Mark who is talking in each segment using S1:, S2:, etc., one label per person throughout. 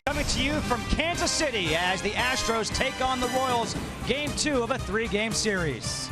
S1: Coming to you from Kansas City as the Astros take on the Royals, Game 2 of a 3-game series.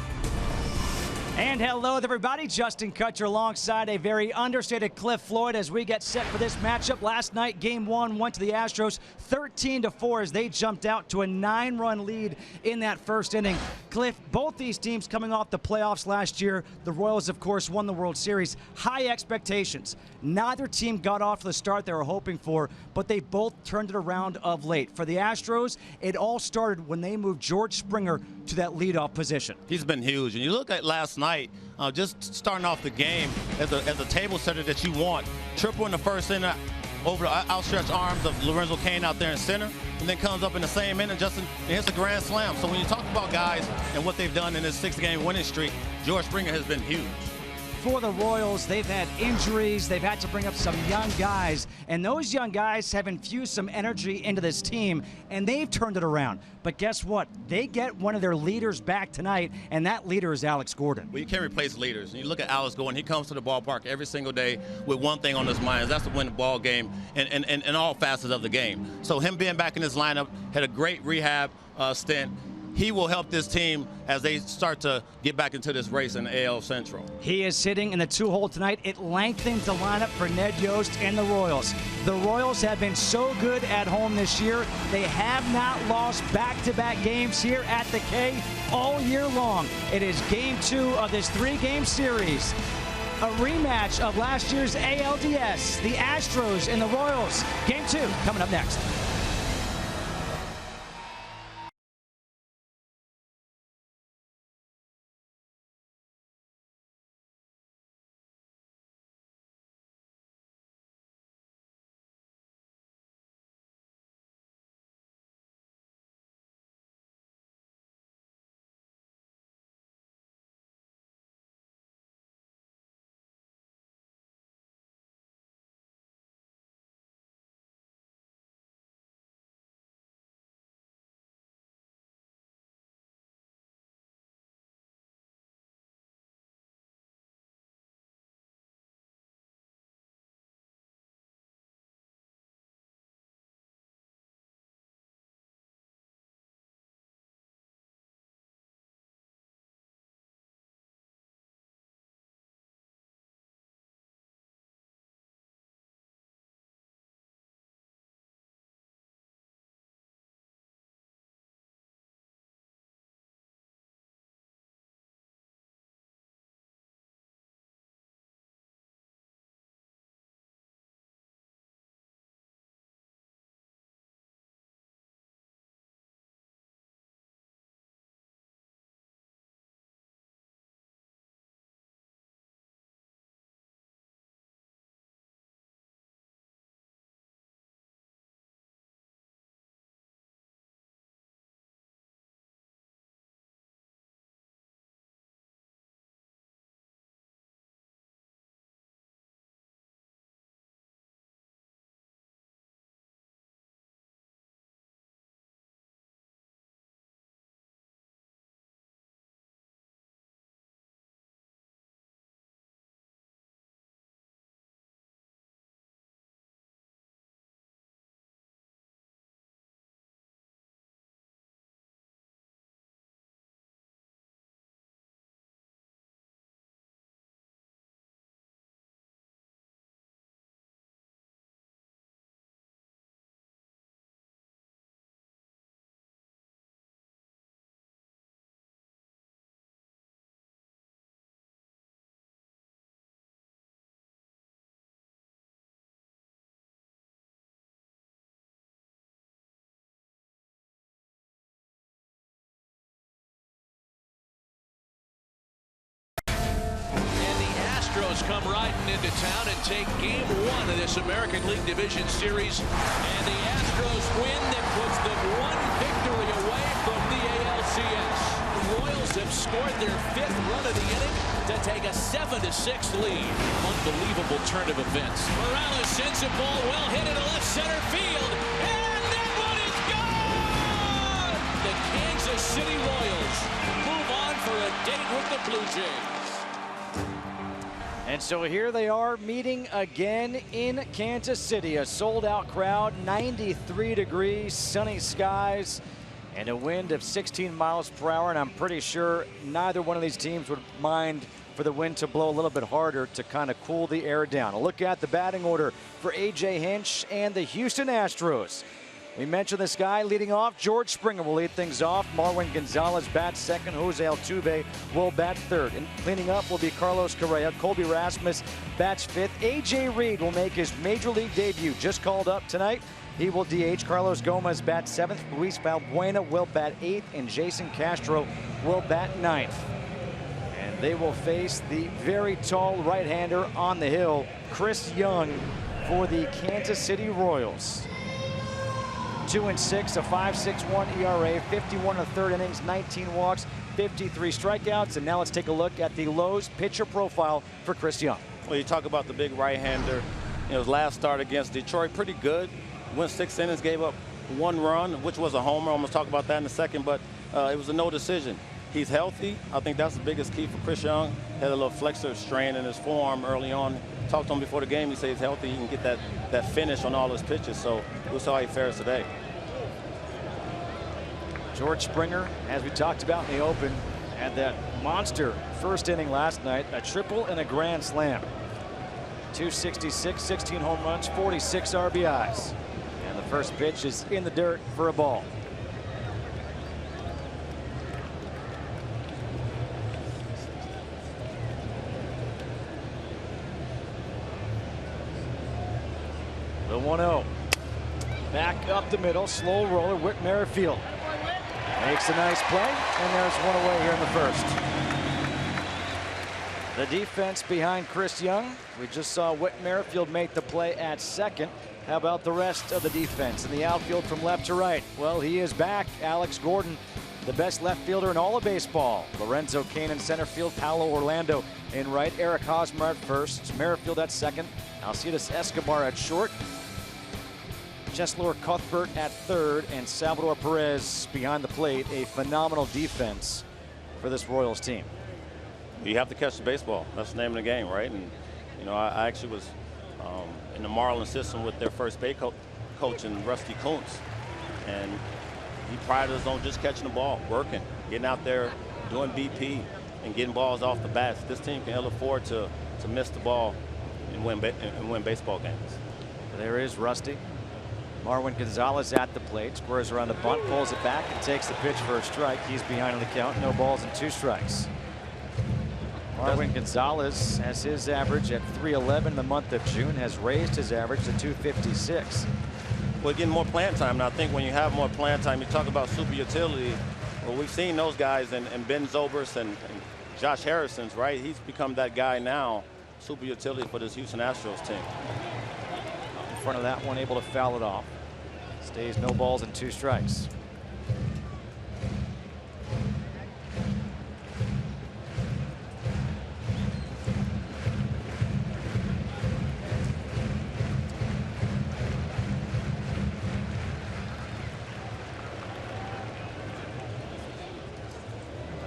S1: And hello, everybody. Justin Kutcher alongside a very understated Cliff Floyd as we get set for this matchup. Last night, Game 1 went to the Astros 13-4 as they jumped out to a 9-run lead in that first inning. Cliff, both these teams coming off the playoffs last year. The Royals, of course, won the World Series. High expectations. Neither team got off to the start they were hoping for, but they both turned it around of late. For the Astros, it all started when they moved George Springer to that leadoff position.
S2: He's been huge. And you look at last night, just starting off the game as a table setter that you want. Triple in the first inning over the outstretched arms of Lorenzo Cain out there in center, and then comes up in the same inning and hits a grand slam. So when you talk about guys and what they've done in this 6-game winning streak, George Springer has been huge.
S1: For the Royals, they've had injuries. They've had to bring up some young guys, and those young guys have infused some energy into this team, and they've turned it around. But guess what? They get one of their leaders back tonight, and that leader is Alex Gordon.
S2: Well, you can't replace leaders. You look at Alex Gordon. He comes to the ballpark every single day with one thing on his mind. That's to win the ball game and all facets of the game. So him being back in this lineup, had a great rehab stint. He will help this team as they start to get back into this race in the AL Central.
S1: He is sitting in the 2-hole tonight. It lengthens the lineup for Ned Yost and the Royals. The Royals have been so good at home this year. They have not lost back-to-back games here at the K all year long. It is Game 2 of this 3-game series. A rematch of last year's ALDS, the Astros and the Royals. Game 2 coming up next.
S3: Astros come riding into town and take Game 1 of this American League Division Series. And the Astros win that puts them one victory away from the ALCS. The Royals have scored their 5th run of the inning to take a 7-6 lead. Unbelievable turn of events. Morales sends a ball well hit into left center field. And that one is gone! The Kansas City Royals move on for a date with the Blue Jays.
S1: And so here they are meeting again in Kansas City. A sold-out crowd, 93 degrees, sunny skies, and a wind of 16 miles per hour. And I'm pretty sure neither one of these teams would mind for the wind to blow a little bit harder to kind of cool the air down. A look at the batting order for A.J. Hinch and the Houston Astros. We mentioned this guy leading off. George Springer will lead things off. Marwin Gonzalez bats second. Jose Altuve will bat third. And cleaning up will be Carlos Correa. Colby Rasmus bats fifth. A.J. Reed will make his major league debut. Just called up tonight. He will DH. Carlos Gomez bats seventh. Luis Valbuena will bat eighth. And Jason Castro will bat ninth. And they will face the very tall right-hander on the hill, Chris Young, for the Kansas City Royals. 2-6, a 5.61 ERA, 51 and a third innings, 19 walks, 53 strikeouts. And now let's take a look at the Lowe's pitcher profile for Chris Young.
S2: Well, you talk about the big right-hander. His last start against Detroit, pretty good. Went 6 innings, gave up 1 run, which was a homer. I'm going to talk about that in a second, but it was a no decision. He's healthy. I think that's the biggest key for Chris Young. Had a little flexor strain in his forearm early on. Talked to him before the game. He said he's healthy. He can get that finish on all his pitches. So we'll see how he fares today.
S1: George Springer, as we talked about in the open, had that monster first inning last night, a triple and a grand slam. 266, 16 home runs, 46 RBIs. And the first pitch is in the dirt for a ball. The 1-0. Back up the middle, slow roller, Whit Merrifield. Makes a nice play, and there's one away here in the first. The defense behind Chris Young. We just saw Whit Merrifield make the play at second. How about the rest of the defense in the outfield from left to right? Well, he is back. Alex Gordon, the best left fielder in all of baseball. Lorenzo Cain in center field. Paolo Orlando in right. Eric Hosmer at first. Merrifield at second. Alcides Escobar at short. Cheslor Cuthbert at third, and Salvador Perez behind the plate. A phenomenal defense for this Royals team.
S2: You have to catch the baseball. That's the name of the game, right? And you know, I actually was in the Marlins system with their first base coach in Rusty Kuntz, and he prided us on just catching the ball, working, getting out there, doing BP, and getting balls off the bats. This team can ill afford to miss the ball and win baseball games.
S1: There is Rusty. Marwin Gonzalez at the plate, squares around the bunt, pulls it back, and takes the pitch for a strike. He's behind on the count. No balls and 2 strikes. Marwin Gonzalez has his average at .311 in the month of June, has raised his average to .256.
S2: Well, getting more playing time. And I think when you have more playing time, you talk about super utility. Well, we've seen those guys and Ben Zobrist and Josh Harrison's, right? He's become that guy now, super utility for this Houston Astros team.
S1: In front of that one, able to foul it off. Stays no balls and 2 strikes.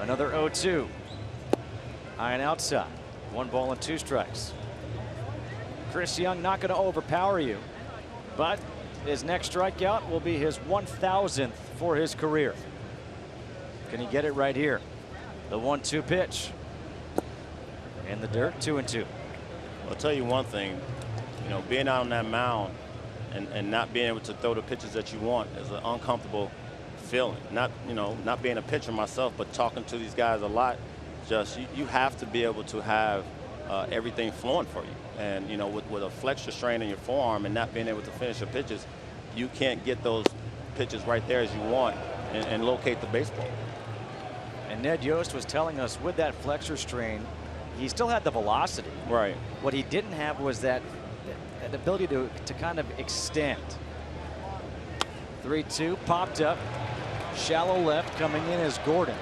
S1: Another 0-2. High and outside. 1 ball and 2 strikes. Chris Young not going to overpower you, but his next strikeout will be his 1,000th for his career. Can he get it right here? The 1-2 pitch. In the dirt, 2-2.
S2: I'll tell you one thing, you know, being out on that mound and not being able to throw the pitches that you want is an uncomfortable feeling. Not being a pitcher myself, but talking to these guys a lot. Just you have to be able to have everything flowing for you. And you know, with a flexor strain in your forearm and not being able to finish your pitches, you can't get those pitches right there as you want and locate the baseball.
S1: And Ned Yost was telling us with that flexor strain, he still had the velocity.
S2: Right.
S1: What he didn't have was that ability to kind of extend. 3-2 popped up. Shallow left, coming in as Gordon.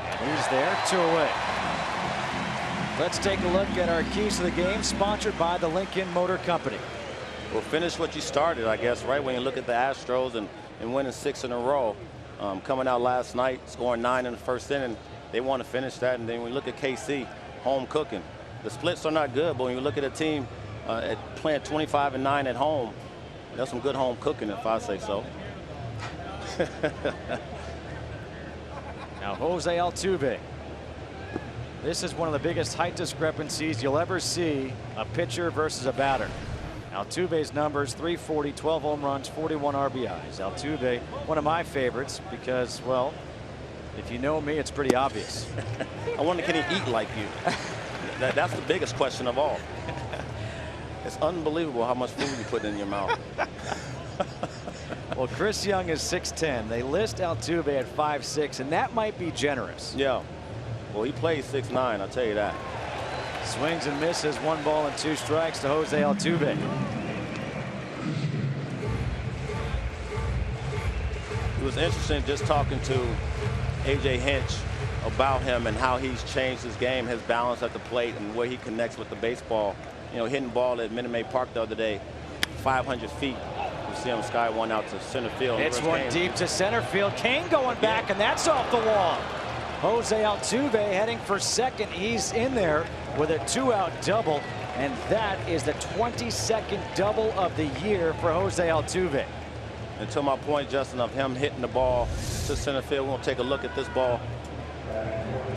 S1: And he's there, 2 away. Let's take a look at our keys to the game, sponsored by the Lincoln Motor Company.
S2: Well, finish what you started, I guess, right? When you look at the Astros and winning 6 in a row, coming out last night, scoring 9 in the first inning, they want to finish that. And then we look at KC, home cooking. The splits are not good, but when you look at a team playing 25-9 at home, that's some good home cooking, if I say so.
S1: Now Jose Altuve. This is one of the biggest height discrepancies you'll ever see a pitcher versus a batter. Altuve's numbers: 340, 12 home runs, 41 RBIs. Altuve, one of my favorites because, well, if you know me, it's pretty obvious.
S2: I wonder, can he eat like you? That's the biggest question of all. It's unbelievable how much food you put in your mouth.
S1: Well, Chris Young is 6'10". They list Altuve at 5'6", and that might be generous.
S2: Yeah. Well, he plays 6'9", I'll tell you that.
S1: Swings and misses, 1 ball and 2 strikes to Jose Altuve.
S2: It was interesting just talking to A.J. Hinch about him and how he's changed his game, his balance at the plate, and where he connects with the baseball. You know, hitting the ball at Minute Maid Park the other day, 500 feet. You see him sky one out to center field.
S1: It's one deep to center field. Kane going back, and that's off the wall. Jose Altuve heading for second. He's in there with a 2-out double, and that is the 22nd double of the year for Jose Altuve.
S2: And to my point, Justin, of him hitting the ball to center field, we'll take a look at this ball.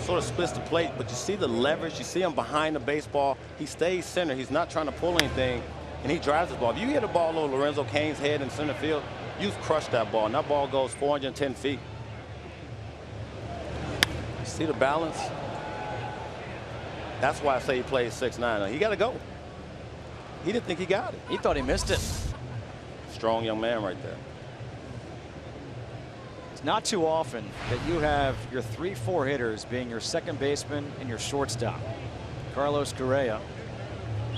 S2: Sort of splits the plate, but you see the leverage. You see him behind the baseball. He stays center. He's not trying to pull anything, and he drives the ball. If you hit a ball over Lorenzo Cain's head in center field, you've crushed that ball, and that ball goes 410 feet. See the balance? That's why I say he plays 6'9". He got to go. He didn't think he got it.
S1: He thought he missed it.
S2: Strong young man right there.
S1: It's not too often that you have your 3-4 hitters being your second baseman and your shortstop. Carlos Correa,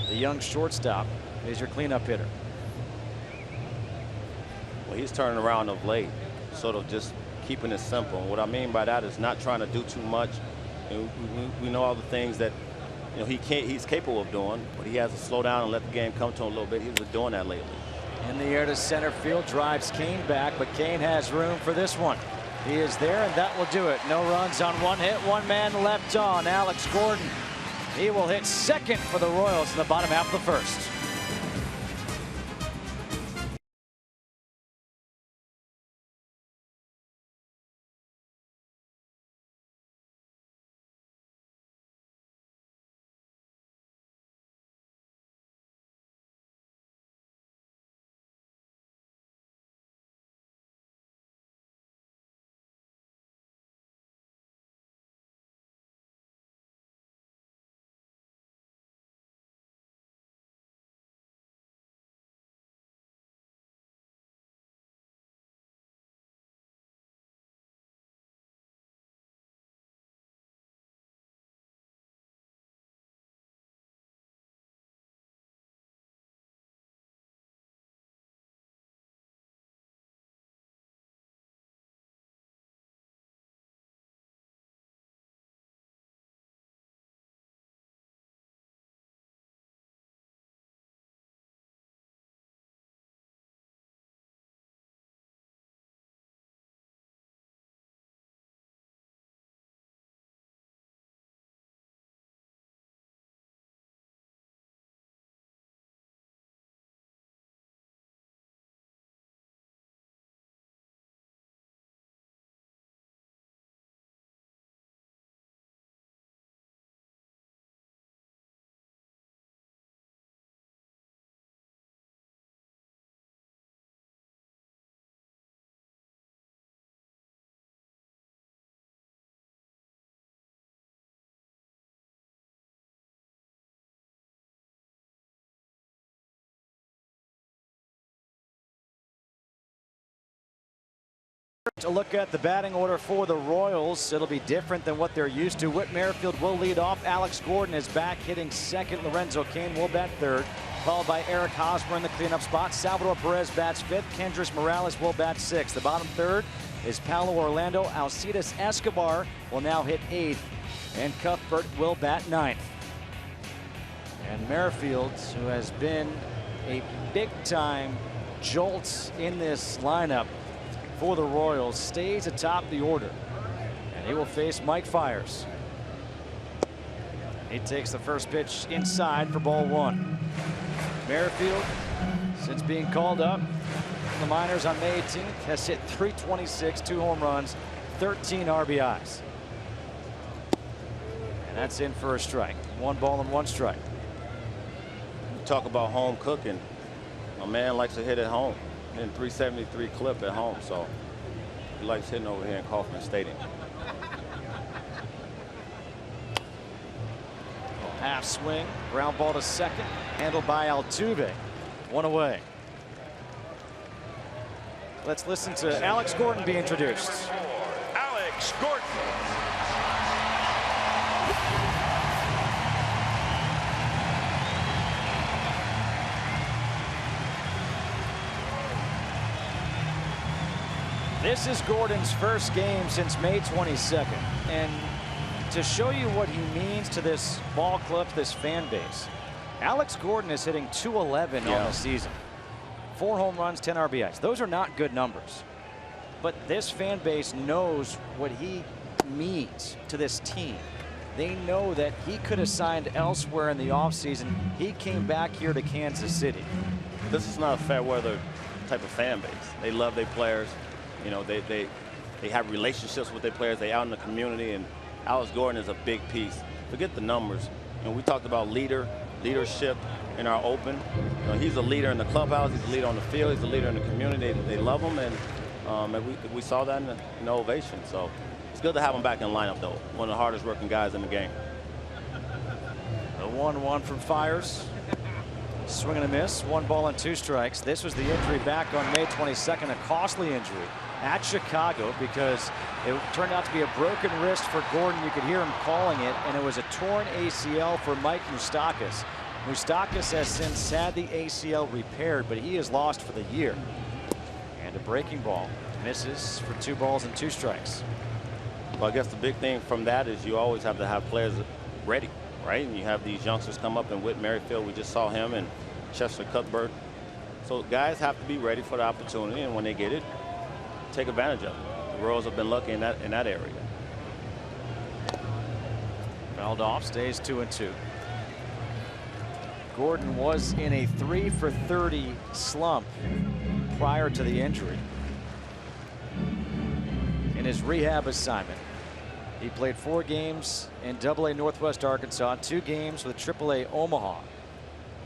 S1: the young shortstop, is your cleanup hitter.
S2: Well, he's turning around of late, sort of just keeping it simple. And what I mean by that is not trying to do too much. We know all the things that he's capable of doing, but he has to slow down and let the game come to him a little bit. He was doing that lately.
S1: In the air to center field, drives Kane back, but Kane has room for this one. He is there, and that will do it. No runs on 1 hit, 1 man left on. Alex Gordon, he will hit second for the Royals in the bottom half of the first. To look at the batting order for the Royals, it'll be different than what they're used to. Whit Merrifield will lead off. Alex Gordon is back hitting second. Lorenzo Cain will bat third, followed by Eric Hosmer in the cleanup spot. Salvador Perez bats fifth. Kendrys Morales will bat sixth. The bottom third is Paolo Orlando. Alcides Escobar will now hit eighth, and Cuthbert will bat ninth. And Merrifield, who has been a big-time jolt in this lineup for the Royals, stays atop the order, and he will face Mike Fiers. He takes the first pitch inside for ball 1. Merrifield, since being called up from the minors on May 18th, has hit .326, 2 home runs, 13 RBIs. And that's in for a strike. 1 ball and 1 strike.
S2: You talk about home cooking. A man likes to hit at home. In .373 clip at home, so he likes hitting over here in Kauffman Stadium.
S1: Half swing, ground ball to second, handled by Altuve. 1 away. Let's listen to Alex Gordon be introduced.
S3: Alex Gordon.
S1: This is Gordon's first game since May 22nd. And to show you what he means to this ball club, this fan base, Alex Gordon is hitting .211 on the season. 4 home runs, 10 RBIs. Those are not good numbers. But this fan base knows what he means to this team. They know that he could have signed elsewhere in the offseason. He came back here to Kansas City.
S2: This is not a fair weather type of fan base. They love their players. You know, they have relationships with their players. They out in the community, and Alex Gordon is a big piece. Forget the numbers. You know, we talked about leadership in our open. You know, he's a leader in the clubhouse. He's a leader on the field. He's a leader in the community. They love him, and we saw that in the ovation. So it's good to have him back in the lineup, though. One of the hardest working guys in the game.
S1: The 1-1 from Fiers. Swing and a miss. 1 ball and 2 strikes. This was the injury back on May 22nd, a costly injury at Chicago because it turned out to be a broken wrist for Gordon. You could hear him calling it, and it was a torn ACL for Mike Moustakas. Moustakas has since had the ACL repaired, but he is lost for the year. And a breaking ball misses for 2 balls and 2 strikes.
S2: Well, I guess the big thing from that is you always have to have players ready, right? And you have these youngsters come up, and Whit Merrifield, we just saw him, and Chester Cuthbert. So guys have to be ready for the opportunity, and when they get it, take advantage of it. The Royals have been lucky in that area.
S1: Fouled off, stays 2-2. Gordon was in a 3-for-30 slump prior to the injury. In his rehab assignment, he played 4 games in AA Northwest Arkansas, 2 games with AAA Omaha.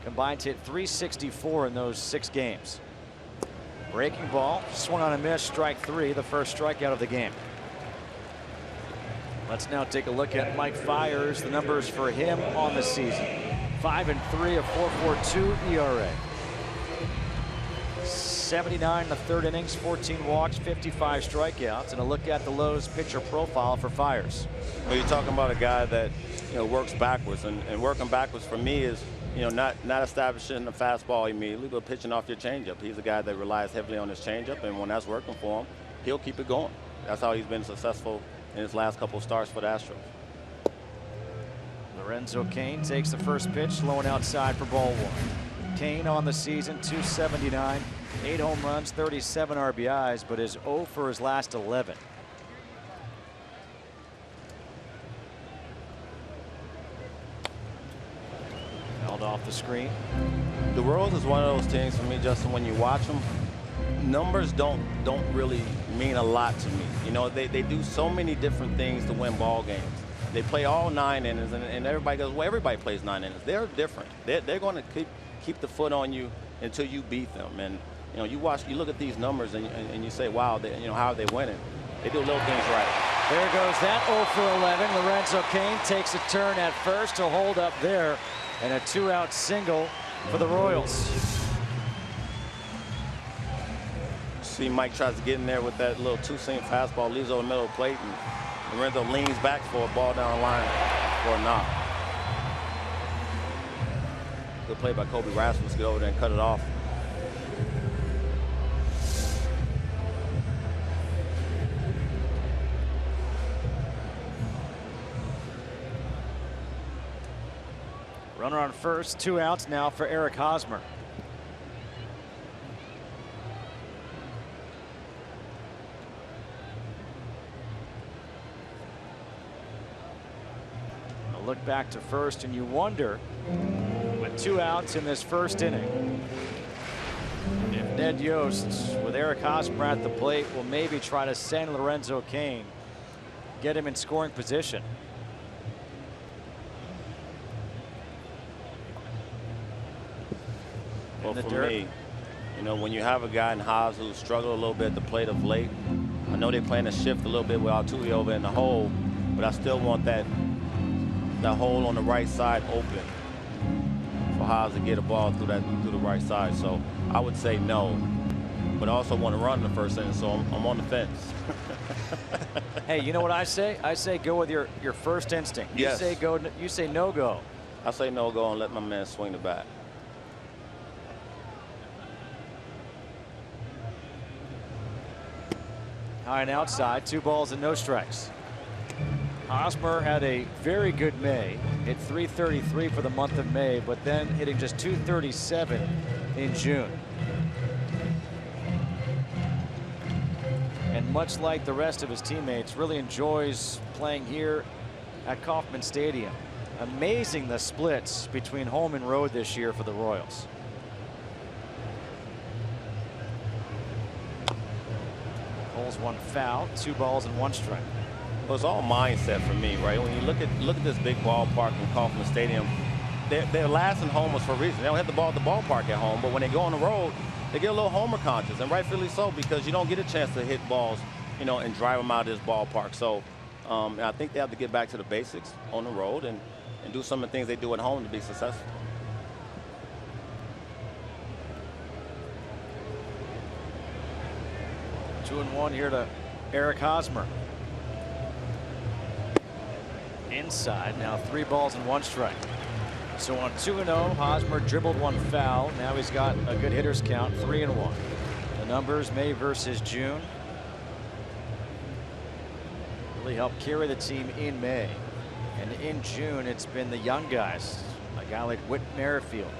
S1: Combined hit .364 in those 6 games. Breaking ball, swung on a miss, strike 3, the first strikeout of the game. Let's now take a look at Mike Fiers, the numbers for him on the season. 5-3, a 4.42 ERA. 79 in the 3rd innings, 14 walks, 55 strikeouts, and a look at the Lowe's pitcher profile for Fiers.
S2: Well, you're talking about a guy that, you know, works backwards, and working backwards for me is, you know, not establishing the fastball immediately, but pitching off your changeup. He's a guy that relies heavily on his changeup, and when that's working for him, he'll keep it going. That's how he's been successful in his last couple of starts for the Astros.
S1: Lorenzo Cain takes the first pitch, low and outside for ball 1. Cain on the season, .279, 8 home runs, 37 RBIs, but is 0 for his last 11. Held off the screen.
S2: The Royals is one of those teams for me, Justin, when you watch them, numbers don't really mean a lot to me. You know, they do so many different things to win ball games. They play all 9 innings, and everybody goes, well, everybody plays 9 innings. They're different. They're going to keep the foot on you until you beat them. And you know, you look at these numbers, and you say, wow, you know, how are they winning? They do little things right.
S1: There goes that 0 for 11. Lorenzo Cain takes a turn at first to hold up there, and a 2-out single for the Royals.
S2: See, Mike tries to get in there with that little 2-seam fastball, leaves over the middle of the plate, and Lorenzo leans back for a ball down the line for a knock. Good play by Kobe Rasmus to get over there and cut it off.
S1: Runner on first, 2 outs now for Eric Hosmer. A look back back to first, and you wonder, with 2 outs in this first inning, if Ned Yost, with Eric Hosmer at the plate, will maybe try to send Lorenzo Cain, get him in scoring position.
S4: Well, for me, you know, when you have a guy in Hobbs who struggled a little bit at the plate of late, I know they're playing a shift a little bit with Altuve over in the hole, but I still want that hole on the right side open for Hobbs to get a ball through the right side. So I would say no, but I also want to run in the first inning, so I'm on the fence.
S1: Hey, you know what I say? I say go with your first instinct. You
S4: Yes.
S1: say go. You say no go.
S4: I say no go and let my man swing the bat.
S1: High and outside, 2 balls and no strikes. Hosmer had a very good May, hit .333 for the month of May, but then hitting just .237 in June. And much like the rest of his teammates, really enjoys playing here at Kauffman Stadium. Amazing the splits between home and road this year for the Royals. Holes 1 foul, 2 balls and 1 strike.
S4: Well, it's all mindset for me, right? When you look at this big ballpark in Kauffman Stadium, they're lasting homers for a reason. They don't hit the ball at the ballpark at home, but when they go on the road, they get a little homer conscious, and rightfully so, because you don't get a chance to hit balls, you know, and drive them out of this ballpark. So I think they have to get back to the basics on the road and do some of the things they do at home to be successful.
S1: Two and 1 here to Eric Hosmer. Inside, now 3 balls and 1 strike. So on 2-0, Hosmer dribbled 1 foul. Now he's got a good hitter's count, 3-1. The numbers, May versus June, really helped carry the team in May. And in June, it's been the young guys, a guy like Whit Merrifield,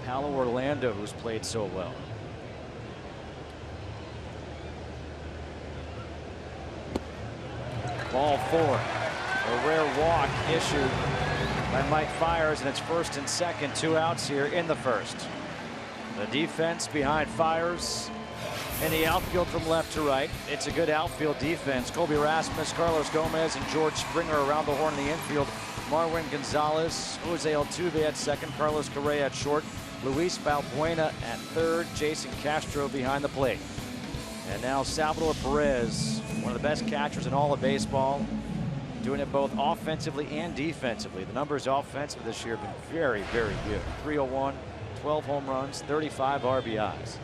S1: Paolo Orlando, who's played so well. Ball 4. A rare walk issued by Mike Fiers, and it's 1st and 2nd, 2 outs here in the 1st. The defense behind Fiers in the outfield from left to right. It's a good outfield defense. Colby Rasmus, Carlos Gomez, and George Springer around the horn in the infield. Marwin Gonzalez, Jose Altuve at second, Carlos Correa at short, Luis Valbuena at third, Jason Castro behind the plate. And now Salvador Perez, one of the best catchers in all of baseball, doing it both offensively and defensively. The numbers offensively this year have been very, very good. 301, 12 home runs, 35 RBIs.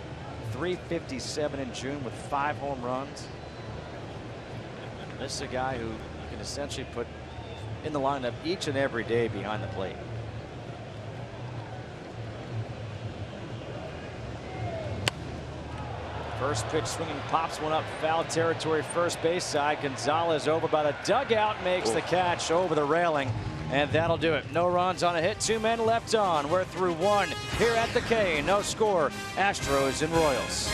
S1: 357 in June with 5 home runs. This is a guy who you can essentially put in the lineup each and every day behind the plate. First pitch swinging, pops one up, foul territory, first base side. Gonzalez over by the dugout, makes the catch over the railing, and that'll do it. No runs on a hit, 2 men left on. We're through 1 here at the K. No score, Astros and Royals.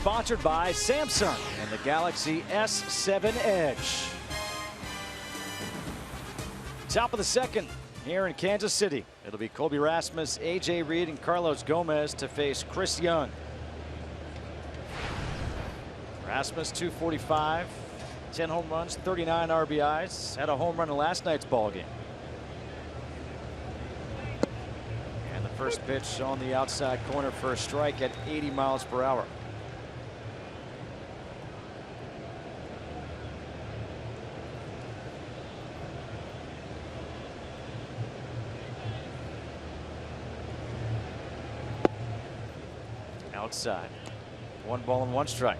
S1: sponsored by Samsung and the Galaxy S7 Edge. Top of the second here in Kansas City. It'll be Colby Rasmus, A.J. Reed, and Carlos Gomez to face Chris Young. Rasmus, 245, 10 home runs, 39 RBIs. Had a home run in last night's ball game. And the first pitch on the outside corner for a strike at 80 miles per hour. Outside. 1 ball and 1 strike.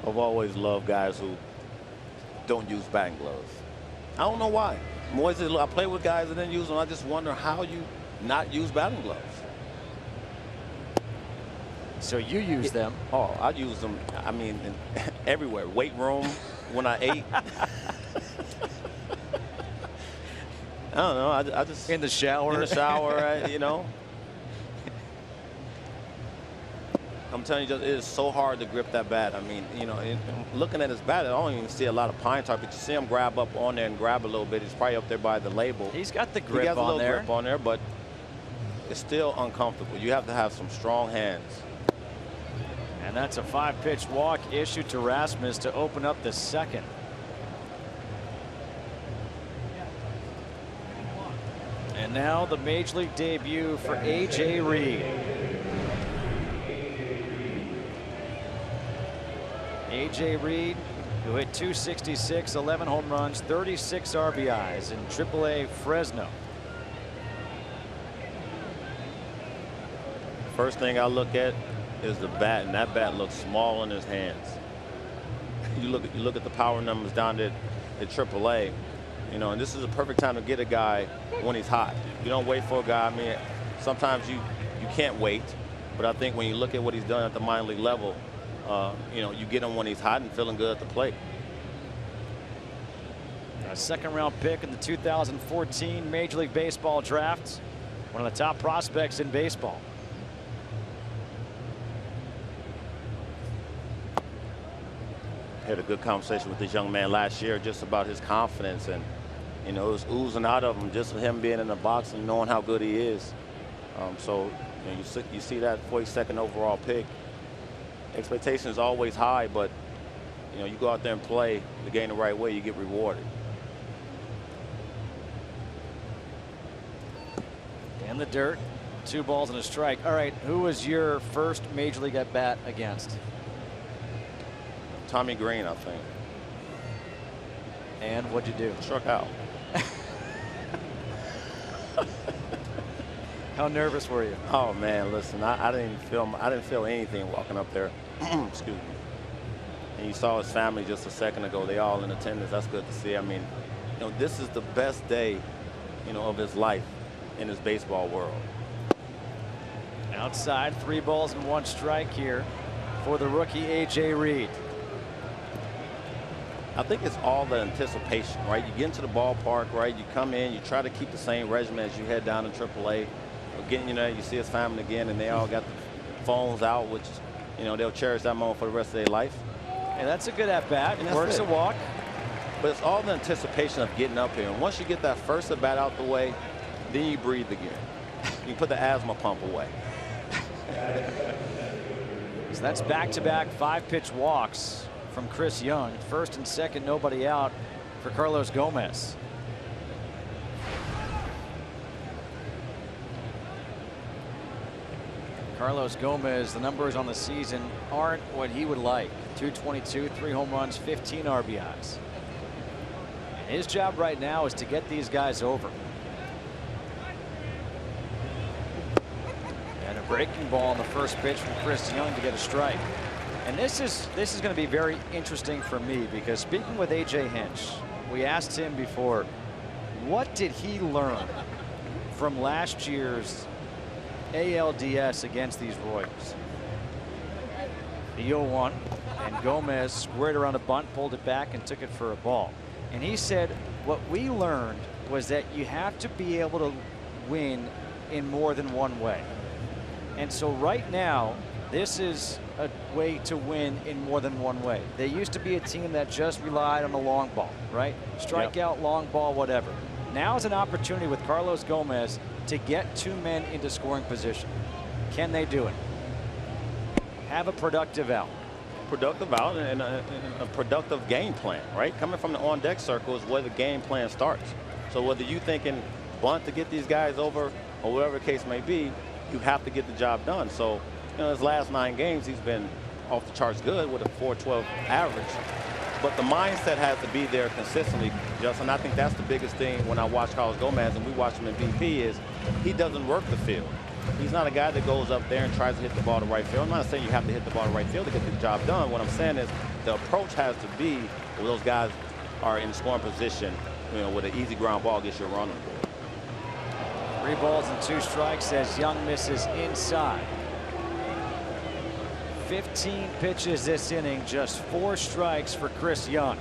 S4: I've always loved guys who don't use batting gloves. I don't know why. I play with guys that didn't use them. I just wonder how you not use batting gloves.
S1: So you use them?
S4: Oh, I use them. I mean, everywhere. Weight room, when I ate. I don't know. I just
S1: in the shower.
S4: In the shower, you know. I'm telling you, it is so hard to grip that bat. I mean, you know, looking at his bat, I don't even see a lot of pine tar, but you see him grab up on there and grab a little bit. He's probably up there by the label.
S1: He's got the grip
S4: he has a
S1: on
S4: little
S1: there.
S4: grip on there, but it's still uncomfortable. You have to have some strong hands.
S1: And that's a 5-pitch walk issued to Rasmus to open up the second. And now the Major League debut for A.J. Reed. A.J. Reed, who hit .266, 11 home runs, 36 RBIs in AAA Fresno.
S4: First thing I look at is the bat, and that bat looks small in his hands. You look at the power numbers down at AAA, you know, and this is a perfect time to get a guy when he's hot. You don't wait for a guy. I mean, sometimes you can't wait, but I think when you look at what he's done at the minor league level, you know, you get him when he's hot and feeling good at the plate.
S1: A second-round pick in the 2014 Major League Baseball draft. One of the top prospects in baseball.
S4: Had a good conversation with this young man last year just about his confidence, and you know, it was oozing out of him just with him being in the box and knowing how good he is. So you know, you see that 42nd overall pick. Expectation is always high, but you know, you go out there and play the game the right way, you get rewarded.
S1: In the dirt, 2 balls and a strike. All right, who was your first Major League at bat against?
S4: Tommy Green, I think.
S1: And what'd you do?
S4: Struck out.
S1: How nervous were you?
S4: Oh man, listen, I didn't feel anything walking up there. Excuse me. And you saw his family just a second ago. They all in attendance. That's good to see. I mean, you know, this is the best day, you know, of his life in his baseball world.
S1: Outside, 3 balls and 1 strike here for the rookie A.J. Reed.
S4: I think it's all the anticipation, right? You get into the ballpark, right? You come in, you try to keep the same regimen as you head down in AAA. Again, you know, you see his family again, and they all got the phones out, which, you know, they'll cherish that moment for the rest of their life.
S1: And that's a good at-bat. Works a walk.
S4: But it's all the anticipation of getting up here. And once you get that first at-bat out the way, then you breathe again. You put the asthma pump away.
S1: So that's back-to-back 5-pitch walks from Chris Young. First and second, nobody out for Carlos Gomez. Carlos Gomez, the numbers on the season aren't what he would like. 222, 3 home runs, 15 RBIs. His job right now is to get these guys over. And a breaking ball on the first pitch from Chris Young to get a strike. And this is going to be very interesting for me, because speaking with A.J. Hinch, we asked him before, what did he learn from last year's ALDS against these Royals? The 0-1, and Gomez squared around a bunt, pulled it back, and took it for a ball. And he said, what we learned was that you have to be able to win in more than one way. And so right now, This is a way to win in more than one way. They used to be a team that just relied on the long ball, right? Strike out, long ball, whatever. Now is an opportunity with Carlos Gomez to get 2 men into scoring position. Can they do it? Have a productive out.
S4: Productive out and a productive game plan, right? Coming from the on-deck circle is where the game plan starts. So whether you thinking bunt to get these guys over or whatever the case may be, you have to get the job done. So, you know, his last 9 games, he's been off the charts good with a .412 average. But the mindset has to be there consistently, Justin. I think that's the biggest thing when I watch Carlos Gomez and we watch him in BP is he doesn't work the field. He's not a guy that goes up there and tries to hit the ball to right field. I'm not saying you have to hit the ball to right field to get the job done. What I'm saying is the approach has to be where those guys are in scoring position, you know, with an easy ground ball gets you a run on the board.
S1: 3 balls and 2 strikes as Young misses inside. 15 pitches this inning, just 4 strikes for Chris Young.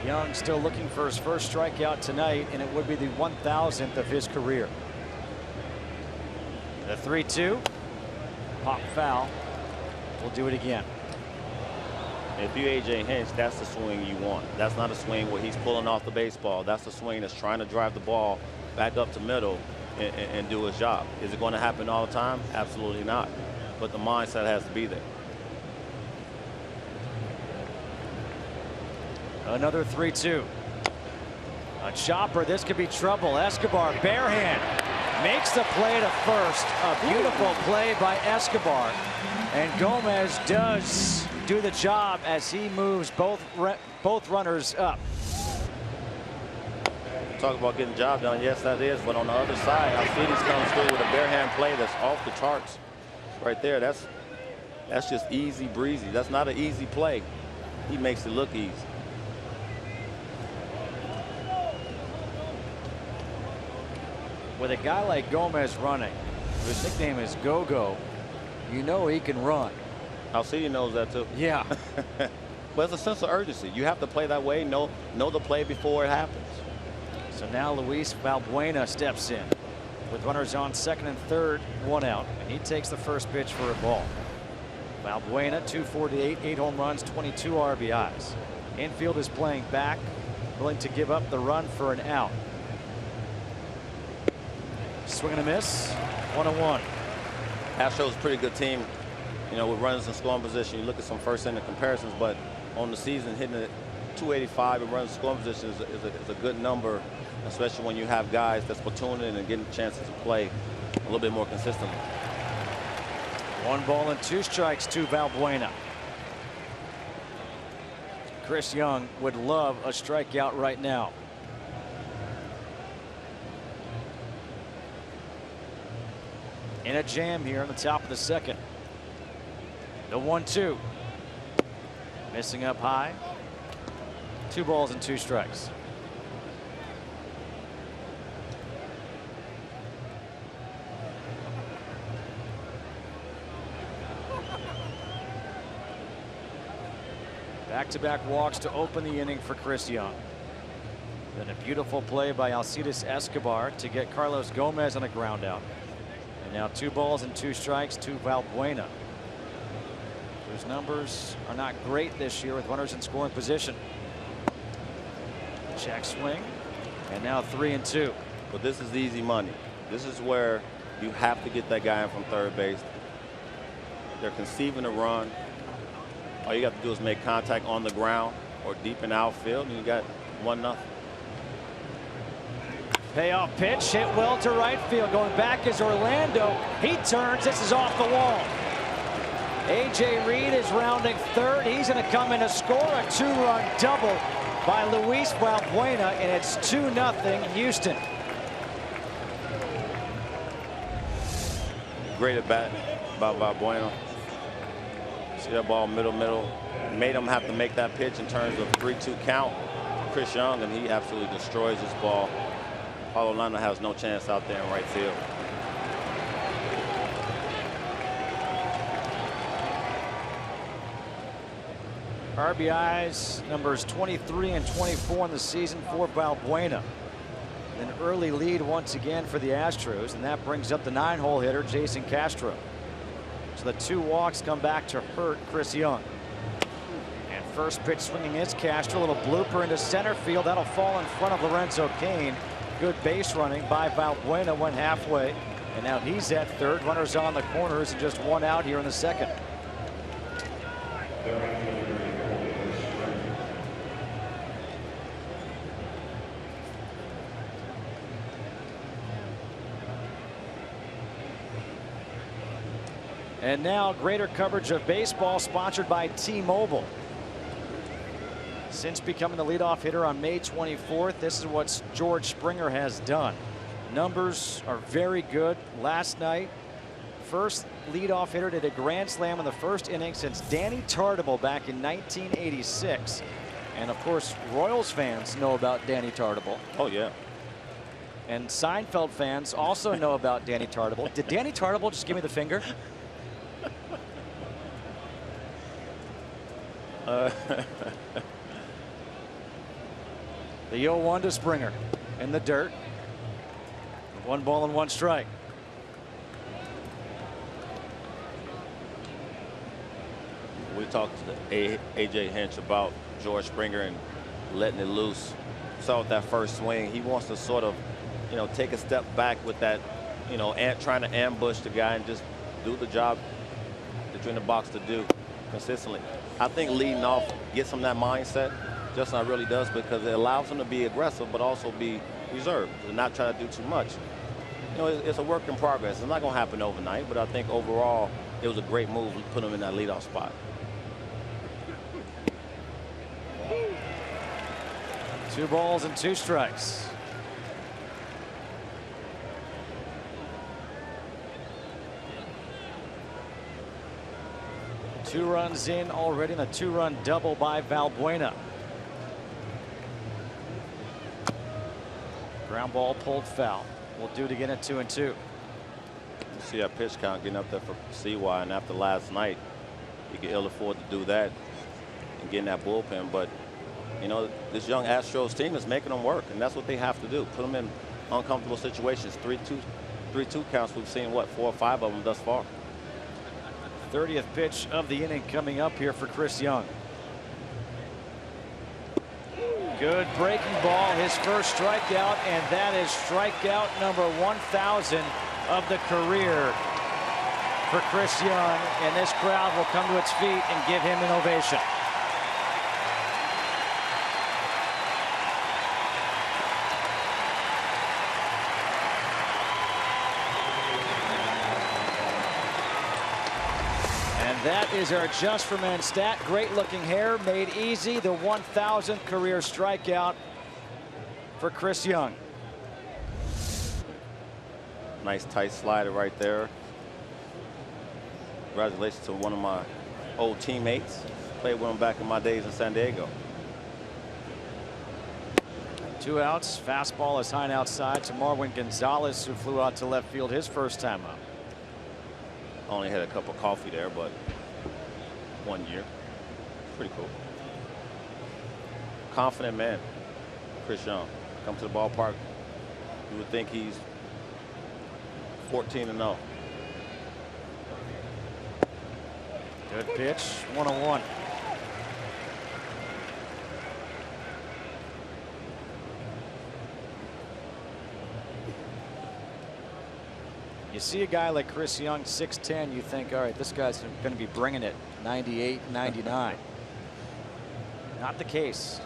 S1: Young still looking for his first strikeout tonight, and it would be the 1,000th of his career. The 3-2. Pop foul. We'll do it again.
S4: If you AJ Hinch, that's the swing you want. That's not a swing where he's pulling off the baseball. That's the swing that's trying to drive the ball back up to middle and do his job. Is it going to happen all the time? Absolutely not. But the mindset has to be there.
S1: Another 3-2. A chopper. This could be trouble. Escobar, bare hand, makes the play to first. A beautiful play by Escobar. And Gomez does do the job as he moves both runners up.
S4: Talk about getting the job done. Yes, that is. But on the other side, Altuve comes through with a bare hand play that's off the charts. Right there. That's just easy breezy. That's not an easy play. He makes it look easy.
S1: With a guy like Gomez running, his nickname is Go-Go, you know he can run.
S4: Altuve knows that too.
S1: Yeah.
S4: But it's a sense of urgency. You have to play that way. Know the play before it happens.
S1: So now Luis Valbuena steps in with runners on second and third, 1 out, and he takes the first pitch for a ball. Valbuena, .248, 8 home runs, 22 RBIs. Infield is playing back, willing to give up the run for an out. Swing and a miss, 1-1.
S4: Astros is a pretty good team, you know, with runners in scoring position. You look at some first inning comparisons, but on the season hitting it 285 and runners in scoring position is a good number, especially when you have guys that's platooning and getting chances to play a little bit more consistently.
S1: 1 ball and 2 strikes to Valbuena. Chris Young would love a strikeout right now. In a jam here in the top of the second. The 1-2. Missing up high. 2 balls and 2 strikes. Back-to-back walks to open the inning for Chris Young. Then a beautiful play by Alcides Escobar to get Carlos Gomez on a ground out. And now 2 balls and 2 strikes to Valbuena, whose numbers are not great this year with runners in scoring position. Check swing, and now 3-2.
S4: But this is easy money. This is where you have to get that guy in from third base. They're conceiving a run. All you have to do is make contact on the ground or deep in outfield, and you got 1-0.
S1: Payoff pitch hit well to right field. Going back is Orlando. He turns. This is off the wall. A.J. Reed is rounding third. He's going to come in to score a 2-run double by Luis Valbuena, and it's 2-0 Houston.
S4: Great at bat by Valbuena. See that ball middle. Made him have to make that pitch in terms of 3-2 count. Chris Young, and he absolutely destroys this ball. Paulo Landa has no chance out there in right field.
S1: RBIs numbers 23 and 24 in the season for Valbuena. An early lead once again for the Astros, and that brings up the 9-hole hitter, Jason Castro. So the 2 walks come back to hurt Chris Young. And first pitch swinging is Castro. A little blooper into center field. That'll fall in front of Lorenzo Cain. Good base running by Valbuena, went halfway. And now he's at third. Runners on the corners and just 1 out here in the second. And now greater coverage of baseball sponsored by T-Mobile. Since becoming the leadoff hitter on May 24th, this is what George Springer has done. Numbers are very good. Last night, first leadoff hitter did a grand slam in the first inning since Danny Tartabull back in 1986. And of course, Royals fans know about Danny Tartabull.
S4: Oh, yeah.
S1: And Seinfeld fans also know about Danny Tartabull. Did Danny Tartabull just give me the finger? The 0-1 to Springer in the dirt. 1 ball and 1 strike.
S4: We talked to AJ Hinch about George Springer and letting it loose. Saw with that first swing, he wants to sort of, take a step back with that, trying to ambush the guy and just do the job that you're in the box to do consistently. I think leading off gets him that mindset. Justin really does, because it allows him to be aggressive but also be reserved and not try to do too much. It's a work in progress. It's not going to happen overnight, but I think overall it was a great move to put him in that leadoff spot.
S1: Two balls and 2 strikes. Two runs in already, and a 2-run double by Valbuena. Ground ball pulled foul. We'll do it again at 2-2.
S4: You see that pitch count getting up there for CY, and after last night, you can ill afford to do that and get in that bullpen. But this young Astros team is making them work, and that's what they have to do. Put them in uncomfortable situations. 3-2 counts. We've seen 4 or 5 of them thus far.
S1: 30th pitch of the inning coming up here for Chris Young. Good breaking ball, his first strikeout, and that is strikeout number 1,000 of the career for Chris Young, and this crowd will come to its feet and give him an ovation. That is our Just for Men stat. Great looking hair, made easy. The 1,000th career strikeout for Chris Young.
S4: Nice tight slider right there. Congratulations to one of my old teammates. Played with him back in my days in San Diego.
S1: 2 outs. Fastball is high and outside to Marwin Gonzalez, who flew out to left field his first time up.
S4: Only had a cup of coffee there, but 1 year. Pretty cool. Confident man, Chris Young. Come to the ballpark, you would think he's 14-0.
S1: Good pitch, 1-1. You see a guy like Chris Young, 6'10", you think, all right, this guy's going to be bringing it 98, 99. Not the case.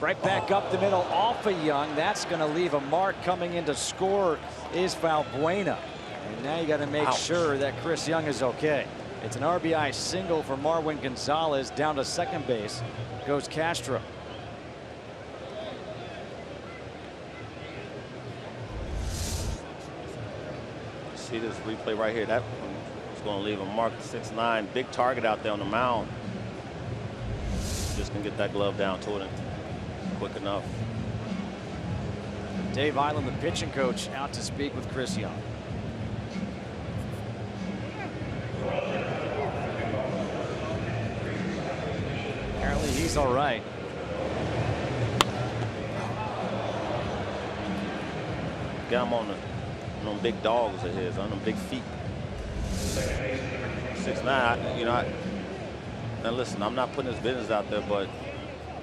S1: Right back up the middle off of Young. That's going to leave a mark. Coming in to score is Valbuena. And now you got to make sure that Chris Young is okay. It's an RBI single for Marwin Gonzalez. Down to second base goes Castro.
S4: See this replay right here. That one is going to leave a mark. 6'9", big target out there on the mound. Just gonna get that glove down to it quick enough.
S1: Dave Island, the pitching coach, out to speak with Chris Young. Apparently he's all right.
S4: got him on them big dogs of his, on them big feet. 6'9", you know. Now listen, I'm not putting his business out there, but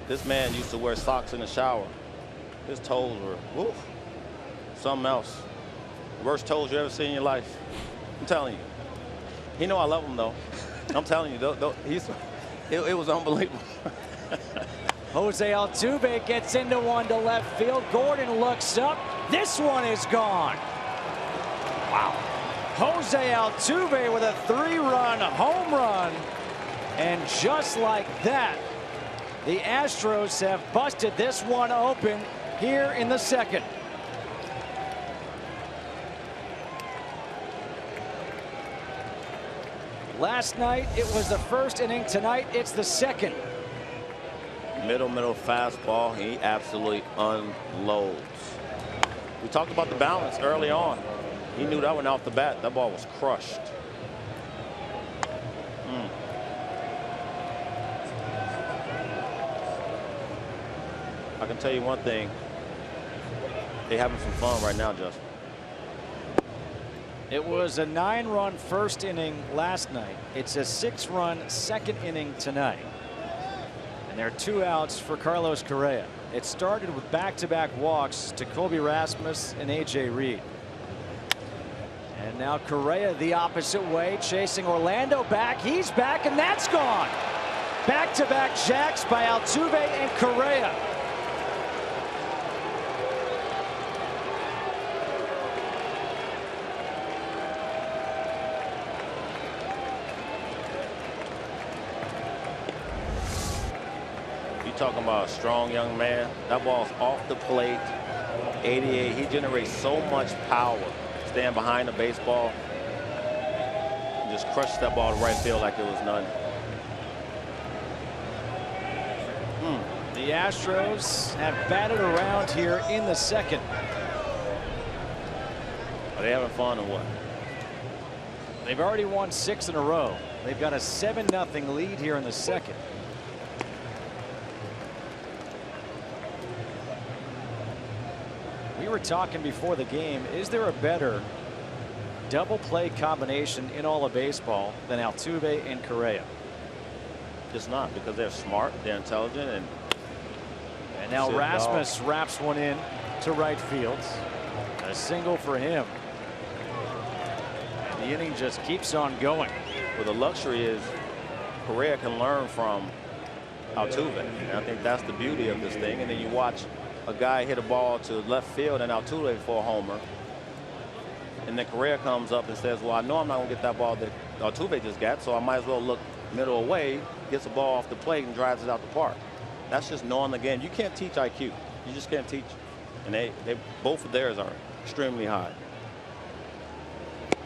S4: this man used to wear socks in the shower. His toes were, woof, something else. Worst toes you ever seen in your life. I'm telling you. He know I love him though. I'm telling you, it was unbelievable.
S1: Jose Altuve gets into one to left field. Gordon looks up. This one is gone. Wow. Jose Altuve with a 3-run home run. And just like that, the Astros have busted this one open here in the second. Last night, it was the first inning. Tonight, it's the second.
S4: Middle fastball. He absolutely unloads. We talked about the balance early on. He knew that one off the bat. That ball was crushed. I can tell you one thing. They're having some fun right now, Justin.
S1: It was a 9-run first inning last night. It's a 6-run second inning tonight. And there are 2 outs for Carlos Correa. It started with back-to-back walks to Colby Rasmus and A.J. Reed. And now Correa the opposite way, chasing Orlando back. He's back, and that's gone. Back-to-back jacks by Altuve and Correa.
S4: Talking about a strong young man. That ball's off the plate. 88. He generates so much power. Stand behind the baseball. Just crushes that ball to right field like it was none.
S1: The Astros have batted around here in the second.
S4: Are they having fun or what?
S1: They've already won 6 in a row. They've got a 7-0 lead here in the second. We were talking before the game, is there a better double play combination in all of baseball than Altuve and Correa?
S4: It's not, because they're smart, they're intelligent,
S1: and now Rasmus wraps one in to right field. A single for him. And the inning just keeps on going.
S4: Well, the luxury is Correa can learn from Altuve, and I think that's the beauty of this thing. And then you watch a guy hit a ball to left field and Altuve for a homer. And then Correa comes up and says, well, I know I'm not going to get that ball that Altuve just got, so I might as well look middle away, gets the ball off the plate and drives it out the park. That's just knowing the game. You can't teach IQ. You just can't teach. And they both of theirs are extremely high.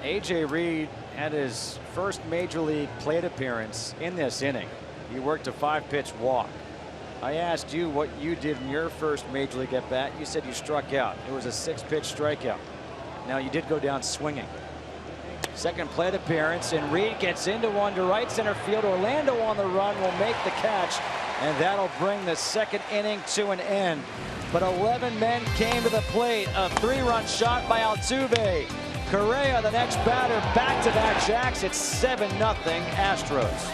S1: A.J. Reed had his first major league plate appearance in this inning. He worked a 5-pitch walk. I asked you what you did in your first major league at bat. You said you struck out. It was a 6-pitch strikeout. Now you did go down swinging. Second plate appearance, and Reed gets into one to right center field. Orlando on the run will make the catch, and that'll bring the second inning to an end. But 11 men came to the plate. A 3-run shot by Altuve. Correa, the next batter, back-to-back jacks. It's 7-0 Astros.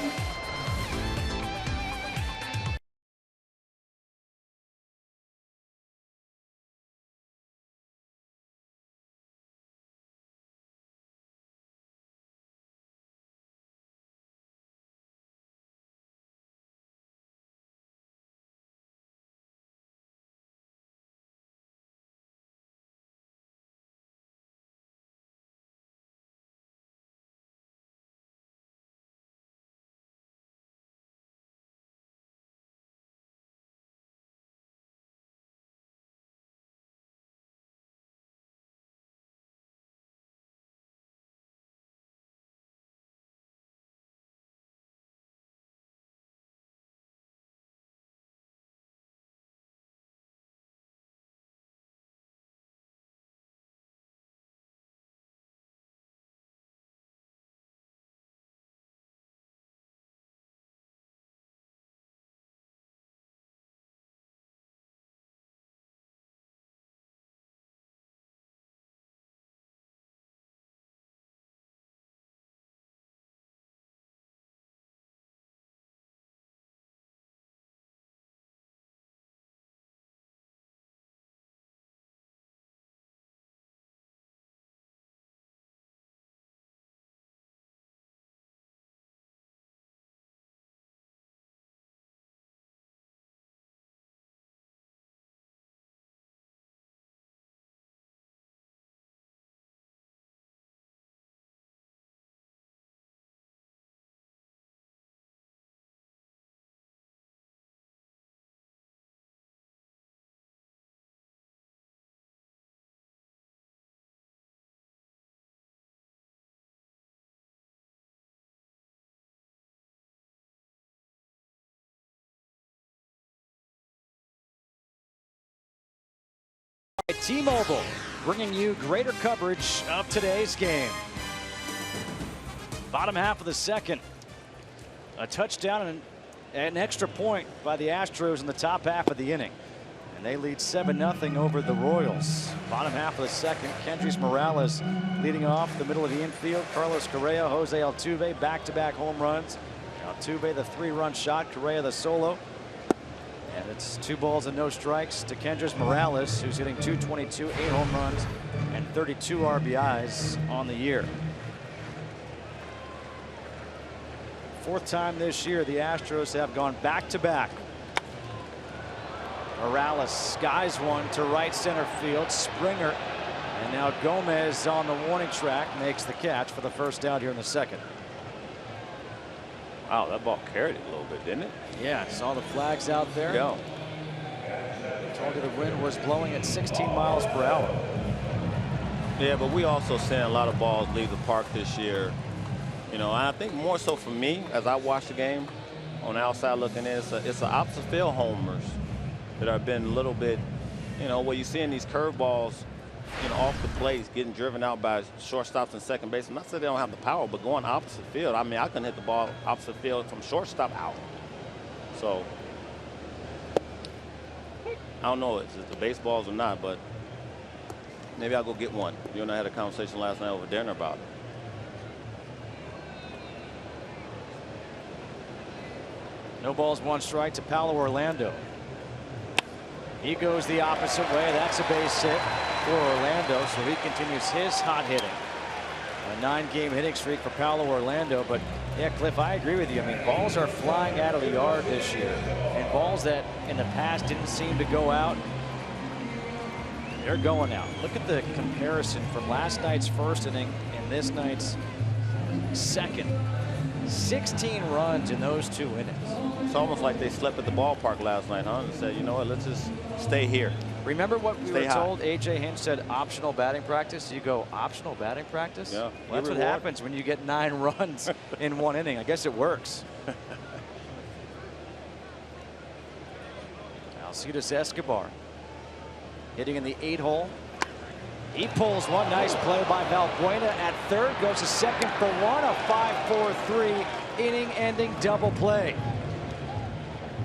S1: T-Mobile, bringing you greater coverage of today's game. Bottom half of the second. A touchdown and an extra point by the Astros in the top half of the inning. And they lead 7-0 over the Royals. Bottom half of the second, Kendrys Morales leading off the middle of the infield. Carlos Correa, Jose Altuve, back-to-back home runs. Altuve the 3-run shot, Correa the solo. And it's 2 balls and no strikes to Kendrys Morales, who's hitting .222, 8 home runs, and 32 RBIs on the year. 4th time this year the Astros have gone back-to-back. Morales skies one to right center field. Springer, and now Gomez on the warning track makes the catch for the first out here in the second.
S4: Wow, that ball carried it a little bit, didn't it?
S1: Yeah, saw the flags out there.
S4: Yeah.
S1: Told you the wind was blowing at 16 miles per hour.
S4: Yeah, but we also seeing a lot of balls leave the park this year. You know, I think more so for me, as I watch the game, on the outside looking in, it's the opposite field homers that have been a little bit, you know, where you're seeing these curveballs, you know, off the plate, getting driven out by shortstops and second base. I'm not saying they don't have the power, but going opposite field. I mean, I couldn't hit the ball opposite field from shortstop out. So, I don't know if it's the baseballs or not, but maybe I'll go get one. You and I had a conversation last night over dinner about it.
S1: No balls, 1 strike to Paulo Orlando. He goes the opposite way. That's a base hit for Orlando, so he continues his hot hitting. A 9-game hitting streak for Paulo Orlando. But yeah, Cliff, I agree with you. I mean, balls are flying out of the yard this year, and balls that in the past didn't seem to go out, they're going out. Look at the comparison from last night's first inning and this night's second. 16 runs in those 2 innings.
S4: It's almost like they slept at the ballpark last night, huh? And said, you know what, let's just stay here.
S1: Remember what we were
S4: high.
S1: told? A.J. Hinch said optional batting practice. You go, optional batting practice?
S4: Yeah.
S1: Well, that's what happens when you get 9 runs in 1 inning. I guess it works. Alcides Escobar hitting in the 8-hole. He pulls one. Nice play by Valbuena at third. Goes to second for 1. A 5-4-3 inning-ending double play.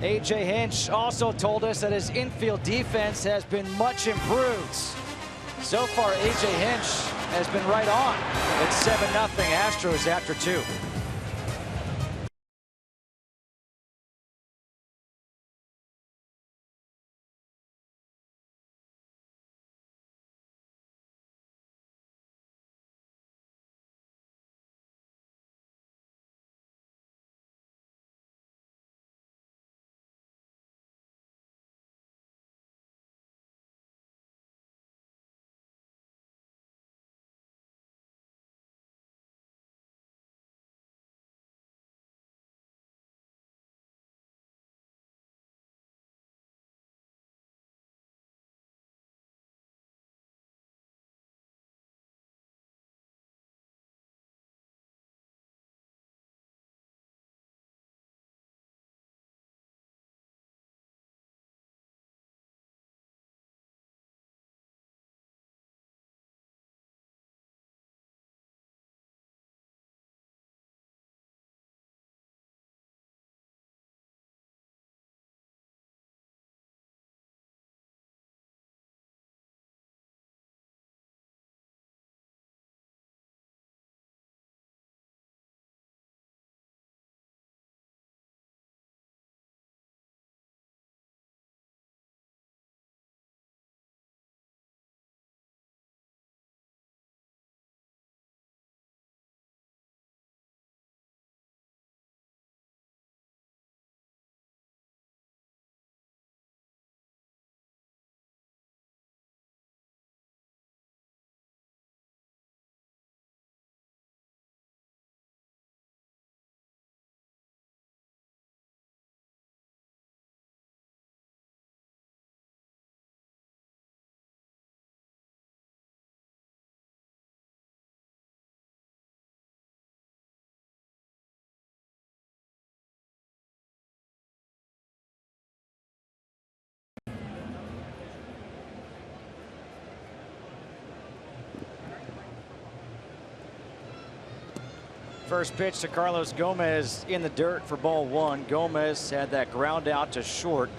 S1: A.J. Hinch also told us that his infield defense has been much improved. So far, A.J. Hinch has been right on. It's 7-0 Astros after 2. first pitch to Carlos Gomez in the dirt for ball one. Gomez had that ground out to short.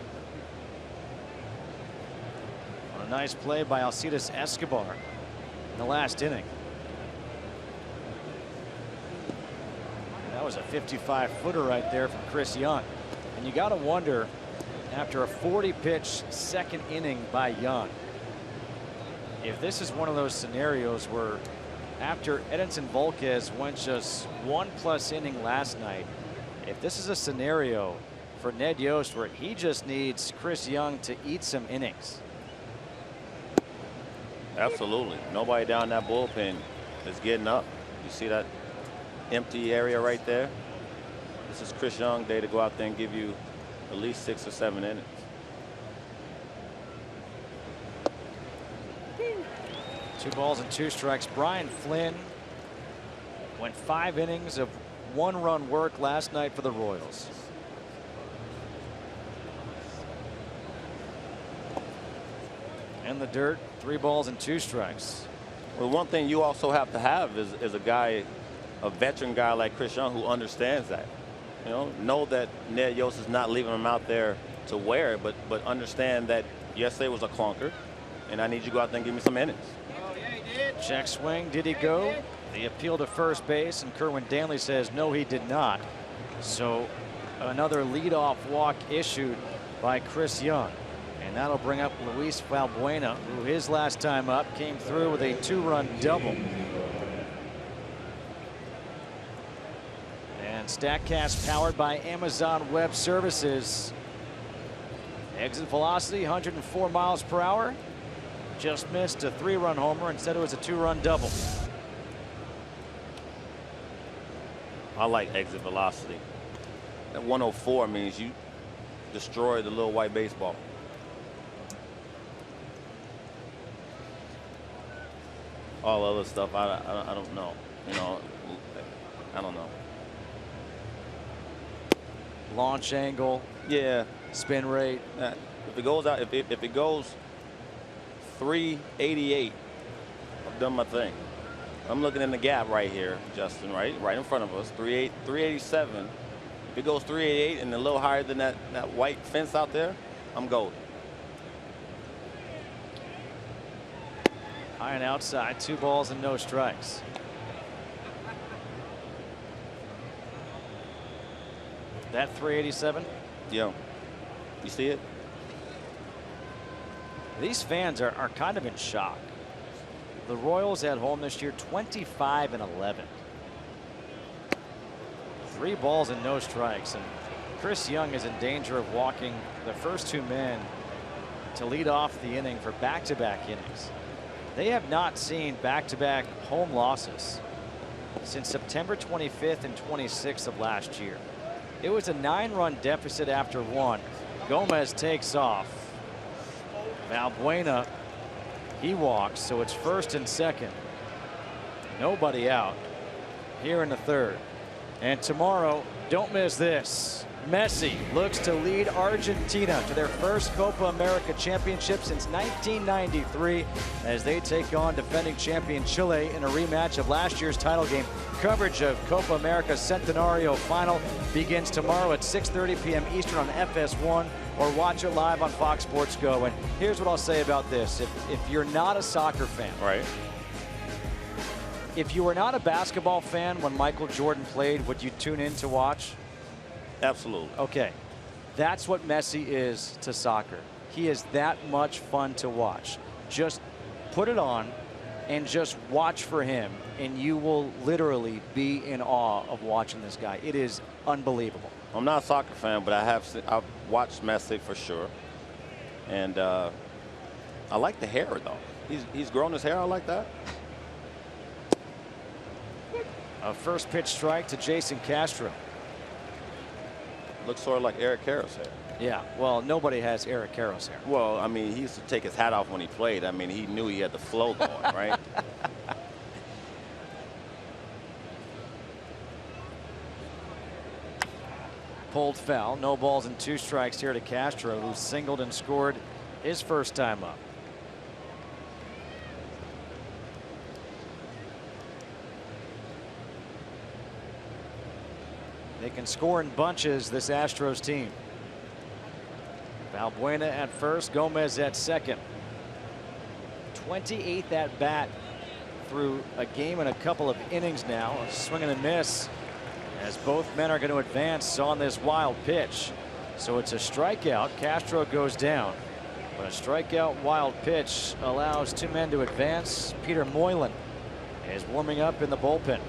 S1: On a nice play by Alcides Escobar in the last inning. That was a 55-footer right there from Chris Young. And you got to wonder, after a 40-pitch second inning by Young, if this is one of those scenarios where after Edinson Volquez went just 1+ inning last night, if this is a scenario for Ned Yost where he just needs Chris Young to eat some innings.
S4: Absolutely. Nobody down that bullpen is getting up. You see that empty area right there? This is Chris Young day to go out there and give you at least 6 or 7 innings.
S1: Two balls and 2 strikes. Brian Flynn went 5 innings of 1-run work last night for the Royals. In the dirt, 3 balls and 2 strikes.
S4: Well, one thing you also have to have is a guy, a veteran guy like Chris Young who understands that. You know that Ned Yost is not leaving him out there to wear it, but understand that yesterday was a clunker, and I need you to go out there and give me some innings.
S1: Check swing. Did he go? The appeal to first base, and Kerwin Danley says no, he did not. So another leadoff walk issued by Chris Young. And that'll bring up Luis Valbuena, who his last time up came through with a 2-run double. And StatCast powered by Amazon Web Services. Exit velocity 104 miles per hour. Just missed a 3-run homer. Instead it was a 2-run double.
S4: I like exit velocity. That 104 means you destroy the little white baseball. All other stuff, I don't know. You know, I don't know.
S1: Launch angle.
S4: Yeah.
S1: Spin rate.
S4: If it goes out, if it goes 388, I've done my thing. I'm looking in the gap right here, Justin, right in front of us, 387. If it goes 388 and a little higher than that white fence out there, I'm golden.
S1: High and outside, 2 balls and no strikes. That 387?
S4: Yeah. You see it?
S1: These fans are kind of in shock. The Royals at home this year, 25-11. 3 balls and no strikes. And Chris Young is in danger of walking the first 2 men to lead off the inning for back-to-back innings. They have not seen back-to-back home losses since September 25th and 26th of last year. It was a 9-run deficit after 1. Gomez takes off. Valbuena, he walks, so it's first and second. Nobody out here in the 3rd. And tomorrow, don't miss this. Messi looks to lead Argentina to their first Copa America championship since 1993 as they take on defending champion Chile in a rematch of last year's title game. Coverage of Copa America's Centenario final begins tomorrow at 6:30 p.m. Eastern on FS1, or watch it live on Fox Sports Go. And here's what I'll say about this. If you're not a soccer fan,
S4: right?
S1: If you were not a basketball fan when Michael Jordan played, would you tune in to watch?
S4: Absolutely.
S1: Okay. That's what Messi is to soccer. He is that much fun to watch. Just put it on and just watch for him, and you will literally be in awe of watching this guy. It is unbelievable.
S4: I'm not a soccer fan, but I've watched Messi for sure. And I like the hair, though. He's grown his hair. I like that.
S1: A first pitch strike to Jason Castro.
S4: Looks sort of like Eric Carroll's hair.
S1: Yeah, well, nobody has Eric Carroll's hair.
S4: Well, I mean, he used to take his hat off when he played. I mean, he knew he had the flow going, right?
S1: Pulled foul. No balls and 2 strikes here to Castro, who singled and scored his first time up. They can score in bunches, this Astros team. Valbuena at first, Gomez at second. 28th at bat through a game and a couple of innings now. A swing and a miss as both men are going to advance on this wild pitch. So it's a strikeout. Castro goes down. But a strikeout wild pitch allows two men to advance. Peter Moylan is warming up in the bullpen.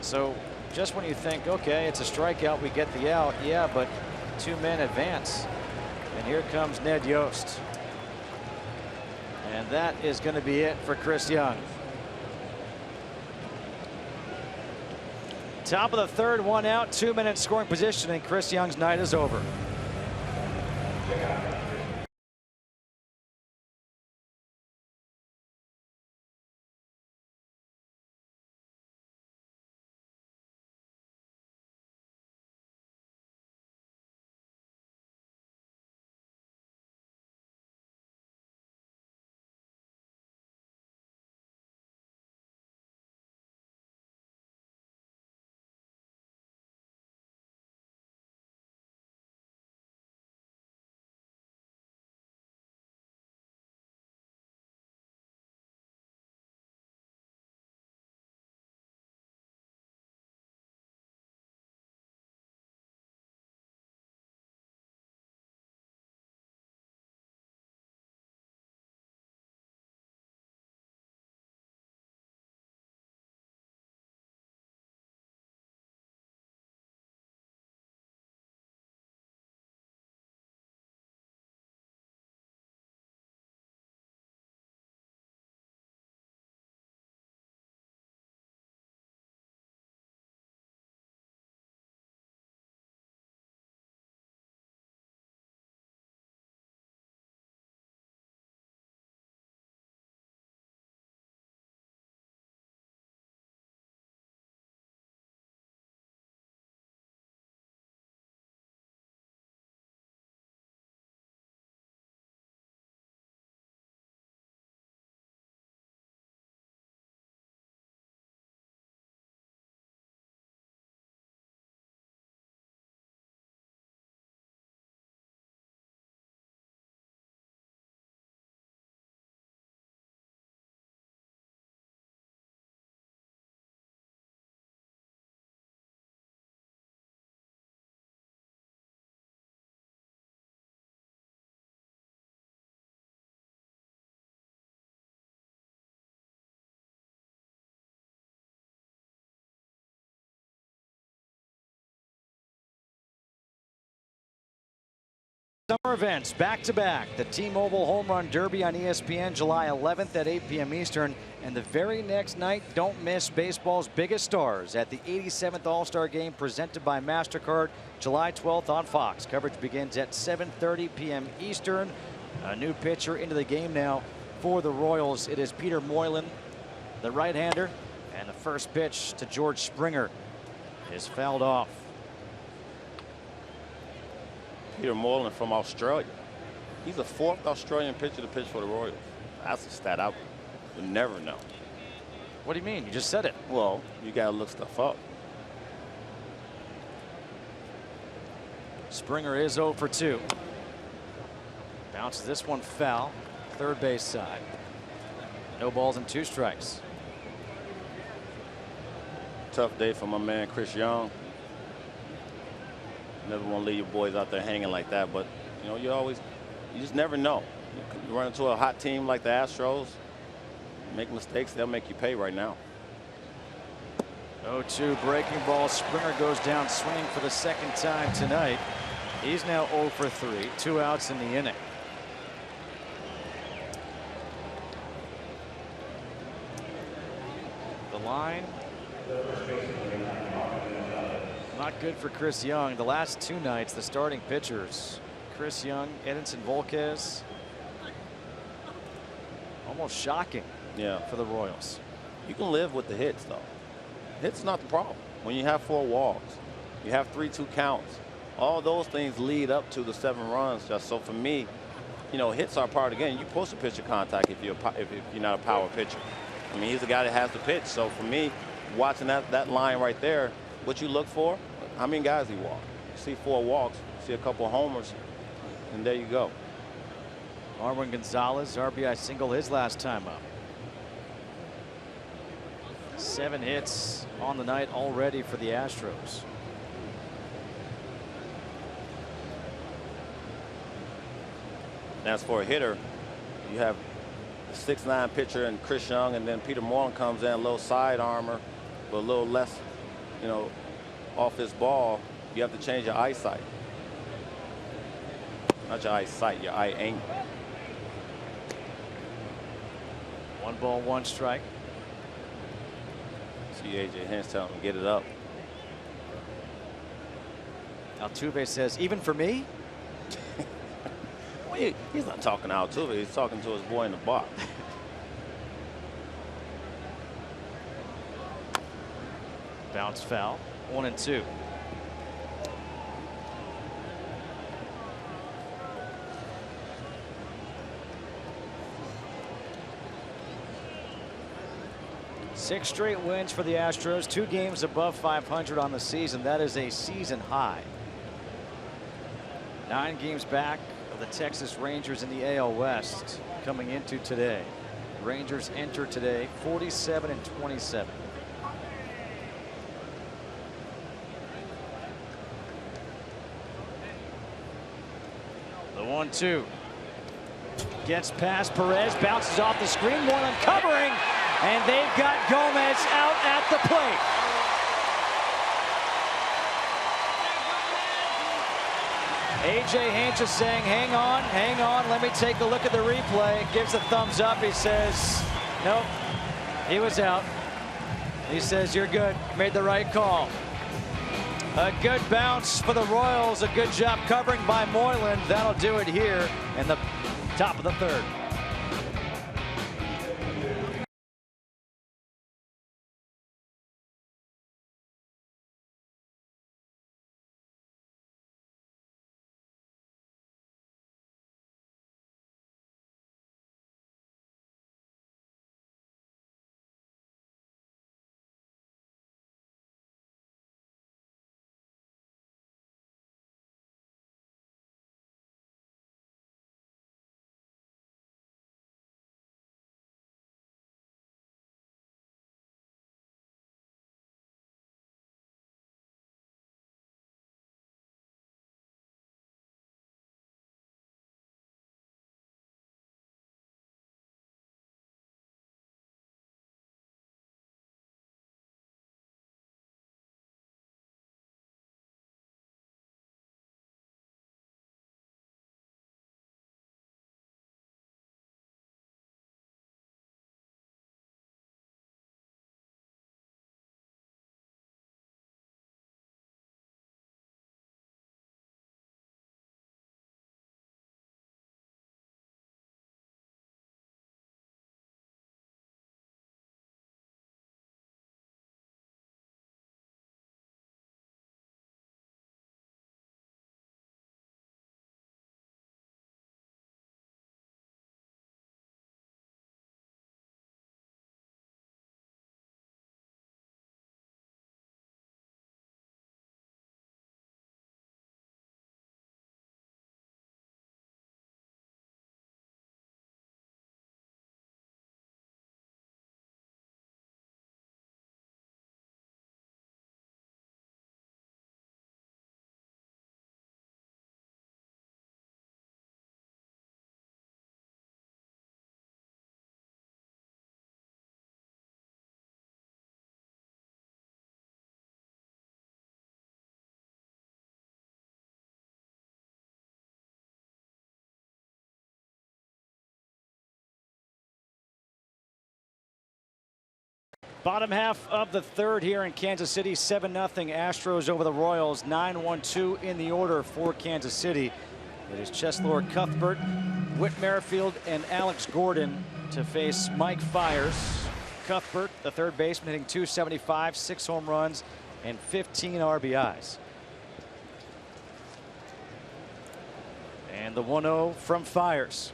S1: So just when you think, okay, it's a strikeout, we get the out. Yeah, but two men advance. And here comes Ned Yost. And that is going to be it for Chris Young. Top of the third, one out, 2 minutes scoring position, and Chris Young's night is over. Summer events back to back. The T-Mobile Home Run Derby on ESPN July 11th at 8 p.m. Eastern. And the very next night, don't miss baseball's biggest stars at the 87th All-Star Game presented by MasterCard July 12th on Fox. Coverage begins at 7:30 p.m. Eastern. A new pitcher into the game now for the Royals. It is Peter Moylan, the right-hander. And the first pitch to George Springer is fouled off.
S4: Peter Moylan from Australia. He's the 4th Australian pitcher to pitch for the Royals. That's a stat I would never know.
S1: What do you mean? You just said it.
S4: Well, you got to look stuff up.
S1: Springer is 0 for 2. Bounces this one foul. Third base side. No balls and 2 strikes.
S4: Tough day for my man Chris Young. Never want to leave your boys out there hanging like that, but you know, you just never know. You run into a hot team like the Astros, make mistakes, they'll make you pay right now.
S1: 0-2 breaking ball. Springer goes down swinging for the second time tonight. He's now 0 for 3, 2 outs in the inning. The line. Not good for Chris Young. The last 2 nights, the starting pitchers, Chris Young, Edinson Volquez, almost shocking.
S4: Yeah,
S1: for the Royals.
S4: You can live with the hits, though. Hits not the problem. When you have 4 walks, you have 3-2 counts. All those things lead up to the 7 runs. Just so for me, you know, hits are part of the game. You're supposed to pitch a contact if you're not a power pitcher. I mean, he's the guy that has the pitch. So for me, watching that line right there, what you look for. How many guys he walked? You see 4 walks, you see a couple of homers, and there you go.
S1: Marwin Gonzalez, RBI single his last time up. 7 hits on the night already for the Astros.
S4: As for a hitter, you have the 6'9" pitcher and Chris Young, and then Peter Moreland comes in, a little side armor, but a little less, you know, off his ball. You have to change your eyesight. Not your eyesight, your eye angle.
S1: 1 ball, 1 strike.
S4: See A.J. Hinch telling him to get it up.
S1: Altuve says, even for me?
S4: Well, he's not talking to Altuve. He's talking to his boy in the box.
S1: Bounce foul. 1-2. Six straight wins for the Astros. 2 games above 500 on the season. That is a season high. 9 games back of the Texas Rangers in the AL West coming into today. Rangers enter today 47-27. The 1-2 gets past Perez, bounces off the screen, Moreland covering, and they've got Gomez out at the plate. A.J. Hinch is saying, hang on, let me take a look at the replay. Gives a thumbs up. He says, nope, he was out. He says, you're good, made the right call. A good bounce for the Royals, a good job covering by Moreland. That'll do it here in the top of the 3rd. Bottom half of the 3rd here in Kansas City. 7-0 Astros over the Royals. 9-1-2 in the order for Kansas City. It is Cheslor Cuthbert, Whit Merrifield, and Alex Gordon to face Mike Fiers. Cuthbert, the 3rd baseman, hitting .275, 6 home runs, and 15 RBIs. And the 1-0 from Fiers.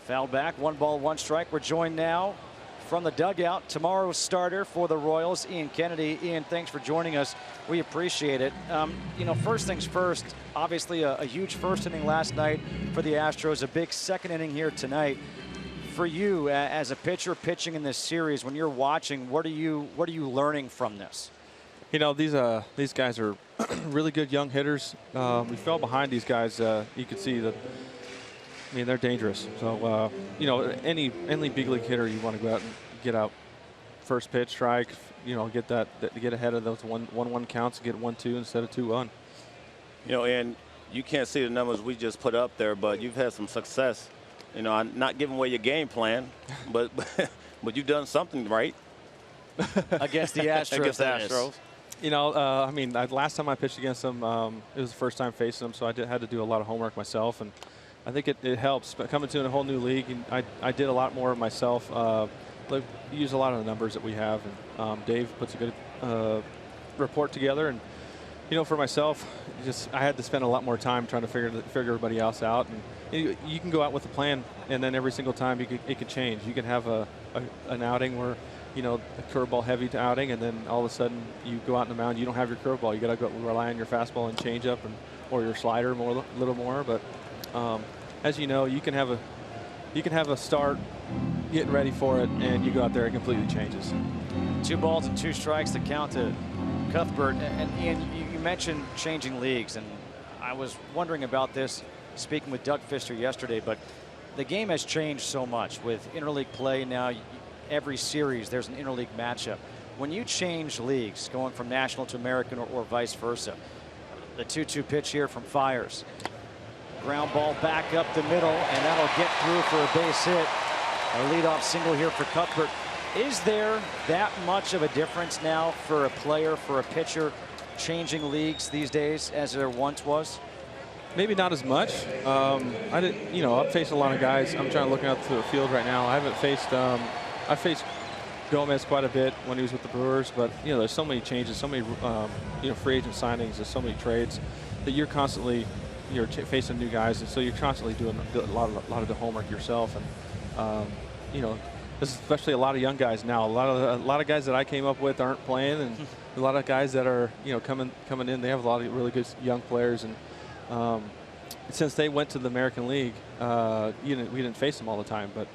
S1: Fouled back, 1 ball, 1 strike. We're joined now from the dugout, tomorrow's starter for the Royals, Ian Kennedy. Ian, thanks for joining us. We appreciate it. You know, first things first, obviously a huge first inning last night for the Astros, a big second inning here tonight. For you as a pitcher pitching in this series, when you're watching, what are you learning from this?
S5: You know, these guys are really good young hitters. We fell behind these guys. You could see that. I mean, they're dangerous. So, you know, any big league hitter, you want to go out and get out first pitch, strike. You know, get ahead of those 1-1 counts and get 1-2 instead of 2-1.
S4: You know, and you can't see the numbers we just put up there, but you've had some success. You know, I'm not giving away your game plan, but you've done something right
S1: against the Astros.
S4: Against the Astros.
S5: You know, I mean, last time I pitched against them, it was the first time facing them, so I had to do a lot of homework myself, and I think it helps. But coming to a whole new league, and I did a lot more of myself. Use a lot of the numbers that we have, and Dave puts a good report together. And you know, for myself, I had to spend a lot more time trying to figure everybody else out. And you can go out with a plan, and then every single time it could change. You can have an outing where, you know, a curveball heavy outing, and then all of a sudden you go out in the mound, you don't have your curveball. You got to go rely on your fastball and changeup, or your slider a little more. But as you know, you can have a start, getting ready for it, and you go out there, it completely changes.
S1: 2 balls and 2 strikes to count to Cuthbert. And Ian, you mentioned changing leagues, and I was wondering about this speaking with Doug Fister yesterday, but the game has changed so much with interleague play now. Every series there's an interleague matchup. When you change leagues, going from national to American or vice versa, the 2-2 pitch here from Fiers. Ground ball back up the middle, and that'll get through for a base hit. A leadoff single here for Cuthbert. Is there that much of a difference now for a player, for a pitcher, changing leagues these days as there once was?
S5: Maybe not as much. I didn't. You know, I've faced a lot of guys. I'm trying to look out to the field right now. I haven't faced. I faced Gomez quite a bit when he was with the Brewers, but you know, there's so many changes, so many you know, free agent signings, there's so many trades that you're constantly facing new guys, and so you're constantly doing a lot of the homework yourself. And you know, especially a lot of young guys now. A lot of guys that I came up with aren't playing, and a lot of guys that are, you know, coming in. They have a lot of really good young players, and since they went to the American League, we didn't face them all the time, but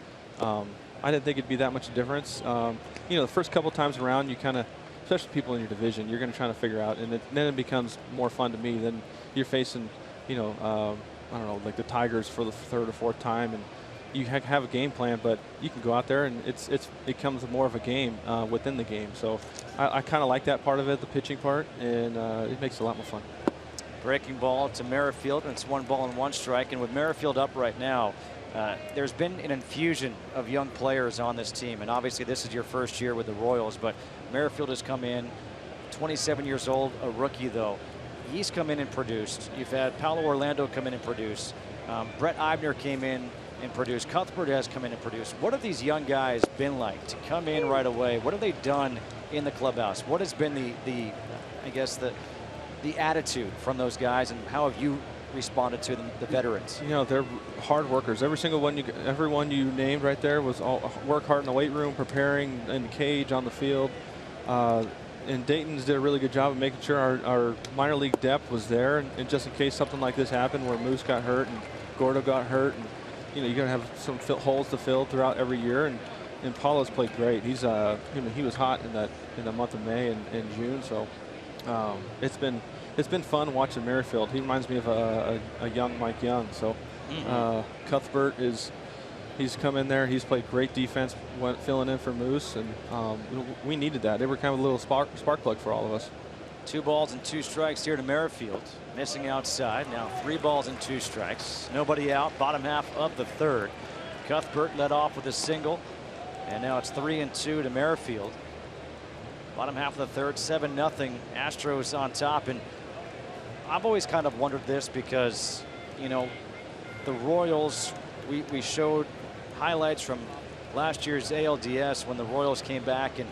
S5: I didn't think it'd be that much difference. You know, the first couple times around, you kind of, especially people in your division, you're going to try to figure out, and then it becomes more fun to me. Then you're facing, you know, I don't know, like the Tigers for the 3rd or 4th time, and you have a game plan, but you can go out there and it becomes more of a game within the game. So I kind of like that part of it, the pitching part, and it makes it a lot more fun.
S1: Breaking ball to Merrifield, and it's 1 ball and 1 strike. And with Merrifield up right now, there's been an infusion of young players on this team, and obviously this is your first year with the Royals, but Merrifield has come in, 27 years old, a rookie though. He's come in and produced. You've had Paulo Orlando come in and produce. Brett Eibner came in and produced. Cuthbert has come in and produced. What have these young guys been like to come in right away? What have they done in the clubhouse? What has been I guess the attitude from those guys, and how have you responded to them, the veterans? You
S5: know, they're hard workers. Everyone you named right there was all work hard in the weight room, preparing in the cage, on the field. And Dayton's did a really good job of making sure our minor league depth was there, and just in case something like this happened where Moose got hurt and Gordo got hurt, and you know, you're gonna have some holes to fill throughout every year. And Paulo's played great. He was hot in the month of May and June. So it's been fun watching Merrifield. He reminds me of a young Mike Young. So Cuthbert he's come in there. He's played great defense, filling in for Moose, and we needed that. They were kind of a little spark plug for all of us.
S1: 2 balls and 2 strikes here to Merrifield. Missing outside. Now 3 balls and 2 strikes. Nobody out. Bottom half of the 3rd. Cuthbert led off with a single, and now it's 3-2 to Merrifield. Bottom half of the 3rd, 7-0. Astros on top, and I've always kind of wondered this because, you know, the Royals, we showed highlights from last year's ALDS when the Royals came back in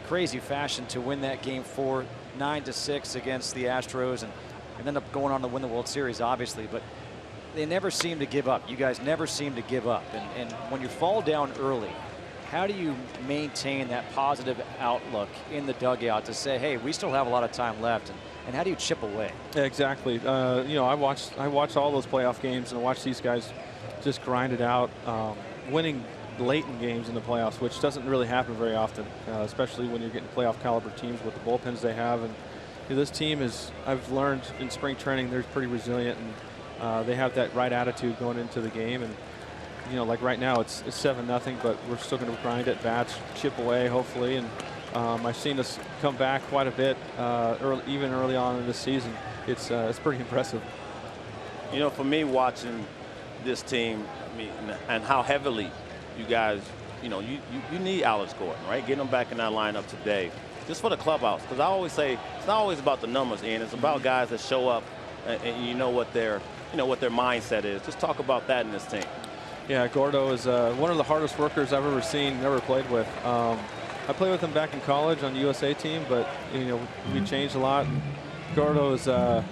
S1: crazy fashion to win that game 4, 9-6 against the Astros, and ended up going on to win the World Series, obviously. But they never seem to give up. You guys never seem to give up. And when you fall down early, how do you maintain that positive outlook in the dugout to say, hey, we still have a lot of time left, and how do you chip away?
S5: Yeah, exactly. You know, I watched all those playoff games and watched these guys just grind it out, winning late in games in the playoffs, which doesn't really happen very often, especially when you're getting playoff caliber teams with the bullpens they have. And you know, this team is, I've learned in spring training, they're pretty resilient, and they have that right attitude going into the game. And you know, like right now, it's 7-0, but we're still going to grind at bats, chip away, hopefully. And I've seen us come back quite a bit, even early on in this season. It's pretty impressive.
S4: You know, for me, watching this team, I mean, and how heavily you guys, you know, you need Alex Gordon, right? Getting him back in that lineup today, just for the clubhouse. Because I always say it's not always about the numbers, Ian. It's about guys that show up, and you know what their mindset is. Just talk about that in this team.
S5: Yeah, Gordo is one of the hardest workers I've ever seen, ever played with. I played with him back in college on the USA team, but you know, we changed a lot. And Gordo is, I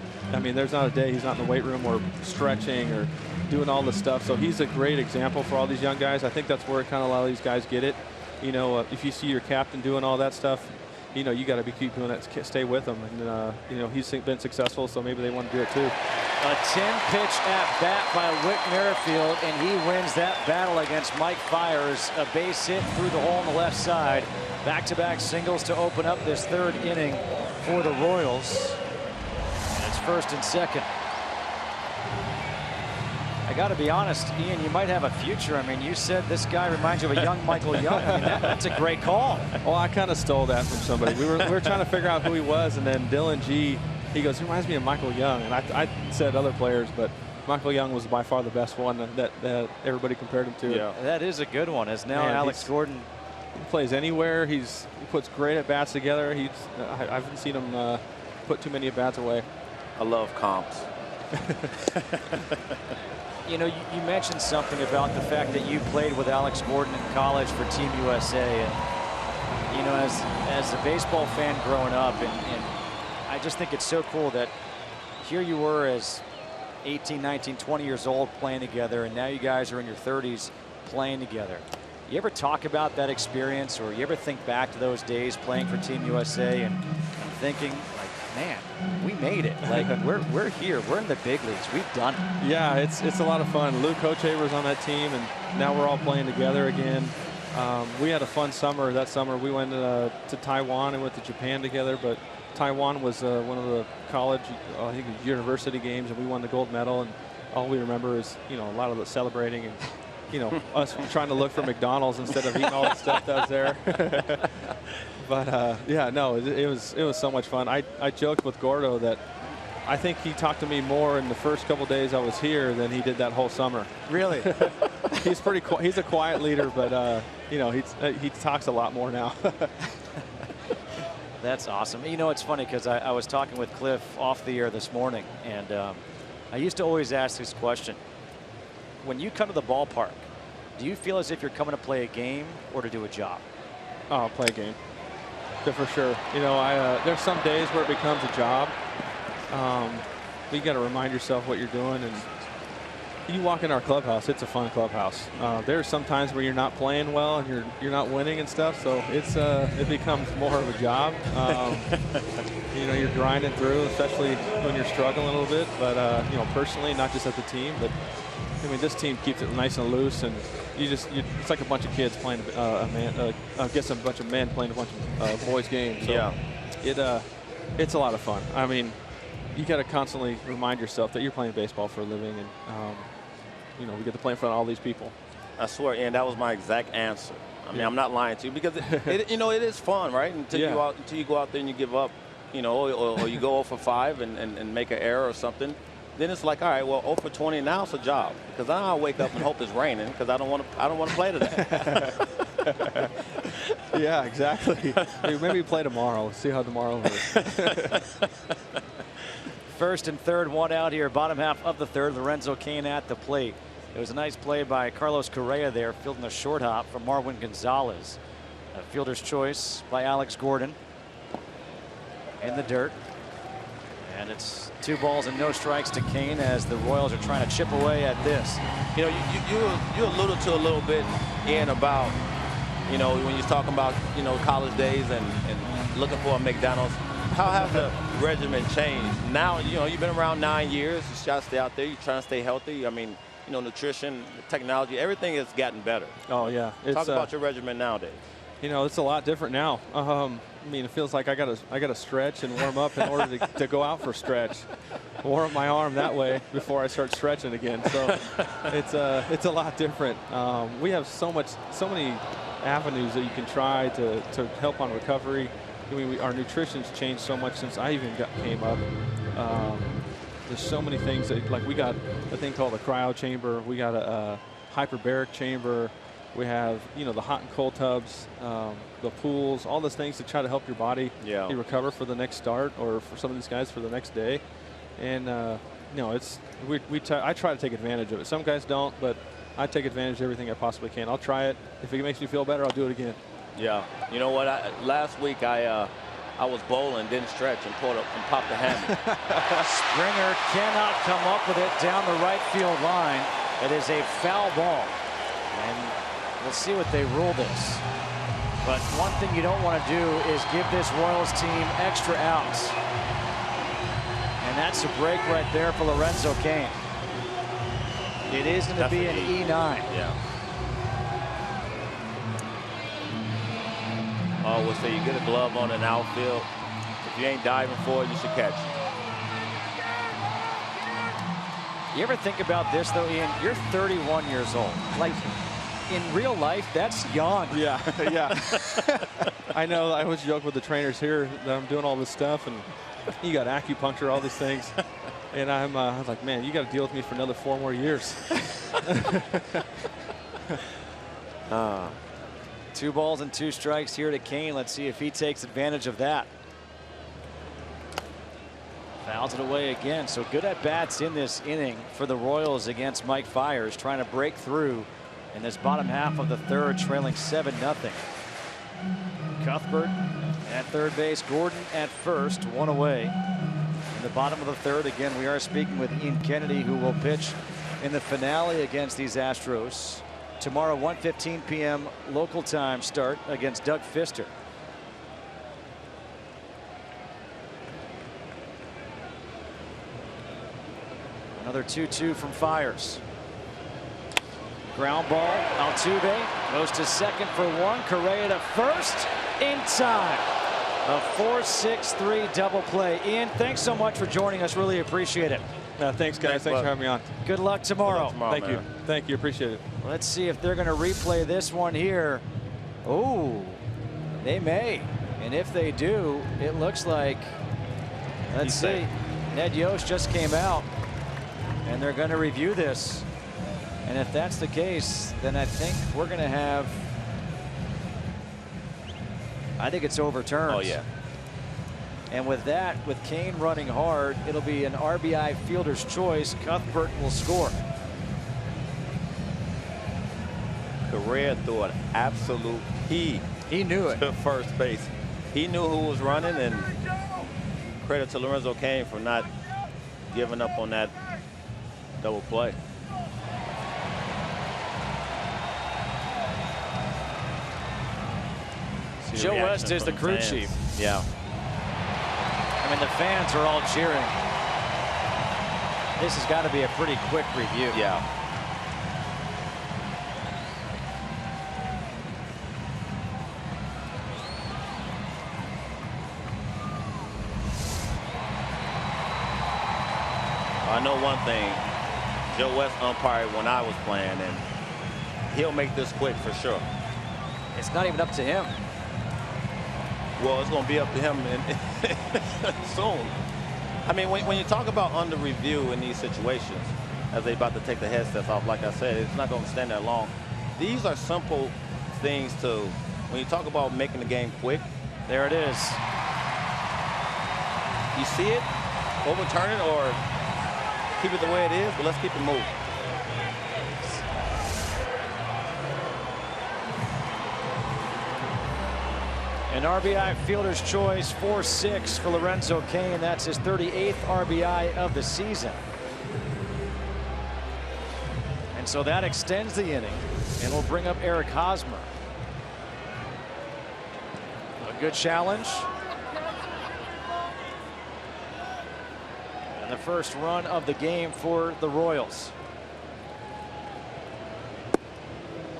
S5: mean, there's not a day he's not in the weight room or stretching or doing all this stuff. So he's a great example for all these young guys. I think that's where kind of a lot of these guys get it. You know, if you see your captain doing all that stuff, you know, you got to keep doing that, stay with him. And, you know, he's been successful, so maybe they want to do it too.
S1: A 10-pitch at-bat by Whit Merrifield, and he wins that battle against Mike Fiers. A base hit through the hole on the left side. Back-to-back singles to open up this third inning for the Royals. And it's first and second. I got to be honest, Ian, you might have a future. I mean, you said this guy reminds you of a young Michael Young. I mean, that's a great call.
S5: Well, I kind of stole that from somebody. We were trying to figure out who he was, and then Dylan G, he goes, he reminds me of Michael Young. And I said other players, but Michael Young was by far the best one that everybody compared him to.
S1: Yeah, that is a good one. As now Alex Gordon,
S5: he plays anywhere. He puts great at bats together. I haven't seen him put too many at bats away.
S4: I love comps.
S1: You know, you mentioned something about the fact that you played with Alex Gordon in college for Team USA, and you know, as a baseball fan growing up, and I just think it's so cool that here you were as 18, 19, 20 years old playing together, and now you guys are in your 30s playing together. You ever talk about that experience, or you ever think back to those days playing for Team USA and thinking, like, man, we made it. Like, we're here. We're in the big leagues. We've done it.
S5: Yeah, it's a lot of fun. Lou Kochever's on that team, and now we're all playing together again. We had a fun summer. That summer we went to Taiwan and went to Japan together, but Taiwan was one of the college, I think, university games, and we won the gold medal. And all we remember is, you know, a lot of the celebrating and, you know, us trying to look for McDonald's instead of eating all the stuff that was there. But yeah, no, it was so much fun. I joked with Gordo that I think he talked to me more in the first couple days I was here than he did that whole summer.
S1: Really?
S5: He's a quiet leader, but you know, he talks a lot more now.
S1: That's awesome. You know, it's funny because I was talking with Cliff off the air this morning, and I used to always ask this question. When you come to the ballpark, do you feel as if you're coming to play a game or to do a job?
S5: Oh, play a game. Yeah, for sure. You know, there's some days where it becomes a job. But you got to remind yourself what you're doing. And you walk in our clubhouse, it's a fun clubhouse. There's some times where you're not playing well and you're not winning and stuff, so it becomes more of a job. You know, you're grinding through, especially when you're struggling a little bit. But you know, personally, not just as a team, but I mean, this team keeps it nice and loose, and it's like a bunch of kids playing I guess a bunch of men playing a bunch of boys games. So yeah, it's a lot of fun. I mean, you got to constantly remind yourself that you're playing baseball for a living, and you know, we get to play in front of all these people.
S4: I swear, and that was my exact answer. I mean, I'm not lying to you, because you know, it is fun, right? Until you go out there and you give up, you know, or you go 0 for 5 and make an error or something. Then it's like, all right, well, 0 for 20 now it's a job, because I'll wake up and hope it's raining, because I don't want to play today.
S5: Yeah, exactly. Maybe play tomorrow. See how tomorrow goes.
S1: First and third, one out here, bottom half of the third. Lorenzo Cain at the plate. It was a nice play by Carlos Correa there, fielding a short hop from Marwin Gonzalez. A fielder's choice by Alex Gordon. In the dirt. And it's 2 balls and no strikes to Cain as the Royals are trying to chip away at this.
S4: You know, you alluded to a little bit, Ian, about You know, when you're talking about, you know, college days and looking for a McDonald's, how have the regimen changed? Now, you know, you've been around 9 years. You try to stay out there. You're trying to stay healthy. I mean, you know, nutrition, technology, everything has gotten better.
S5: Oh, yeah.
S4: Talk about your regimen nowadays.
S5: You know, it's a lot different now. I mean, it feels like I gotta stretch and warm up in order to go out for a stretch. Warm up my arm that way before I start stretching again. So it's a lot different. We have so many avenues that you can try to help on recovery. I mean, our nutrition's changed so much since I even came up. There's so many things that, like, we got a thing called a cryo chamber. We got a hyperbaric chamber. We have, you know, the hot and cold tubs, the pools, all those things to try to help your body recover for the next start, or for some of these guys for the next day. And you know, I try to take advantage of it. Some guys don't, but I take advantage of everything I possibly can. I'll try it. If it makes me feel better, I'll do it again.
S4: Yeah. You know what? Last week I was bowling, didn't stretch, and popped the hammy.
S1: Springer cannot come up with it down the right field line. It is a foul ball. And we'll see what they rule this. But one thing you don't want to do is give this Royals team extra outs. And that's a break right there for Lorenzo Cain. It is going to be an E9.
S4: Yeah. I always say you get a glove on an outfield. If you ain't diving for it, you should catch it.
S1: You ever think about this, though, Ian? You're 31 years old. Like, in real life, that's young.
S5: Yeah, yeah. I know. I always joke with the trainers here that I'm doing all this stuff, and you got acupuncture, all these things. And I was like, man, you got to deal with me for another 4 more years.
S1: 2 balls and 2 strikes here to Cain. Let's see if he takes advantage of that. Fouls it away again. So good at bats in this inning for the Royals against Mike Fiers, trying to break through in this bottom half of the third, trailing 7-0. Cuthbert at third base, Gordon at first, 1 away. In the bottom of the third, again, we are speaking with Ian Kennedy, who will pitch in the finale against these Astros tomorrow, 1:15 p.m. local time start against Doug Fister. Another 2-2 from Fiers. Ground ball. Altuve goes to second for 1. Correa to first in time. A 4-6-3 double play. Ian, thanks so much for joining us. Really appreciate it.
S5: Thanks, guys. Thanks for having me on.
S1: Good luck tomorrow.
S5: Thank you. Thank you. Appreciate it.
S1: Let's see if they're going to replay this one here. Oh, they may. And if they do, it looks like, let's see, Ned Yost just came out, and they're going to review this. And if that's the case, then I think we're going to have, I think it's overturned.
S4: Oh, yeah.
S1: And with that, with Cain running hard, it'll be an RBI fielder's choice. Cuthbert will score.
S4: Correa threw an absolute he
S1: knew it
S4: to first base. He knew who was running, and credit to Lorenzo Cain for not giving up on that double play.
S1: Joe West is the crew chief.
S4: Yeah.
S1: I mean, the fans are all cheering. This has got to be a pretty quick review.
S4: Yeah. I know one thing. Joe West umpired when I was playing, and he'll make this quick for sure.
S1: It's not even up to him.
S4: Well, it's going to be up to him soon. I mean, when you talk about under review in these situations, as they about to take the headsets off, like I said, it's not going to stand that long. These are simple things to, when you talk about making the game quick.
S1: There it is.
S4: You see it, overturn it, or keep it the way it is, but let's keep it moving.
S1: An RBI fielder's choice, 4-6 for Lorenzo Cain. That's his 38th RBI of the season. And so that extends the inning, and we'll bring up Eric Hosmer. good challenge. And the first run of the game for the Royals.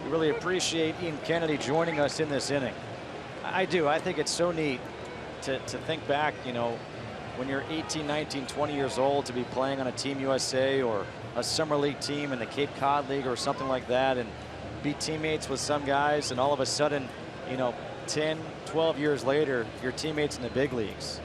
S1: We really appreciate Ian Kennedy joining us in this inning. I do. I think it's so neat to think back, you know, when you're 18, 19, 20 years old, to be playing on a Team USA or a summer league team in the Cape Cod League or something like that, and be teammates with some guys, and all of a sudden, you know, 10, 12 years later, you're teammates in the big leagues.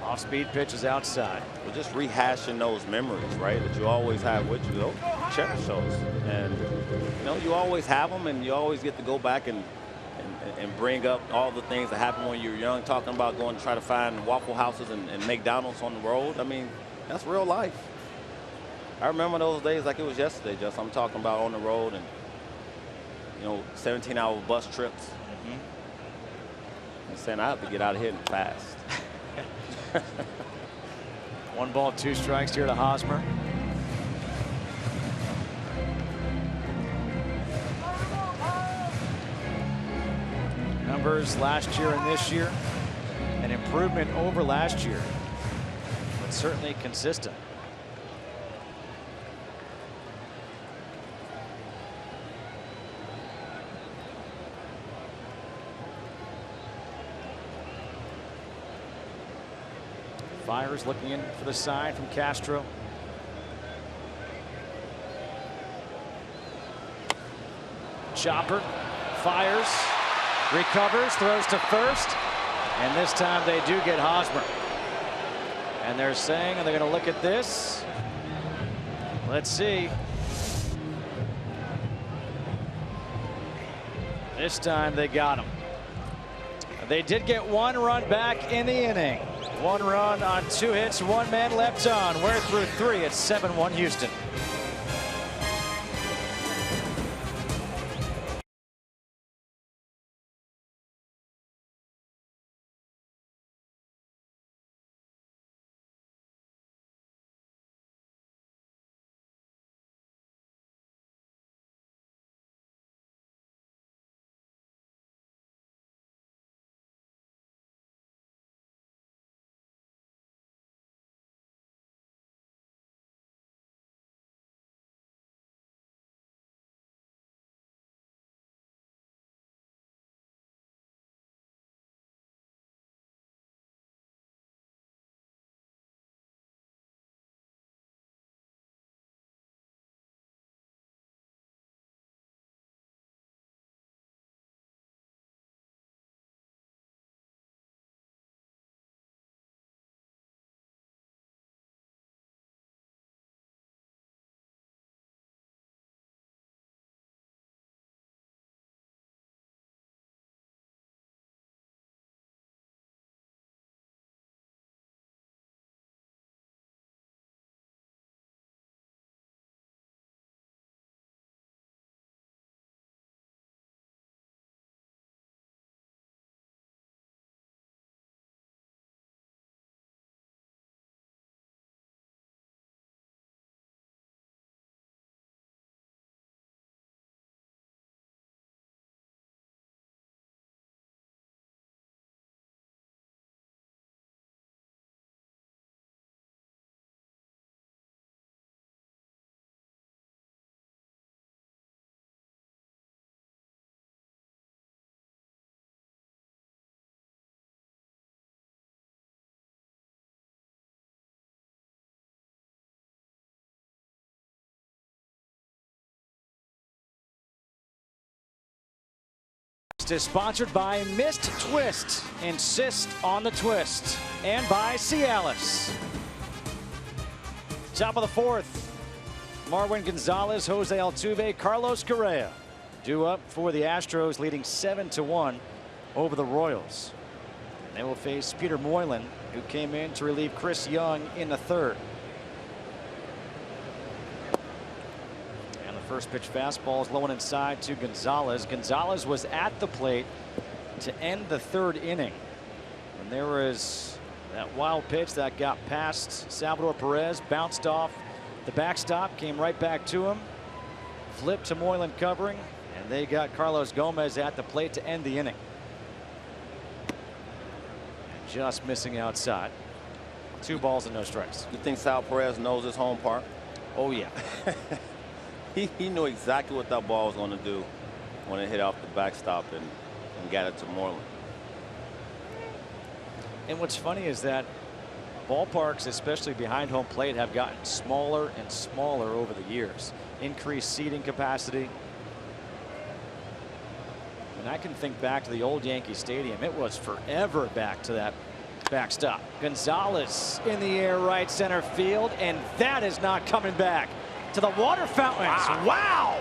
S1: Off-speed pitch is outside.
S4: Well, just rehashing those memories, right, that you always have with you. Cherish those, and you know, you always have them, and you always get to go back and bring up all the things that happened when you were young, talking about going to try to find Waffle Houses and McDonald's on the road. I mean, that's real life. I remember those days like it was yesterday, Just I'm talking about on the road, and you know, 17-hour bus trips. And saying I have to get out of here and fast.
S1: 1 ball, 2 strikes here to Hosmer. Numbers last year and this year, an improvement over last year, but certainly consistent. Fires looking in for the side from Castro. Chopper fires, recovers, throws to first, and this time they do get Hosmer. And they're saying, and they're going to look at this. Let's see. This time they got him. They did get 1 run back in the inning. 1 run on 2 hits, 1 man left on. We're through 3. It's 7-1 Houston. Is sponsored by Mist Twist. Insist on the twist. And by Cialis. Top of the 4th. Marwin Gonzalez, Jose Altuve, Carlos Correa due up for the Astros, leading 7-1 over the Royals. They will face Peter Moylan, who came in to relieve Chris Young in the 3rd. First pitch fastball is low and inside to Gonzalez. Gonzalez was at the plate to end the 3rd inning. And there was that wild pitch that got past Salvador Perez, bounced off the backstop, came right back to him, flipped to Moylan covering, And they got Carlos Gomez at the plate to end the inning. And just missing outside. 2 balls and no strikes.
S4: You think Sal Perez knows his home park?
S1: Oh, yeah.
S4: He knew exactly what that ball was going to do when it hit off the backstop and got it to Moreland.
S1: And what's funny is that ballparks, especially behind home plate, have gotten smaller and smaller over the years. Increased seating capacity. And I can think back to the old Yankee Stadium. It was forever back to that backstop. Gonzalez in the air, right center field, and that is not coming back to the water fountains. Wow!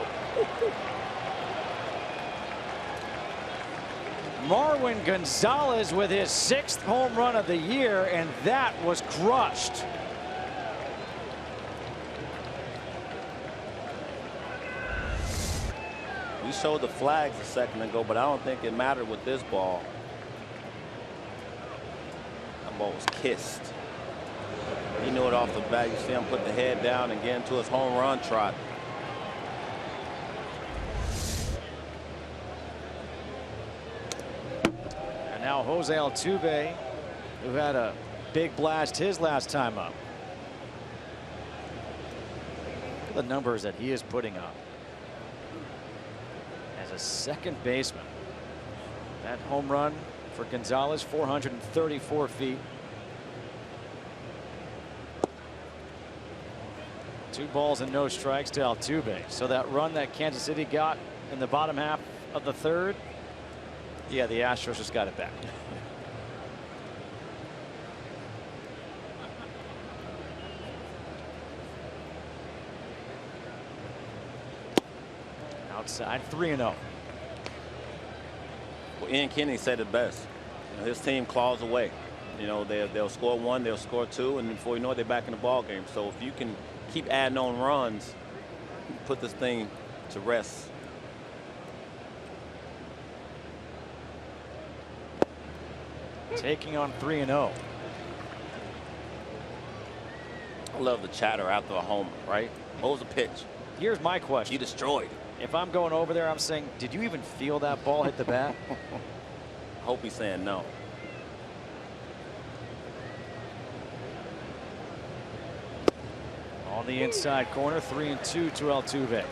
S1: Marwin Gonzalez with his 6th home run of the year, and that was crushed.
S4: We showed the flags a second ago, but I don't think it mattered with this ball. That ball was kissed. He knew it off the bat. You see him put the head down and get into his home run trot.
S1: And now Jose Altuve, who had a big blast his last time up. Look at the numbers that he is putting up as a second baseman. That home run for Gonzalez, 434 feet. 2 balls and no strikes to Altuve. So that run that Kansas City got in the bottom half of the 3rd, yeah, the Astros just got it back. Outside, 3-0.
S4: Well, Ian Kennedy said it best. You know, his team claws away. You know, they'll score 1, they'll score 2, and before you know it, they're back in the ball game. So if you can keep adding on runs, put this thing to rest.
S1: Taking on 3-0.
S4: I love the chatter after a homer, right? What was the pitch?
S1: Here's my question.
S4: You destroyed.
S1: If I'm going over there, I'm saying, did you even feel that ball hit the bat?
S4: I hope he's saying no.
S1: On the inside corner, 3-2 to Altuve.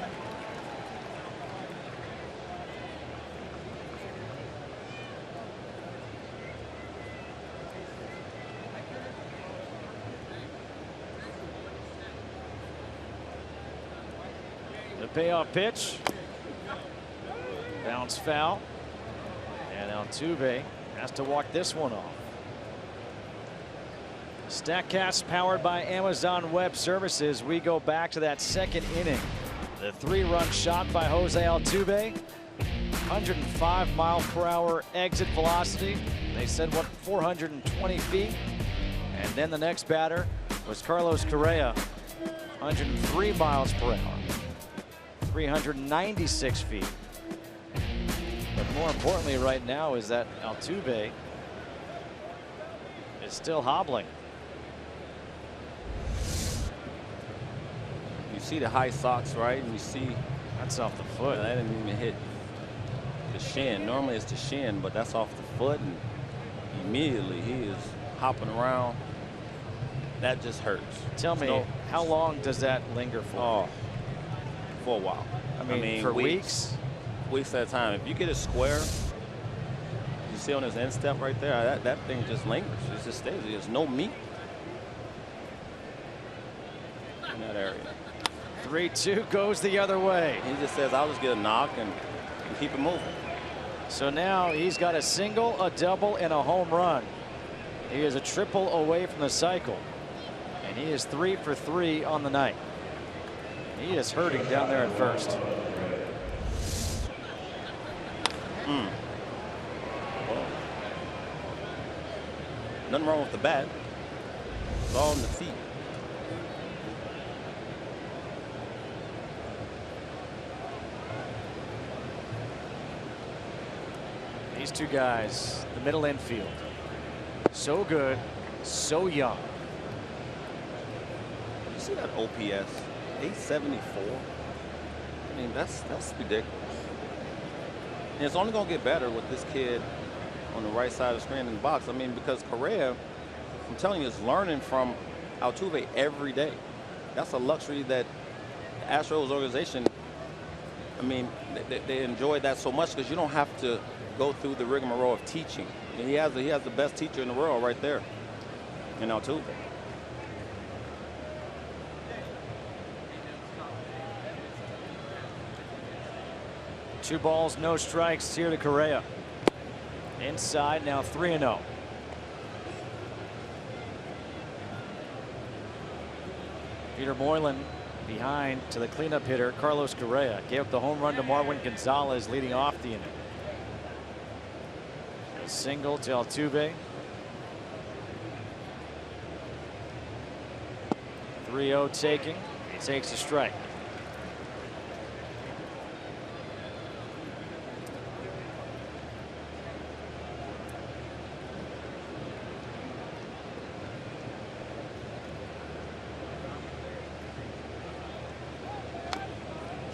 S1: The payoff pitch. Bounce foul. And Altuve has to walk this one off. StatCast powered by Amazon Web Services. We go back to that 2nd inning. The 3-run shot by Jose Altuve. 105 mile/hour exit velocity. They said, what, 420 feet? And then the next batter was Carlos Correa. 103 miles/hour. 396 feet. But more importantly right now is that Altuve is still hobbling.
S4: You see the high socks, right? And you see
S1: that's off the foot.
S4: That didn't even hit the shin. Normally it's the shin, but that's off the foot, and immediately he is hopping around. That just hurts.
S1: Tell me, how long does that linger for?
S4: Oh, for a while.
S1: I mean for weeks?
S4: Weeks at a time. If you get it square, you see on his instep right there, that thing just lingers. It just stays. There's no meat in that area.
S1: 3-2 goes the other way.
S4: He just says, I'll just get a knock and keep it moving.
S1: So now he's got a single, a double, and a home run. He is a triple away from the cycle. And he is 3 for 3 on the night. He is hurting down there at first.
S4: Well, nothing wrong with the bat. It's all in the feet.
S1: These two guys, the middle infield, so good, so young.
S4: You see that OPS, 874. I mean, that's ridiculous. And it's only going to get better with this kid on the right side of the screen in the box. I mean, because Correa, I'm telling you, is learning from Altuve every day. That's a luxury that the Astros organization, I mean, they enjoy that so much because you don't have to go through the rigmarole of teaching. And he has the best teacher in the world right there in Altuve.
S1: Two balls, no strikes here to Correa. Inside now 3-0. Peter Moylan behind to the cleanup hitter Carlos Correa. Gave up the home run to Marwin Gonzalez leading off the inning. A single to Altuve. 3-0 taking. He takes a strike.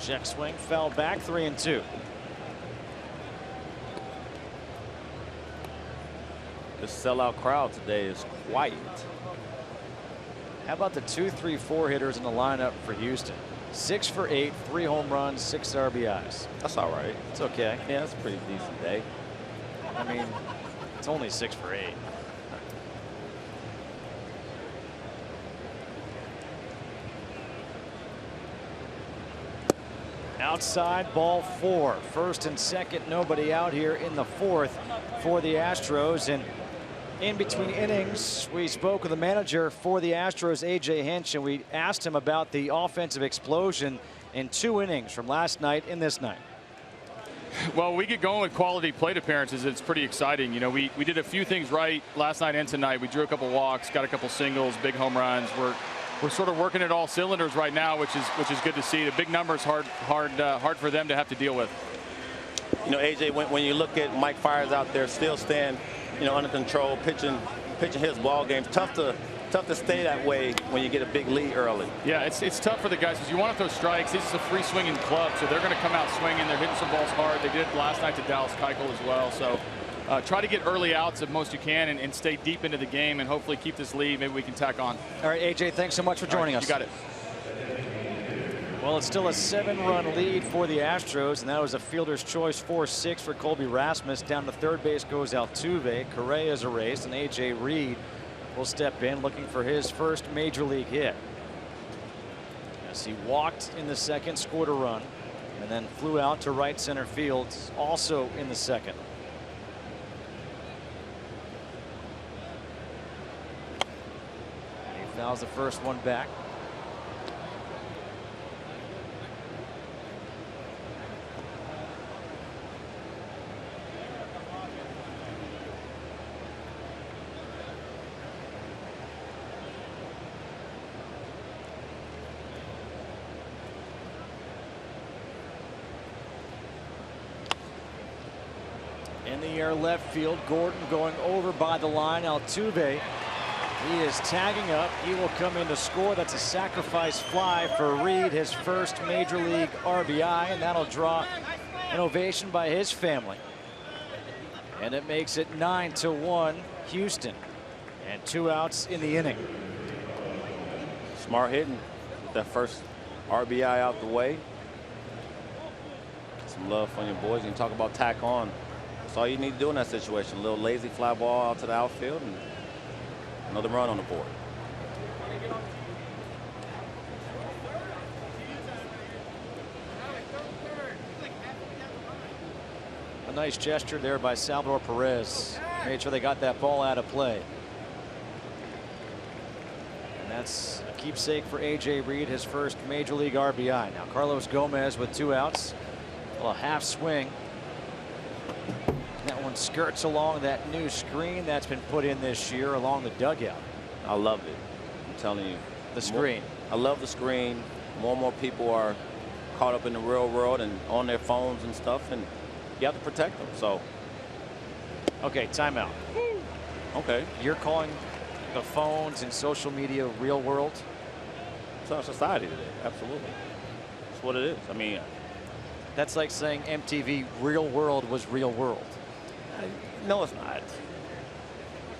S1: Check swing, fell back, 3-2.
S4: The sellout crowd today is quiet.
S1: How about the 2-3-4 hitters in the lineup for Houston? 6 for 8, 3 home runs, 6 RBIs.
S4: That's all right.
S1: It's okay.
S4: Yeah, that's a pretty decent day.
S1: I mean, it's only 6 for 8. Outside, ball 4. First and second, nobody out here in the 4th for the Astros. And in between innings, we spoke with the manager for the Astros, A.J. Hinch, and we asked him about the offensive explosion in 2 innings from last night and this night.
S6: Well, we get going with quality plate appearances. It's pretty exciting. You know, we did a few things right last night and tonight. We drew a couple walks, got a couple singles, big home runs. We're sort of working at all cylinders right now, which is good to see. The big numbers hard for them to have to deal with.
S4: You know, AJ, when you look at Mike Fiers out there still staying, you know, under control, pitching his ball games, tough to stay that way when you get a big lead early.
S6: Yeah, it's tough for the guys because you want to throw strikes. This is a free swinging club, so they're going to come out swinging. They're hitting some balls hard. They did it last night to Dallas Keuchel as well. So try to get early outs if most you can and stay deep into the game and hopefully keep this lead. Maybe we can tack on.
S1: All right, AJ, thanks so much for joining us.
S6: You got it.
S1: Well, it's still a 7-run lead for the Astros, and that was a fielder's choice 4-6 for Colby Rasmus. Down to third base goes Altuve. Correa is erased, and A.J. Reed will step in looking for his first major league hit. As he walked in the second, scored a run, and then flew out to right center field also in the second. He fouls the first one back. In the air left field, Gordon going over by the line. Altuve, he is tagging up. He will come in to score. That's a sacrifice fly for Reed, his first major league RBI, and that'll draw an ovation by his family. And it makes it 9-1 Houston, and 2 outs in the inning.
S4: Smart hitting with that first RBI out the way. Some love from your boys. You can talk about tack on. That's all you need to do in that situation. A little lazy fly ball out to the outfield and another run on the board.
S1: A nice gesture there by Salvador Perez. Made sure they got that ball out of play. And that's a keepsake for A.J. Reed, his first major league RBI. Now Carlos Gomez with 2 outs. A half swing. That one skirts along that new screen that's been put in this year along the dugout.
S4: I love it. I'm telling you.
S1: The screen.
S4: I love the screen. More and more people are caught up in the real world and on their phones and stuff, and you have to protect them. So.
S1: Okay, timeout.
S4: Okay.
S1: You're calling the phones and social media real world?
S4: It's our society today. Absolutely. That's what it is. I mean,
S1: That's like saying MTV Real World was Real World.
S4: No, it's not.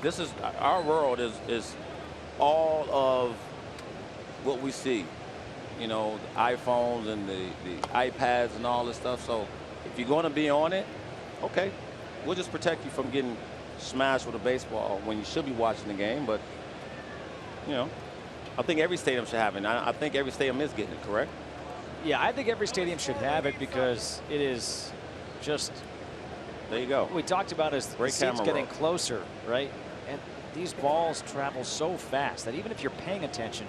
S4: This is our world is all of what we see. You know, the iPhones and the iPads and all this stuff. So if you're going to be on it, okay, we'll just protect you from getting smashed with a baseball when you should be watching the game. But, you know, I think every stadium should have it. I think every stadium is getting it, correct?
S1: Yeah, I think every stadium should have it because it is just.
S4: There you go.
S1: What we talked about is the seats getting closer, right? And these balls travel so fast that even if you're paying attention,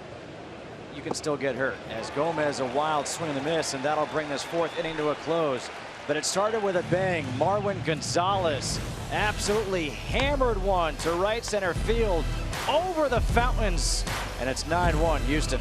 S1: you can still get hurt. As Gomez, a wild swing and a miss, and that'll bring this 4th inning to a close. But it started with a bang. Marwin Gonzalez absolutely hammered one to right center field over the fountains, and it's 9-1 Houston.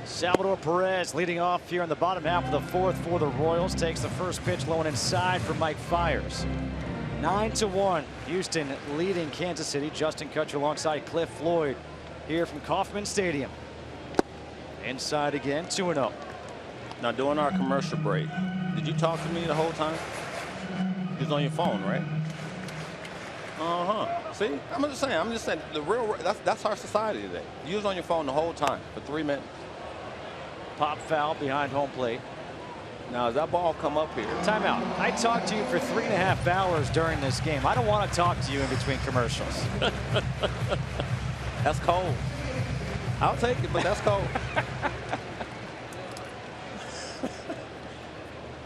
S1: Salvador Perez leading off here in the bottom half of the 4th for the Royals. Takes the first pitch low and inside for Mike Fiers. 9-1. Houston leading Kansas City. Justin Kutcher alongside Cliff Floyd here from Kauffman Stadium. Inside again, 2-0.
S4: Now, during our commercial break, did you talk to me the whole time? You was on your phone, right? See, I'm just saying, the real, that's our society today. You was on your phone the whole time for 3 minutes.
S1: Pop foul behind home plate.
S4: Now, as that ball come up here.
S1: Timeout. I talked to you for 3.5 hours during this game. I don't want to talk to you in between commercials.
S4: That's cold. I'll take it, but that's cold.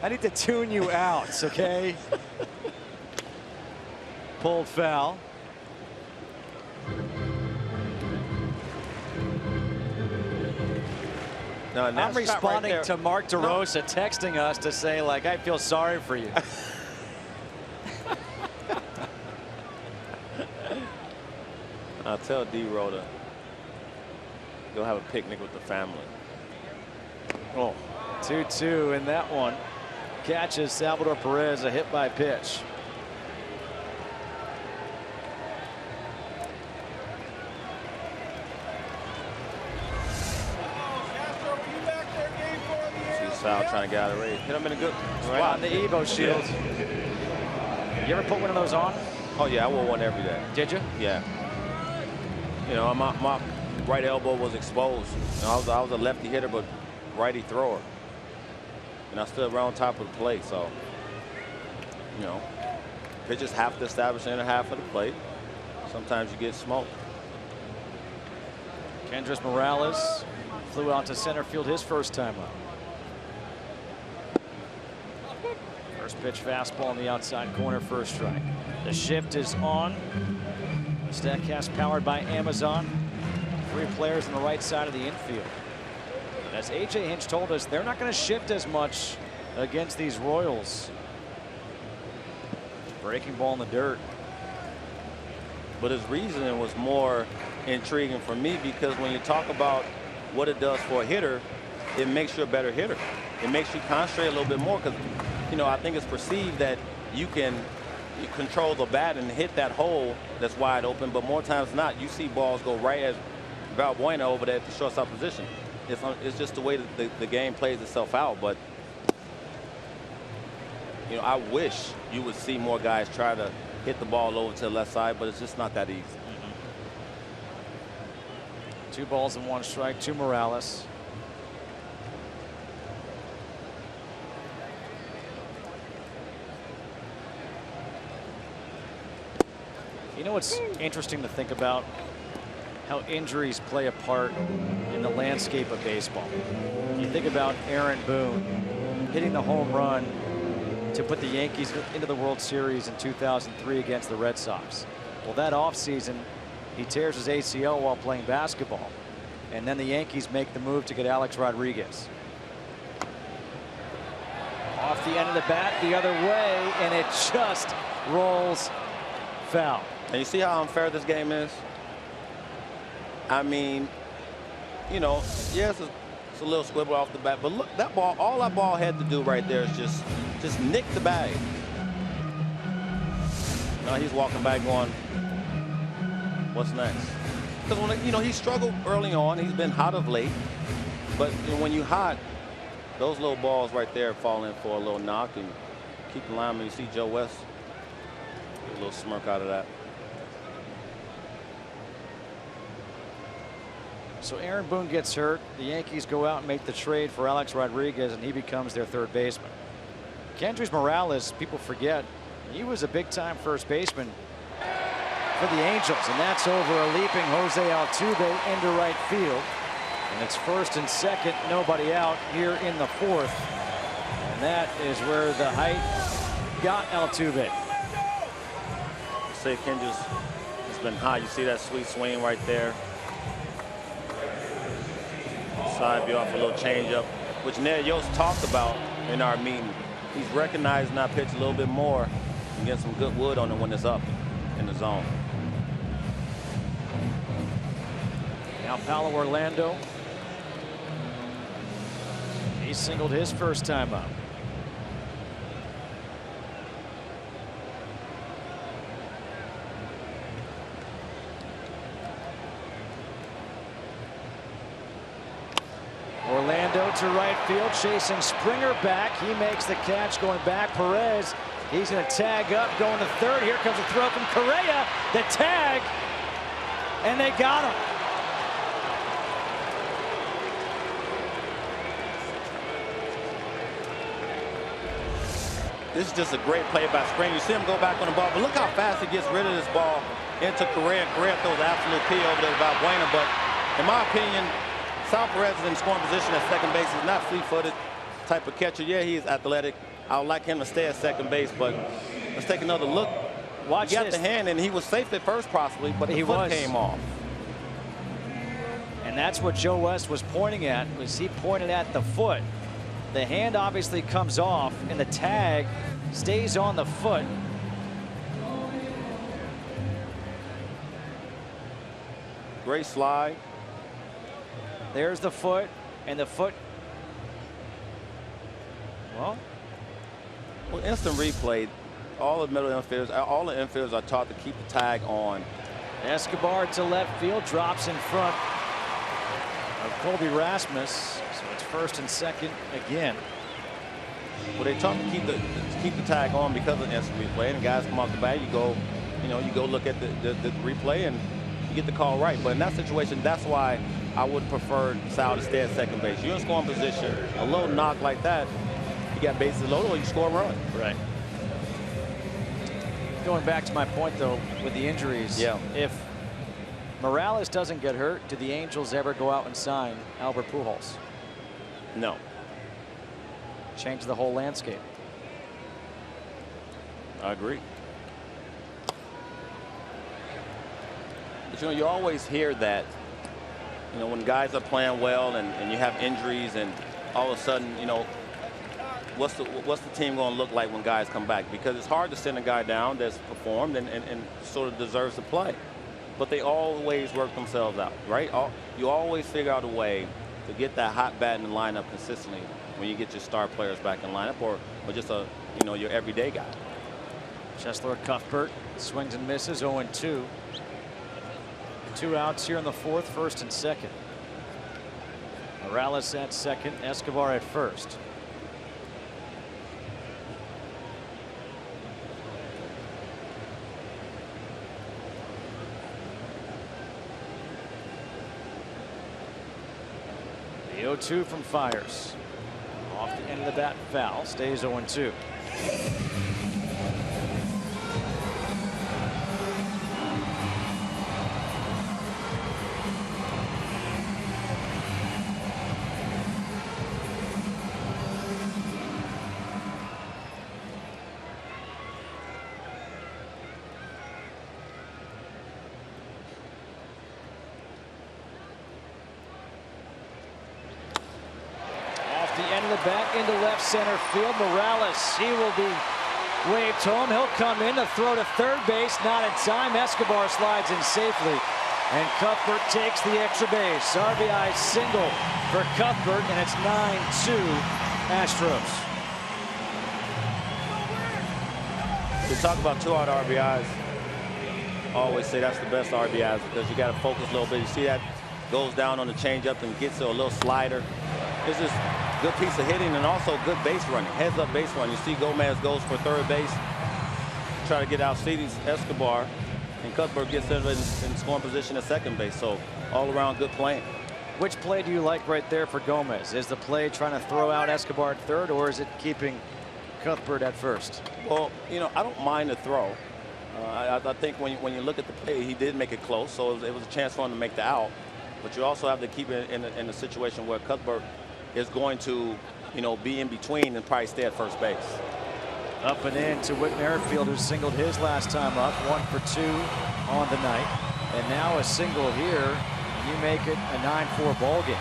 S1: I need to tune you out, okay? Pulled foul.
S4: No,
S1: I'm responding to Mark DeRosa texting us to say, like, I feel sorry for you.
S4: I'll tell D-Row to go have a picnic with the family.
S1: Oh, 2-2 in that one. Catches Salvador Perez, a hit by pitch.
S4: Sal trying to get out of the race. Hit him in a good
S1: right on the Evo shield.
S4: Yeah.
S1: You ever put one of those on?
S4: Oh yeah, I wore one every day.
S1: Did you?
S4: Yeah. You know, my right elbow was exposed. You know, I was a lefty hitter, but righty thrower. And I stood right on top of the plate, so, you know, pitchers have to establish the inner half of the plate. Sometimes you get smoked.
S1: Kendrys Morales flew out to center field his first time up. First pitch fastball on the outside corner for a strike. The shift is on. Statcast powered by Amazon. 3 players on the right side of the infield. As A.J. Hinch told us, they're not going to shift as much against these Royals. Breaking ball in the dirt.
S4: But his reasoning was more intriguing for me, because when you talk about what it does for a hitter, it makes you a better hitter. It makes you concentrate a little bit more, because, you know, I think it's perceived that you can control the bat and hit that hole that's wide open, but more times than not, you see balls go right at Valbuena over there at the shortstop position. It's just the way that the game plays itself out. But, you know, I wish you would see more guys try to hit the ball over to the left side, but it's just not that easy.
S1: 2 balls and 1 strike to Morales. You know what's interesting to think about? How injuries play a part in the landscape of baseball. You think about Aaron Boone hitting the home run to put the Yankees into the World Series in 2003 against the Red Sox. Well, that offseason, he tears his ACL while playing basketball. And then the Yankees make the move to get Alex Rodriguez. Off the end of the bat the other way, and it just rolls foul.
S4: And you see how unfair this game is? I mean, you know, yes, it's a little squibble off the bat, but look, that ball, all that ball had to do right there is just nick the bag. Now he's walking back going, what's next? Because when, you know, he struggled early on, he's been hot of late, but you know, when you hot, those little balls right there fall in for a little knock, and keep the lineman. You see Joe West, get a little smirk out of that.
S1: So Aaron Boone gets hurt. The Yankees go out and make the trade for Alex Rodriguez, and he becomes their 3rd baseman. Kendrys Morales, people forget, he was a big-time first baseman for the Angels, and that's over a leaping Jose Altuve into right field. And it's 1st and 2nd, nobody out here in the 4th. And that is where the height got Altuve.
S4: Say Kendrys has been high. You see that sweet swing right there. Side be off a little changeup, which Ned Yost talked about in our meeting. He's recognizing that pitch a little bit more and get some good wood on it when it's up in the zone.
S1: Now Paulo Orlando. He singled his first time up. Orlando to right field, chasing Springer back. He makes the catch going back. Perez, he's going to tag up, going to 3rd. Here comes a throw from Correa. The tag, and they got him.
S4: This is just a great play by Springer. You see him go back on the ball, but look how fast he gets rid of this ball into Correa. Correa throws an absolute P over there about Buena, but in my opinion, Sal Perez is in scoring position at second base. He's not fleet-footed type of catcher. Yeah, he's athletic. I would like him to stay at second base, but let's take another look.
S1: Watch
S4: he got
S1: this.
S4: the hand, and he was safe at first possibly, but the foot came off.
S1: And that's what Joe West was pointing at, was he pointed at the foot. The hand obviously comes off, and the tag stays on the foot.
S4: Great slide.
S1: There's the foot, and the foot. Well,
S4: instant replay. All the middle infielders, all the infielders are taught to keep the tag on.
S1: Escobar to left field, drops in front of Colby Rasmus. So it's 1st and 2nd again.
S4: Well, they taught to keep the tag on because of instant replay. And guys come off the bat, you go look at the replay and you get the call right. But in that situation, that's why I would prefer Sal to stay at second base. You're in scoring position. A little knock like that, you got bases loaded, or you score a run.
S1: Right. Going back to my point, though, with the injuries.
S4: Yeah.
S1: If Morales doesn't get hurt, do the Angels ever go out and sign Albert Pujols?
S4: No.
S1: Change the whole landscape.
S4: I agree. But you know, you always hear that, you know, when guys are playing well and you have injuries, and all of a sudden, you know, what's the team going to look like when guys come back? Because it's hard to send a guy down that's performed and sort of deserves to play. But they always work themselves out, right? You always figure out a way to get that hot bat in the lineup consistently when you get your star players back in lineup, or just a, you know, your everyday guy.
S1: Chesler Cuthbert swings and misses. 0-2. 2 outs here in the fourth, first and second. Morales at second, Escobar at first. The 0-2 from Fires. Off the end of the bat, foul. Stays 0-2. Back into left center field. Morales, he will be waved home. He'll come in to throw to third base. Not in time. Escobar slides in safely. And Cuthbert takes the extra base. RBI single for Cuthbert, and it's 9-2 Astros.
S4: We talk about 2-out RBIs. I always say that's the best RBIs because you got to focus a little bit. You see that goes down on the changeup and gets to a little slider. This is good piece of hitting and also good base running, heads up base run. You see Gomez goes for third base, try to get out Alcides Escobar, and Cuthbert gets in scoring position at second base. So all around good playing.
S1: Which play do you like right there for Gomez? Is the play trying to throw out Escobar at third, or is it keeping Cuthbert at first?
S4: Well, you know, I don't mind the throw. I think when you look at the play, he did make it close, so it was a chance for him to make the out. But you also have to keep it in a situation where Cuthbert is going to, you know, be in between and probably stay at first base.
S1: Up and in to Whit Merrifield, who singled his last time up, 1 for 2 on the night. And now a single here, and you make it a 9-4 ball game.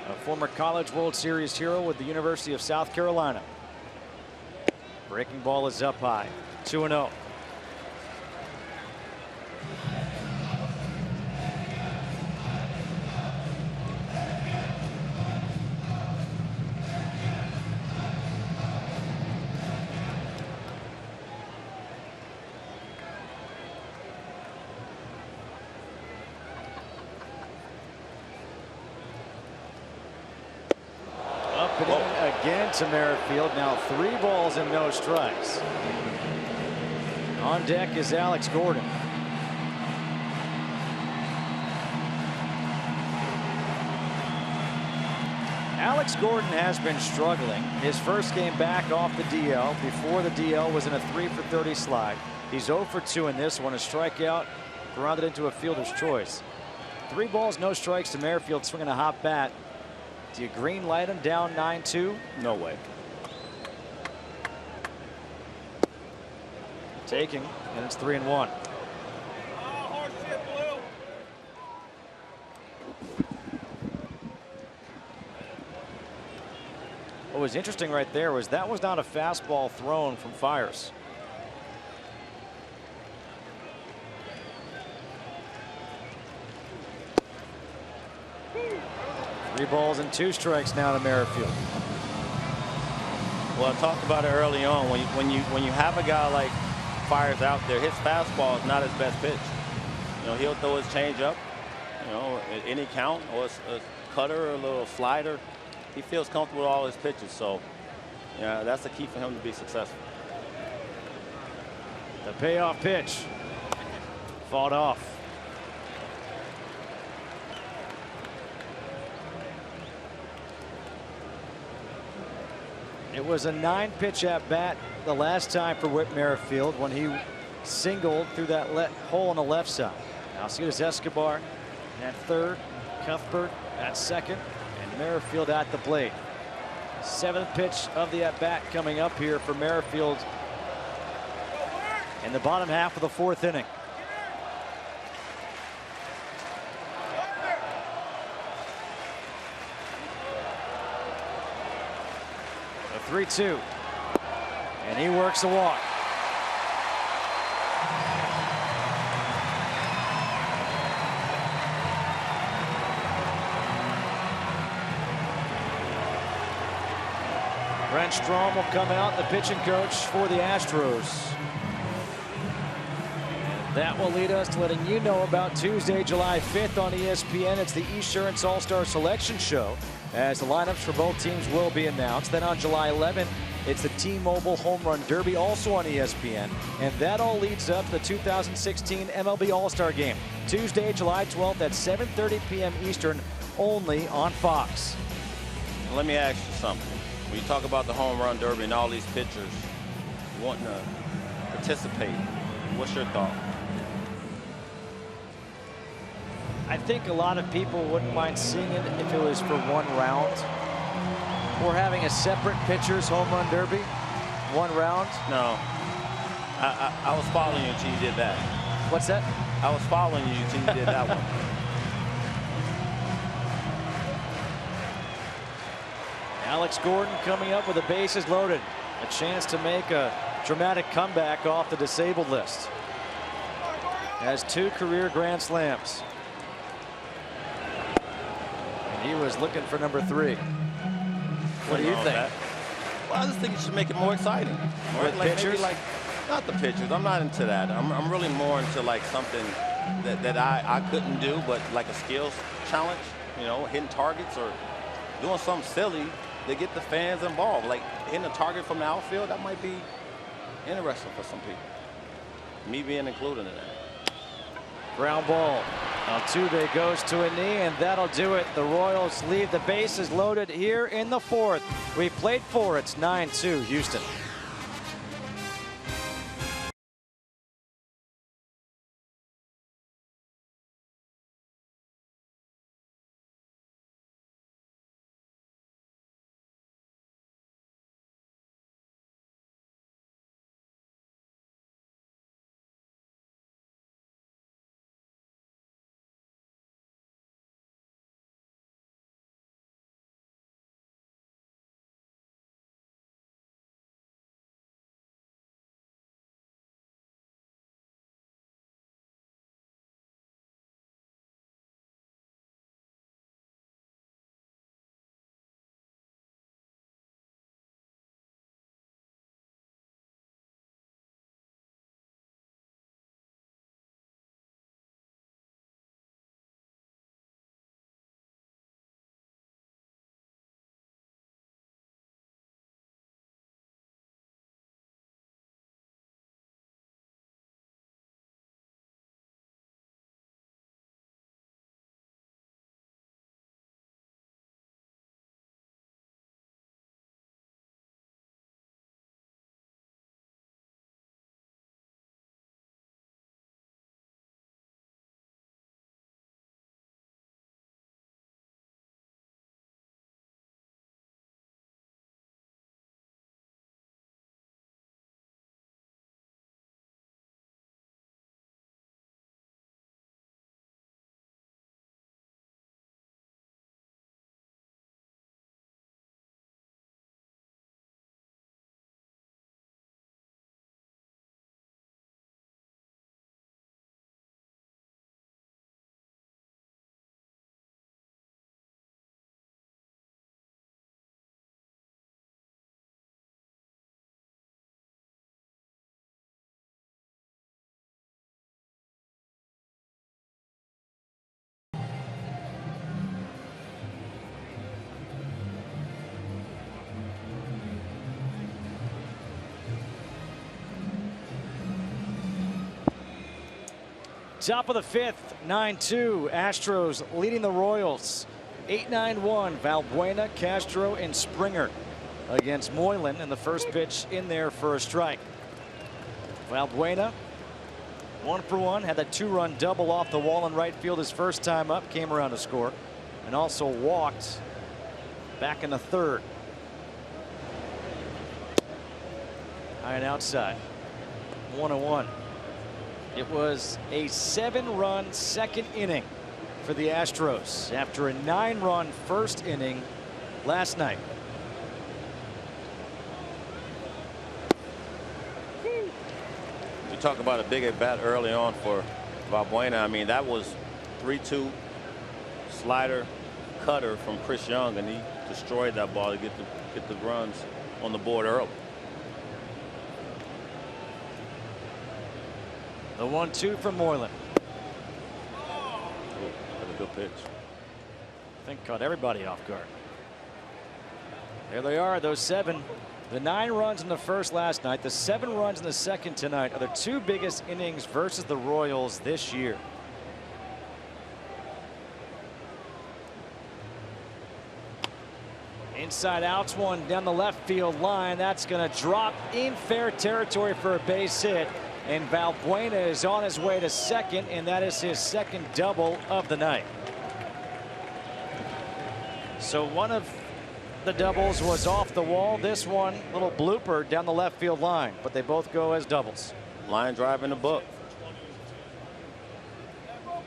S1: A former College World Series hero with the University of South Carolina. Breaking ball is up high, 2-0. Again to Merrifield. Now 3 balls and no strikes. On deck is Alex Gordon. Alex Gordon has been struggling. His first game back off the DL. Before the DL was in a 3 for 30 slide. He's 0 for 2 in this one. A strikeout grounded into a fielder's choice. 3 balls, no strikes to Merrifield, swinging a hot bat. Do you green light him down 9-2?
S4: No way.
S1: Taking, and it's 3-1. What was interesting right there was that was not a fastball thrown from Fires. Three balls and 2 strikes now to Merrifield.
S4: Well, I talked about it early on. When you have a guy like Fires out there, his fastball is not his best pitch. You know, he'll throw his changeup, you know, at any count, or a cutter, or a little slider. He feels comfortable with all his pitches. So, yeah, that's the key for him to be successful.
S1: The payoff pitch. fought off. It was a 9-pitch at bat the last time for Whit Merrifield when he singled through that hole on the left side. Now see this Escobar at third, Cuthbert at second, and Merrifield at the plate. 7th pitch of the at bat coming up here for Merrifield in the bottom half of the 4th inning. The 3-2, and he works a walk. Brent Strom will come out, the pitching coach for the Astros. That will lead us to letting you know about Tuesday, July 5th on ESPN. It's the Esurance All-Star Selection Show, as the lineups for both teams will be announced. Then on July 11th, it's the T-Mobile Home Run Derby, also on ESPN. And that all leads up to the 2016 MLB All-Star Game, Tuesday, July 12th at 7:30 p.m. Eastern, only on Fox.
S4: Let me ask you something. When you talk about the home run derby and all these pitchers wanting to participate, what's your thought?
S1: I think a lot of people wouldn't mind seeing it if it was for one round. Or having a separate pitchers home run derby, one round.
S4: No. I was following you until you did that.
S1: What's that?
S4: I was following you until you did that one.
S1: Alex Gordon coming up with the bases loaded. A chance to make a dramatic comeback off the disabled list. Has 2 career grand slams. And he was looking for number 3. What do you think?
S4: Well, I just think you should make it more exciting.
S1: With
S4: like
S1: pitchers?
S4: maybe like, not the pitchers. I'm not into that. I'm really more into like something that I couldn't do, but like a skills challenge, you know, hitting targets or doing something silly to get the fans involved. Like hitting a target from the outfield, that might be interesting for some people. Me being included in that.
S1: Ground ball. Altuve goes to a knee, and that'll do it. The Royals leave the bases loaded here in the 4th. We played 4. It's 9-2 Houston. Top of the fifth, 9-2. Astros leading the Royals. 8-9-1. Valbuena, Castro, and Springer against Moylan, and the first pitch in there for a strike. Valbuena, 1 for 1, had that 2-run double off the wall in right field his first time up, came around to score, and also walked back in the third. High and outside. 1-1. It was a 7-run second inning for the Astros after a 9-run first inning last night.
S4: You talk about a big at bat early on for Valbuena. I mean, that was 3-2 slider cutter from Chris Young, and he destroyed that ball to get the runs on the board early.
S1: The 1-2 from Moylan.
S4: That's a good pitch.
S1: I think caught everybody off guard. There they are, those 7. The 9 runs in the first last night, the 7 runs in the second tonight are the 2 biggest innings versus the Royals this year. Inside outs, one down the left field line. That's going to drop in fair territory for a base hit. And Valbuena is on his way to second, and that is his second double of the night. So one of the doubles was off the wall. This one, little blooper down the left field line, but they both go as doubles.
S4: Line drive in the book.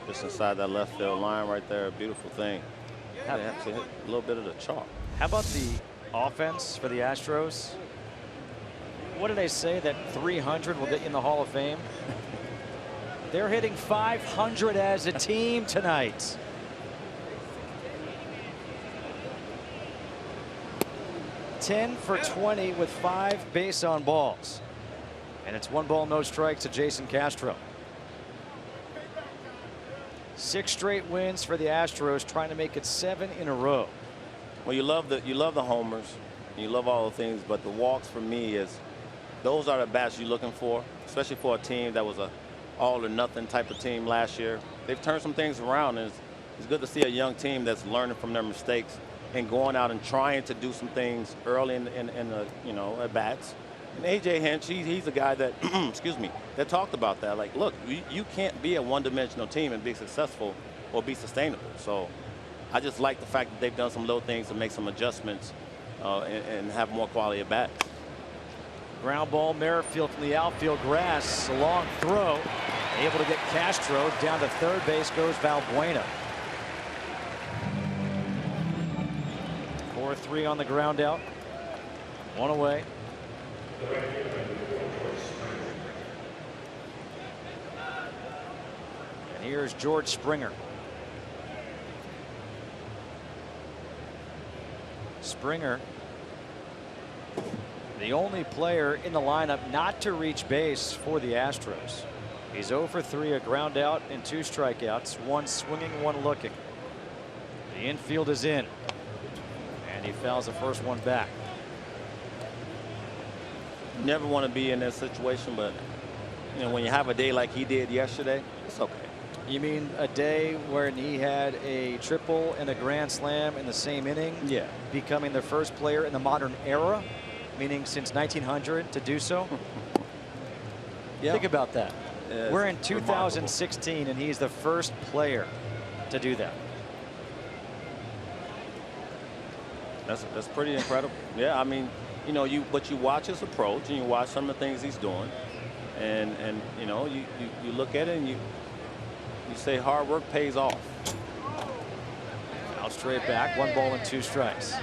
S4: Just inside that left field line right there. A beautiful thing. They actually hit a little bit of the chalk.
S1: How about the offense for the Astros? What do they say, that 300 will get you in the Hall of Fame? They're hitting 500 as a team tonight. Ten for 20 with 5 base on balls. And it's 1 ball, no strikes to Jason Castro. 6 straight wins for the Astros, trying to make it 7 in a row.
S4: Well, you love the homers, you love all the things, but the walks for me is those are the bats you're looking for, especially for a team that was a all or nothing type of team last year. They've turned some things around, and it's good to see a young team that's learning from their mistakes and going out and trying to do some things early in the at bats. And AJ Hinch, he's a guy that excuse me, that talked about that. Like, look, you can't be a one-dimensional team and be successful or be sustainable. So I just like the fact that they've done some little things to make some adjustments and have more quality at bats.
S1: Ground ball, Merrifield from the outfield grass. A long throw. Able to get Castro down to third base goes Valbuena. 4-3 on the ground out. 1 away. And here's George Springer. Springer, the only player in the lineup not to reach base for the Astros. He's 0 for 3, a ground out and 2 strikeouts, 1 swinging, 1 looking. The infield is in, and he fouls the first one back.
S4: You never want to be in that situation, but when you have a day like he did yesterday, it's okay.
S1: You mean a day where he had a triple and a grand slam in the same inning?
S4: Yeah.
S1: Becoming the first player in the modern era, meaning since 1900 to do so?
S4: Yeah.
S1: Think about that.
S4: Yeah,
S1: we're in 2016
S4: remarkable.
S1: and he's the first player to do that.
S4: That's pretty incredible. Yeah, I mean, you watch his approach and you watch some of the things he's doing, and you look at it and you say hard work pays off.
S1: Out straight back, 1 ball and 2 strikes.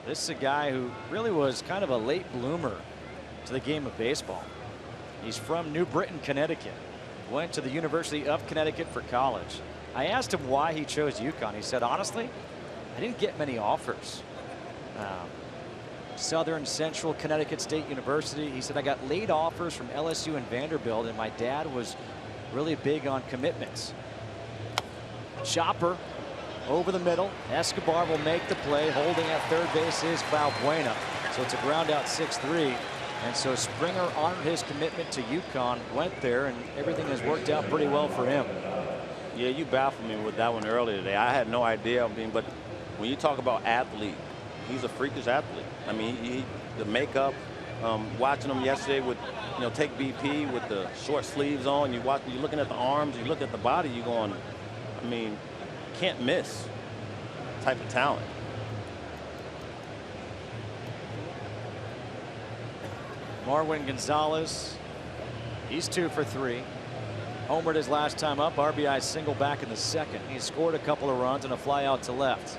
S1: This is a guy who really was kind of a late bloomer to the game of baseball. He's from New Britain, Connecticut. Went to the University of Connecticut for college. I asked him why he chose UConn. He said, honestly, I didn't get many offers. Southern Central Connecticut State University. He said, I got late offers from LSU and Vanderbilt, and my dad was really big on commitments. Chopper over the middle. Escobar will make the play. Holding at third base is Valbuena. So it's a ground out 6-3. And so Springer honored his commitment to UConn, went there, and everything has worked out pretty well for him.
S4: Yeah, you baffled me with that one earlier today. I had no idea. I mean, but when you talk about athlete, he's a freakish athlete. I mean, the makeup, watching him yesterday with, take BP with the short sleeves on. You're looking at the arms, you look at the body, you're going, I mean, can't miss type of talent.
S1: Marwin Gonzalez, he's 2 for 3. Homered his last time up. RBI single back in the second. He scored a couple of runs and a fly out to left.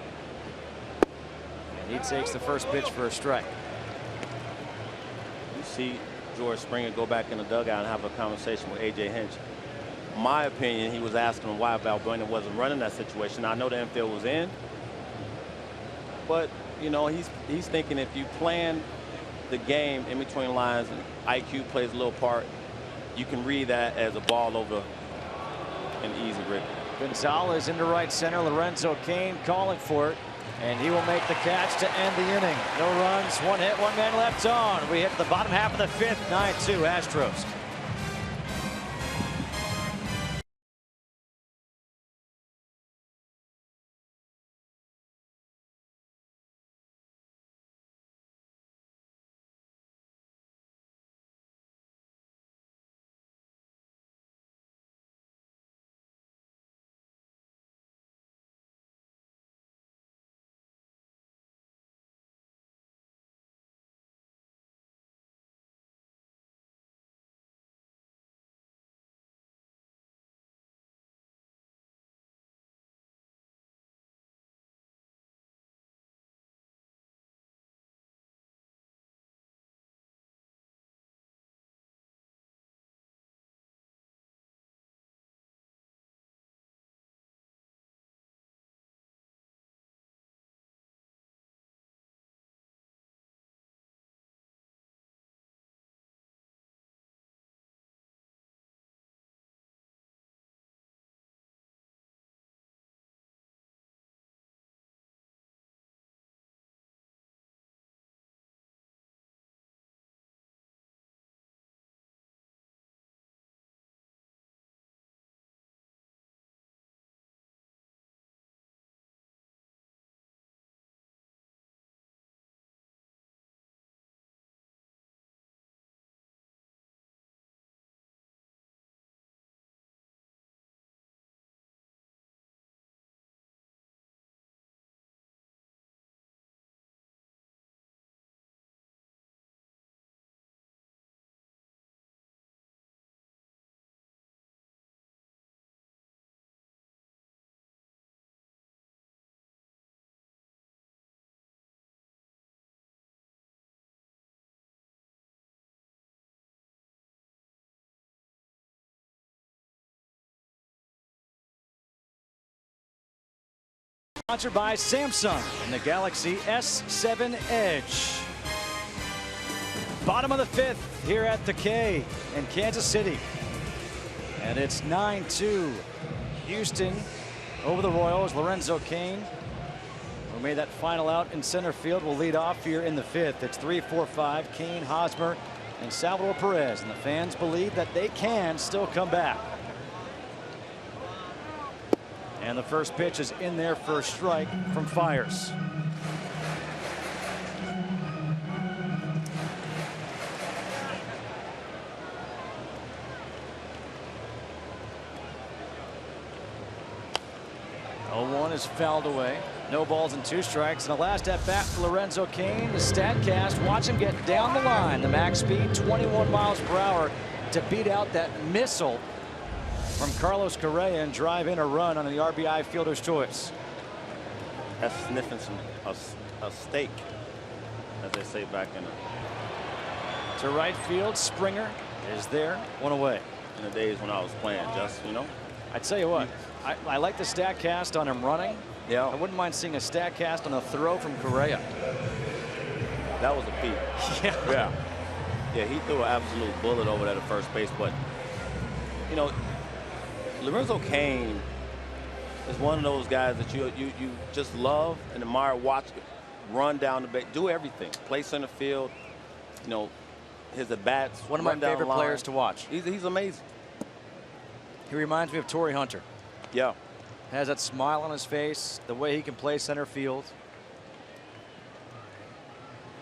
S1: And he takes the first pitch for a strike.
S4: You see George Springer go back in the dugout and have a conversation with A.J. Hinch. My opinion, he was asking him why Valbuena wasn't running that situation. I know the infield was in, but he's thinking if you plan the game in between lines and IQ plays a little part, you can read that as a ball over an easy rip.
S1: Gonzalez into right center. Lorenzo Cain calling for it, and he will make the catch to end the inning. No runs, 1 hit, 1 man left on. We hit the bottom half of the 5th. 9-2 Astros. Sponsored by Samsung and the Galaxy S7 Edge. Bottom of the 5th here at the K in Kansas City. And it's 9-2 Houston over the Royals. Lorenzo Cain, who made that final out in center field, will lead off here in the 5th. It's 3-4-5. Cain, Hosmer, and Salvador Perez. And the fans believe that they can still come back. And the first pitch is in there for a strike from Fiers. Is fouled away. No balls and 2 strikes. And the last at bat for Lorenzo Cain. The StatCast. Watch him get down the line. The max speed 21 miles per hour to beat out that missile from Carlos Correa and drive in a run on the RBI fielder's choice.
S4: That's sniffing a steak, as they say back in
S1: to right field. Springer is there. 1 away.
S4: In the days when I was playing,
S1: I tell you what, I like the StatCast on him running.
S4: Yeah.
S1: I wouldn't mind seeing a StatCast on a throw from Correa.
S4: That was a peak. Yeah, he threw an absolute bullet over there at first base. But, Lorenzo Cain is one of those guys that you just love and admire. Watch run down the base, do everything, play center field, his at-bats.
S1: One of my favorite players to watch.
S4: He's amazing.
S1: He reminds me of Torrey Hunter.
S4: Yeah.
S1: Has that smile on his face, the way he can play center field.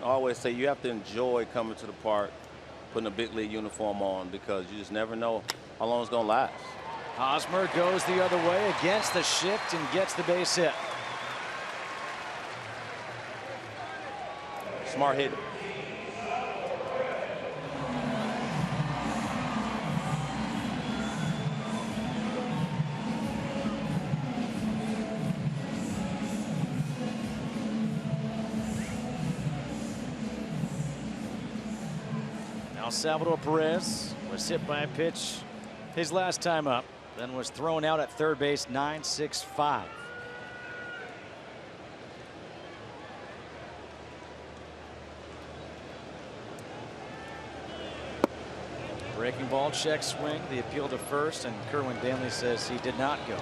S4: I always say you have to enjoy coming to the park, putting a big league uniform on, because you just never know how long it's going to last.
S1: Hosmer goes the other way against the shift and gets the base hit.
S4: Smart hit.
S1: Now Salvador Perez was hit by a pitch his last time up, then was thrown out at third base 9-6-5. Breaking ball, check swing, the appeal to first, and Kerwin Danley says he did not go.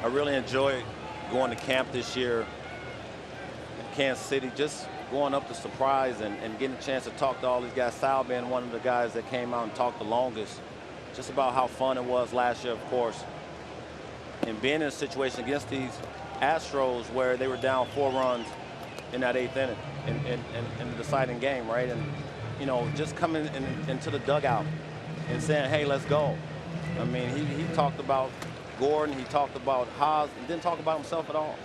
S4: I really enjoyed going to camp this year in Kansas City, just going up to Surprise and getting a chance to talk to all these guys. Sal being one of the guys that came out and talked the longest, just about how fun it was last year, of course. And being in a situation against these Astros where they were down 4 runs in that 8th inning in the deciding game, right? And, you know, just coming into the dugout and saying, hey, let's go. I mean, he talked about Gordon, he talked about Haas, he didn't talk about himself at all.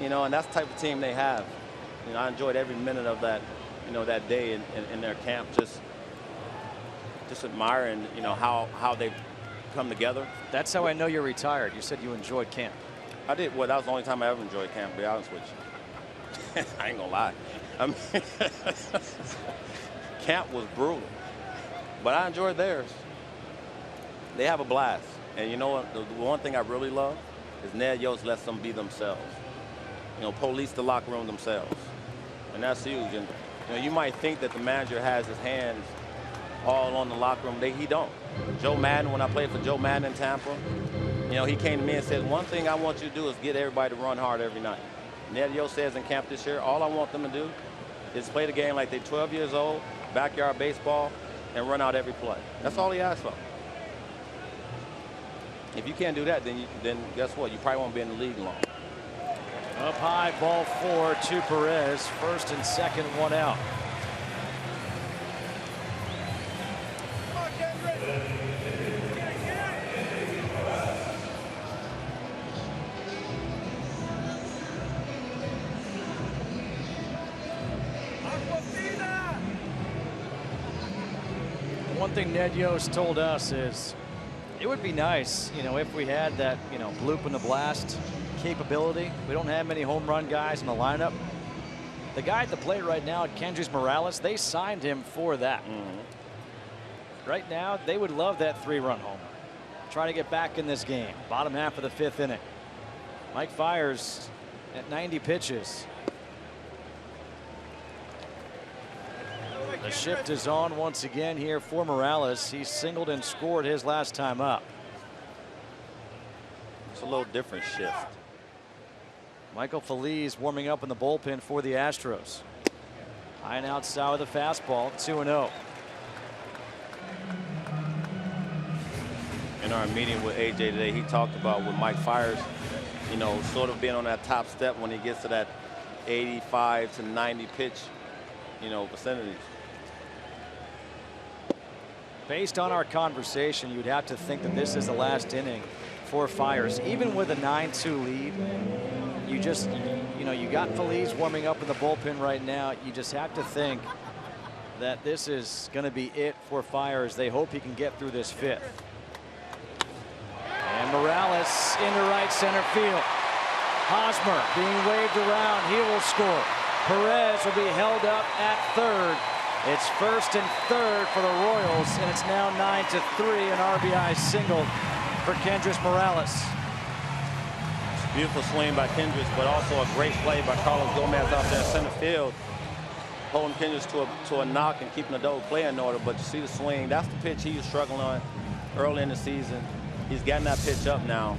S4: You know, and that's the type of team they have. You know, I enjoyed every minute of that, you know, that day in their camp, just admiring, you know, how they've come together.
S1: That's how I know you're retired. You said you enjoyed camp.
S4: I did. Well, that was the only time I ever enjoyed camp, to be honest with you. I ain't gonna lie. I mean, camp was brutal, but I enjoyed theirs. They have a blast. And you know what? The one thing I really love is Ned Yost lets them be themselves. You know, police the locker room themselves. And that's huge. And you know, you might think that the manager has his hands all on the locker room. He don't. Joe Madden, when I played for Joe Madden in Tampa, you know, he came to me and said, one thing I want you to do is get everybody to run hard every night. Ned Yost says in camp this year, all I want them to do is play the game like they're 12 years old, backyard baseball, and run out every play. That's all he asks for. If you can't do that, then guess what? You probably won't be in the league long.
S1: Up high, ball 4 to Perez. First and second, 1 out. One thing Ned Yost told us is it would be nice, you know, if we had that, you know, bloop in the blast capability. We don't have many home run guys in the lineup. The guy at the plate right now, Kendrys Morales, they signed him for that. Right now, they would love that 3-run homer. Trying to get back in this game. Bottom half of the 5th inning. Mike Fiers at 90 pitches. The shift is on once again here for Morales. He singled and scored his last time up.
S4: It's a little different shift.
S1: Michael Feliz warming up in the bullpen for the Astros. High and outside with a fastball, 2-0.
S4: In our meeting with AJ today, he talked about with Mike Fiers, you know, sort of being on that top step when he gets to that 85 to 90 pitch, you know, vicinities.
S1: Based on our conversation, you'd have to think that this is the last inning for Fiers. Even with a 9-2 lead, you just, you know, you got Feliz warming up in the bullpen right now. You just have to think that this is going to be it for Fiers. They hope he can get through this 5th. And Morales into right center field. Hosmer being waved around. He will score. Perez will be held up at third. It's first and third for the Royals, and it's now 9-3, an RBI single for Kendrys Morales.
S4: Beautiful swing by Kendrys, but also a great play by Carlos Gomez out there in center field, holding Kendrys to a knock and keeping the double play in order. But you see the swing, that's the pitch he was struggling on early in the season. He's getting that pitch up now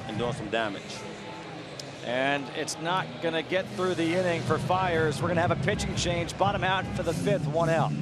S4: and doing some damage.
S1: And it's not going to get through the inning for Fiers. We're going to have a pitching change. Bottom out for the 5th, 1 out.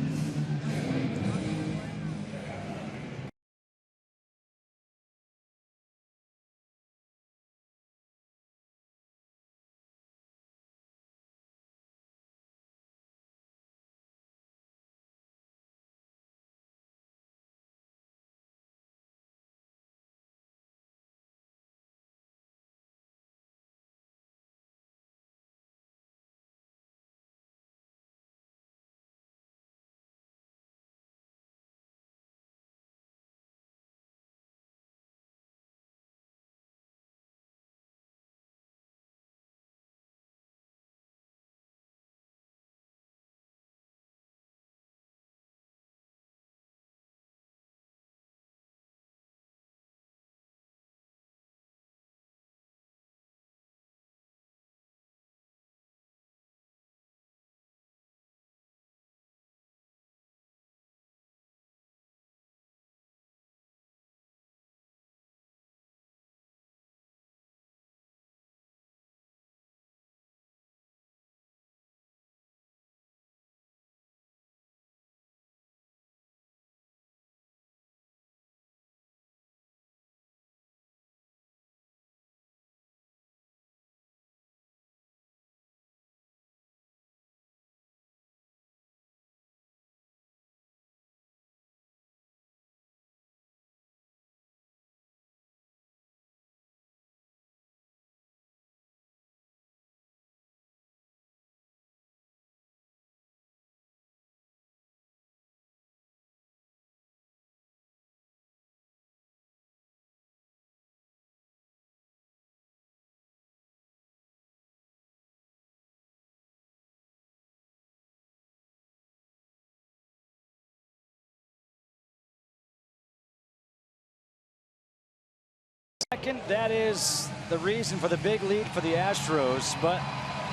S1: Second, that is the reason for the big lead for the Astros, but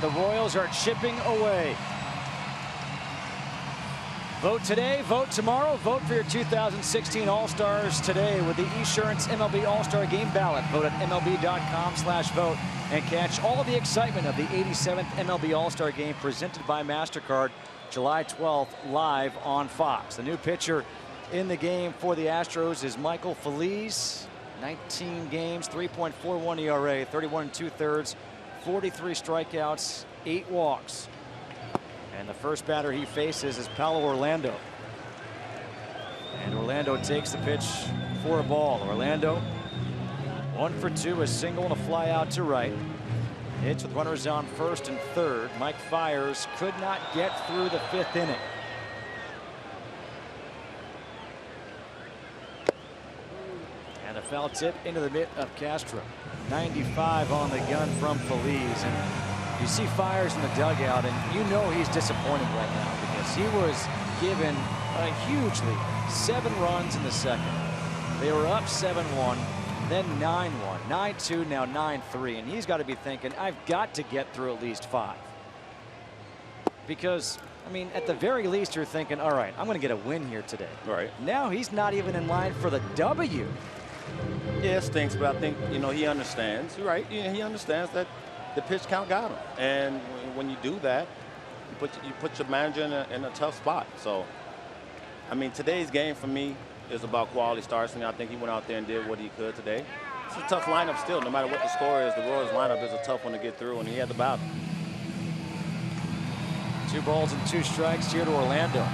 S1: the Royals are chipping away. Vote today, vote tomorrow, vote for your 2016 All-Stars today with the Esurance MLB All-Star Game ballot. Vote at MLB.com/vote and catch all the excitement of the 87th MLB All-Star Game presented by MasterCard July 12th live on Fox. The new pitcher in the game for the Astros is Michael Phillies. 19 games, 3.41 ERA, 31 2/3, 43 strikeouts, 8 walks. And the first batter he faces is Paulo Orlando. And Orlando takes the pitch for a ball. Orlando 1 for 2, a single and a fly out to right. Hits with runners on first and third. Mike Fiers could not get through the 5th inning. And a foul tip into the mitt of Castro. 95 on the gun from Feliz. And you see Fiers in the dugout, and you know he's disappointed right now because he was given a huge lead. 7 runs in the second. They were up 7-1, then 9-1, 9-2, now 9-3. And he's got to be thinking, I've got to get through at least 5. Because, I mean, at the very least, you're thinking, all right, I'm going to get a win here today.
S4: Right.
S1: Now he's not even in line for the W.
S4: Yeah, it stinks, but I think, you know, he understands. You're right. He understands that the pitch count got him. And when you do that, you put your manager in a tough spot. So, I mean, today's game for me is about quality starts, and I think he went out there and did what he could today. It's a tough lineup still. No matter what the score is, the Royals lineup is a tough one to get through, and he had the battle.
S1: 2 balls and 2 strikes here to Orlando.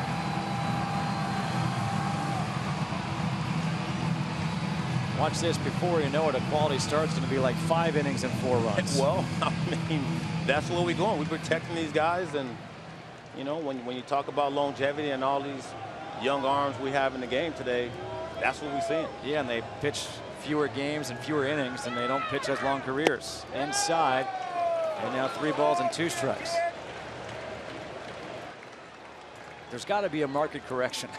S1: Watch this, before you know it, a quality start's going to be like 5 innings and 4 runs.
S4: Well, I mean, that's where we're going. We're protecting these guys, and, you know, when you talk about longevity and all these young arms we have in the game today, that's what we're seeing.
S1: Yeah, and they pitch fewer games and fewer innings, and they don't pitch as long careers. Inside, and now 3 balls and 2 strikes. There's got to be a market correction.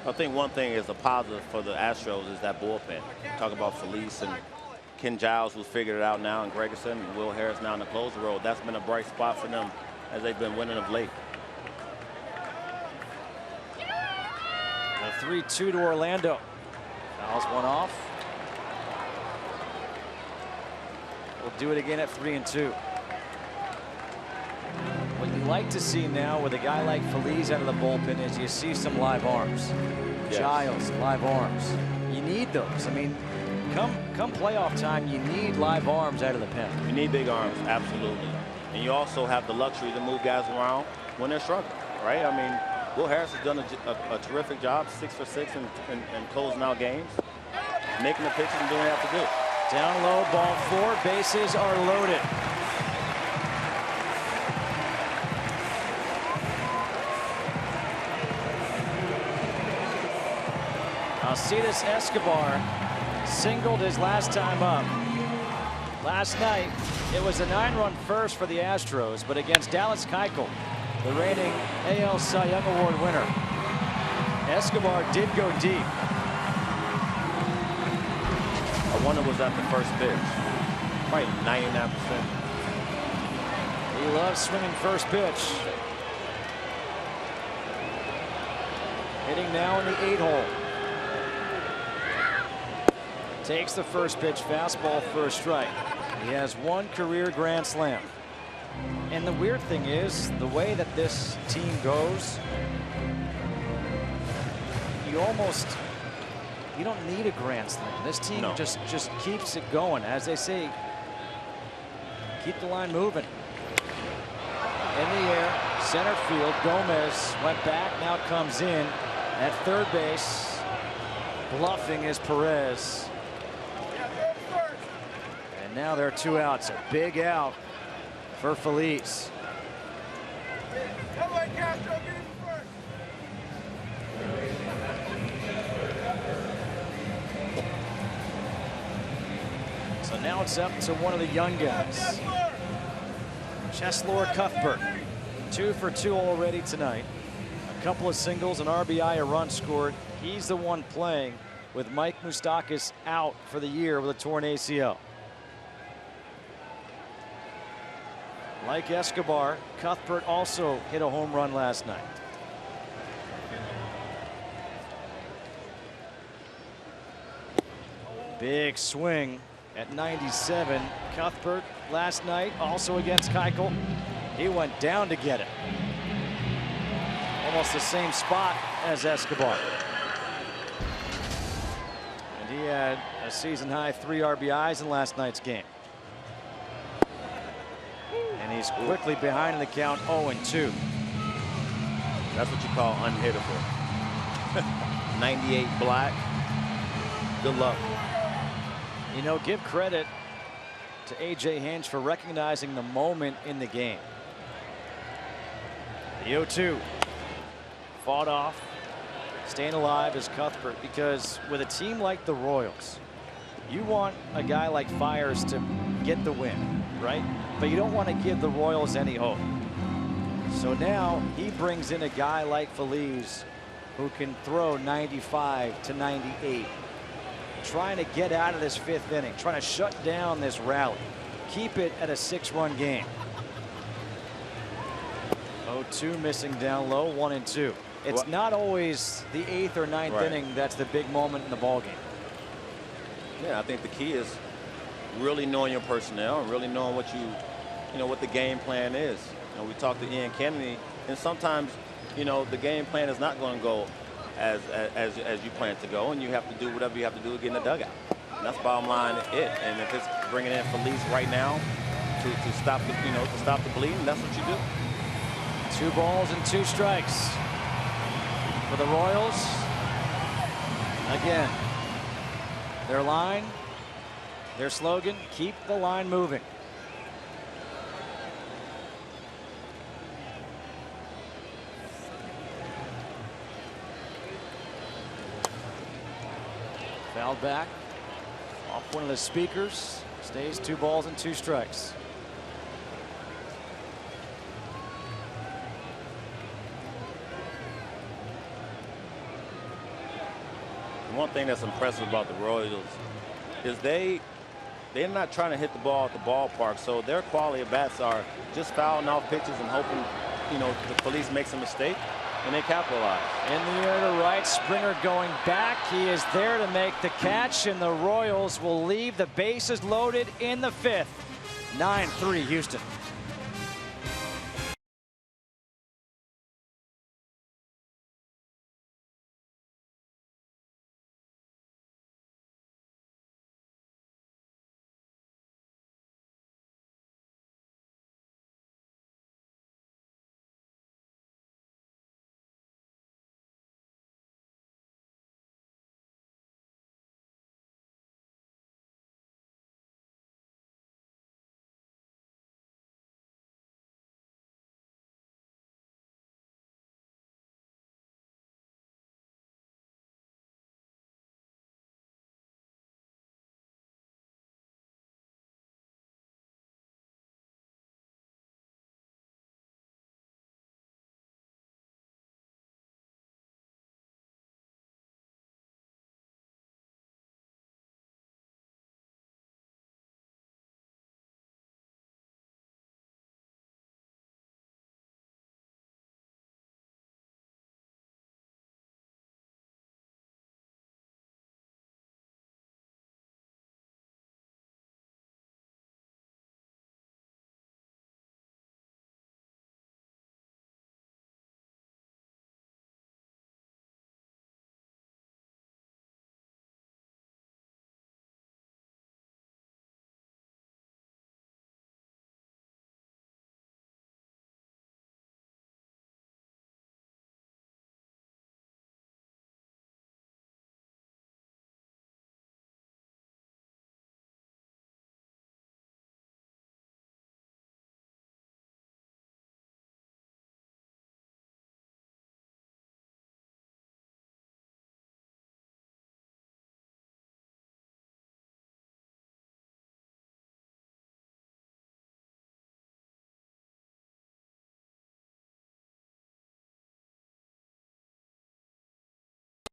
S4: I think one thing is a positive for the Astros is that bullpen. Talk about Feliz and Ken Giles, who's figured it out now, and Gregerson and Will Harris now in the closer role. That's been a bright spot for them as they've been winning of late.
S1: The 3-2 to Orlando. Fouls one off. We'll do it again at 3-2. What you like to see now with a guy like Phillies out of the bullpen is you see some live arms. Yes. Giles, live arms. You need those. I mean, come playoff time, you need live arms out of the pen.
S4: You need big arms, absolutely. And you also have the luxury to move guys around when they're struggling, right? I mean, Will Harris has done a terrific job, 6 for 6 and closing out games, making the pitches and doing what you have to do.
S1: Down low, ball 4, bases are loaded. Alcides Escobar singled his last time up. Last night, it was a 9-run first for the Astros, but against Dallas Keuchel, the reigning AL Cy Young Award winner, Escobar did go deep.
S4: I wonder was that the first pitch? Probably 99%.
S1: He loves swinging first pitch. Hitting now in the 8-hole. Takes the first pitch, fastball for a strike. He has 1 career grand slam. And the weird thing is, the way that this team goes, you don't need a grand slam. This team just keeps it going. As they say, keep the line moving. In the air, center field, Gomez went back, now comes in at third base. Bluffing is Perez. And now there are 2 outs. A big out for Phillies. So now it's up to one of the young guys. Cheslor Cuthbert. 2 for 2 already tonight. A couple of singles, an RBI, a run scored. He's the one playing with Mike Moustakas out for the year with a torn ACL. Like Escobar, Cuthbert also hit a home run last night. Big swing at 97. Cuthbert last night also against Keuchel. He went down to get it. Almost the same spot as Escobar. And he had a season high 3 RBIs in last night's game. And he's quickly behind in the count, 0-2.
S4: That's what you call unhittable. 98 black. Good luck.
S1: You know, give credit to A.J. Hinch for recognizing the moment in the game. The 0-2 fought off. Staying alive is Cuthbert, because with a team like the Royals, you want a guy like Fiers to get the win, right? But you don't want to give the Royals any hope. So now he brings in a guy like Phillies who can throw 95 to 98. Trying to get out of this 5th inning, trying to shut down this rally, keep it at a 6-run game. 0-2 missing down low, 1-2. It's not always the 8th or 9th inning that's the big moment in the ball game.
S4: Yeah, I think the key is really knowing your personnel and really knowing what what the game plan is. You know, we talked to Ian Kennedy, and sometimes, the game plan is not going to go as you plan to go, and you have to do whatever you have to do to get in the dugout. And that's bottom line it. And if it's bringing in Phillies right now to stop the bleeding, that's what you do.
S1: 2 balls and 2 strikes for the Royals. Again, their line, their slogan: keep the line moving. Fouled back off one of the speakers. Stays 2 balls and 2 strikes.
S4: One thing that's impressive about the Royals is they're not trying to hit the ball at the ballpark, so their quality of bats are just fouling off pitches and hoping the Phillies makes a mistake and they capitalize.
S1: In the air to right, Springer going back. He is there to make the catch, and the Royals will leave the bases loaded in the 5th. 9-3 Houston.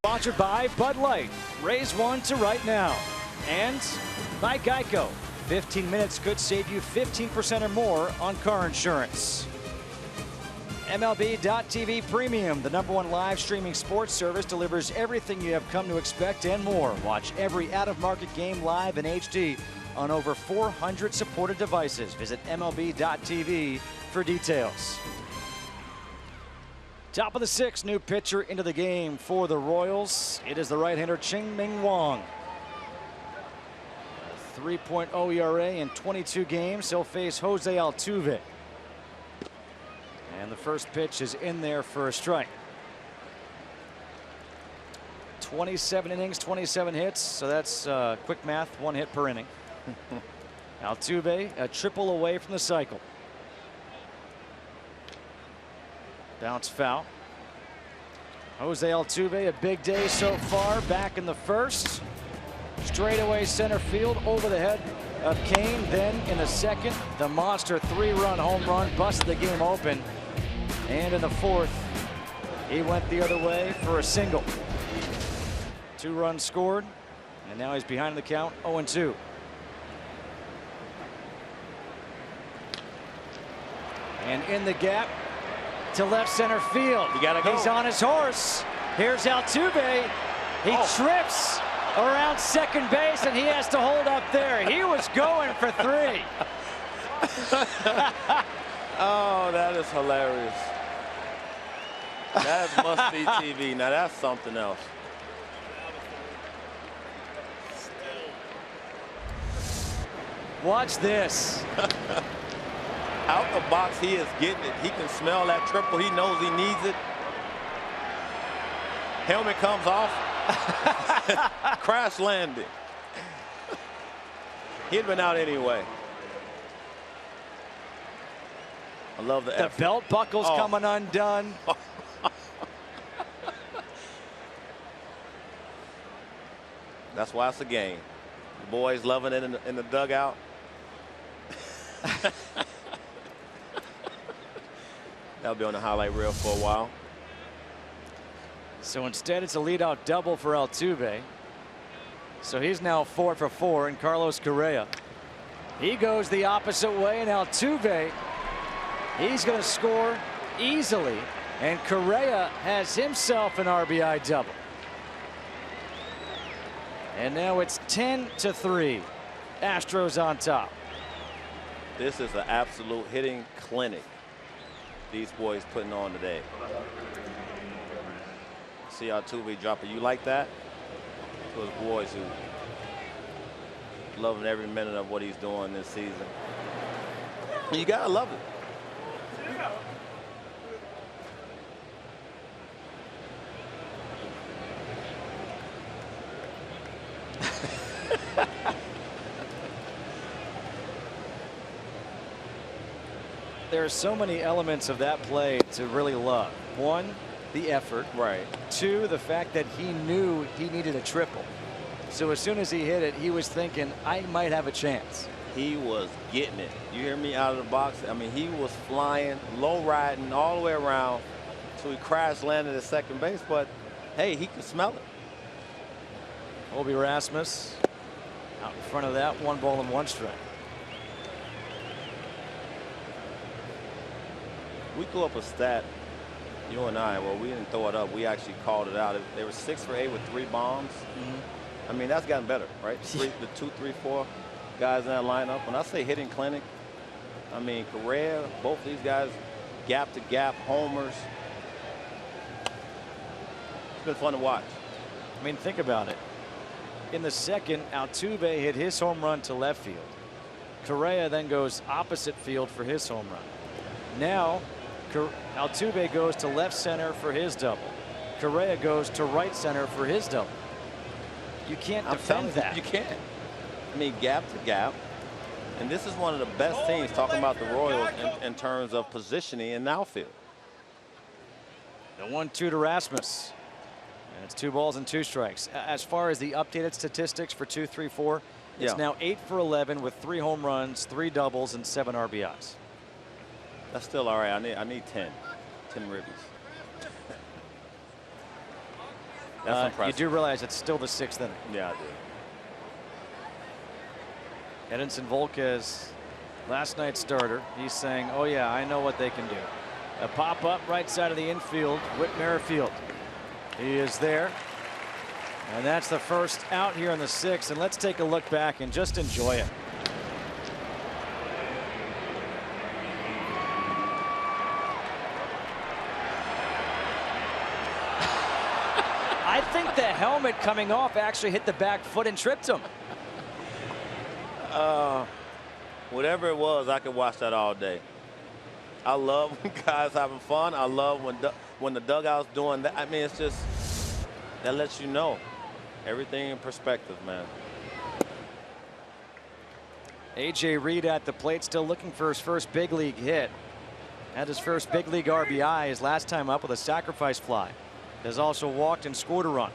S1: Sponsored by Bud Light. Raise one to right now. And by Geico. 15 minutes could save you 15% or more on car insurance. MLB.TV Premium, the #1 live streaming sports service, delivers everything you have come to expect and more. Watch every out-of-market game live in HD on over 400 supported devices. Visit MLB.TV for details. Top of the 6th, new pitcher into the game for the Royals. It is the right-hander Ching-Ming Wong. 3.0 ERA in 22 games. He'll face Jose Altuve. And the first pitch is in there for a strike. 27 innings, 27 hits. So that's quick math, 1 hit per inning. Altuve, a triple away from the cycle. Bounce foul. Jose Altuve, a big day so far, back in the first. Straightaway center field over the head of Kane. Then in the second, the monster 3-run home run busted the game open. And in the fourth, he went the other way for a single. 2 runs scored, and now he's behind the count, 0-2. And in the gap to left center field.
S4: You gotta go.
S1: He's on his horse. Here's Altuve. He trips around second base, and he has to hold up there. He was going for 3.
S4: Oh, that is hilarious. That must be TV. Now that's something else.
S1: Watch this.
S4: Out the box, he is getting it. He can smell that triple. He knows he needs it. Helmet comes off. Crash landing. He'd been out anyway. I love the effort.
S1: Belt buckle's coming undone.
S4: That's why it's a game. The boys loving it in the dugout. That'll be on the highlight reel for a while.
S1: So instead, it's a leadout double for Altuve. So he's now 4 for 4, and Carlos Correa, he goes the opposite way, and Altuve, he's going to score easily, and Correa has himself an RBI double. And now it's 10-3. Astros on top.
S4: This is an absolute hitting clinic these boys putting on today. See Altuve dropping. You like that? Those boys who loving every minute of what he's doing this season. You gotta love it.
S1: There are so many elements of that play to really love. One, the effort.
S4: Right.
S1: Two, the fact that he knew he needed a triple. So as soon as he hit it, he was thinking, I might have a chance.
S4: He was getting it. You hear me out of the box? I mean, he was flying, low riding all the way around. So he crash landed at second base, but hey, he could smell it.
S1: Obi Rasmus out in front of that, 1 ball and 1 strike.
S4: We threw up a stat, you and I, well, we didn't throw it up. We actually called it out. They were 6 for 8 with 3 bombs. I mean, that's gotten better, right? The 2, 3, 4 guys in that lineup. When I say hitting clinic, I mean, Correa, both these guys, gap to gap, homers. It's been fun to watch.
S1: I mean, think about it. In the second, Altuve hit his home run to left field. Correa then goes opposite field for his home run. Now, Altuve goes to left center for his double. Correa goes to right center for his double. You can't defend that.
S4: You can't. I mean, gap to gap. And this is one of the best teams, talking about the Royals, in terms of positioning in the outfield.
S1: The 1-2 to Rasmus. And it's 2 balls and 2 strikes. As far as the updated statistics for 2, 3, 4, it's now 8 for 11 with 3 home runs, 3 doubles, and 7 RBIs.
S4: That's still all right. I need 10 ribbies. That's impressive.
S1: You do realize it's still the 6th inning.
S4: Yeah, I do.
S1: Edinson Volquez, last night's starter. He's saying, oh yeah, I know what they can do. A pop up right side of the infield, Whit Merrifield. He is there. And that's the first out here in the 6th. And let's take a look back and just enjoy it. I think the helmet coming off actually hit the back foot and tripped him.
S4: Whatever it was, I could watch that all day. I love when guys having fun. I love when the dugout's doing that. I mean, it's just, that lets you know everything in perspective, man.
S1: A.J. Reed at the plate, still looking for his first big league hit. Had his first big league RBI his last time up with a sacrifice fly. Has also walked and scored a run.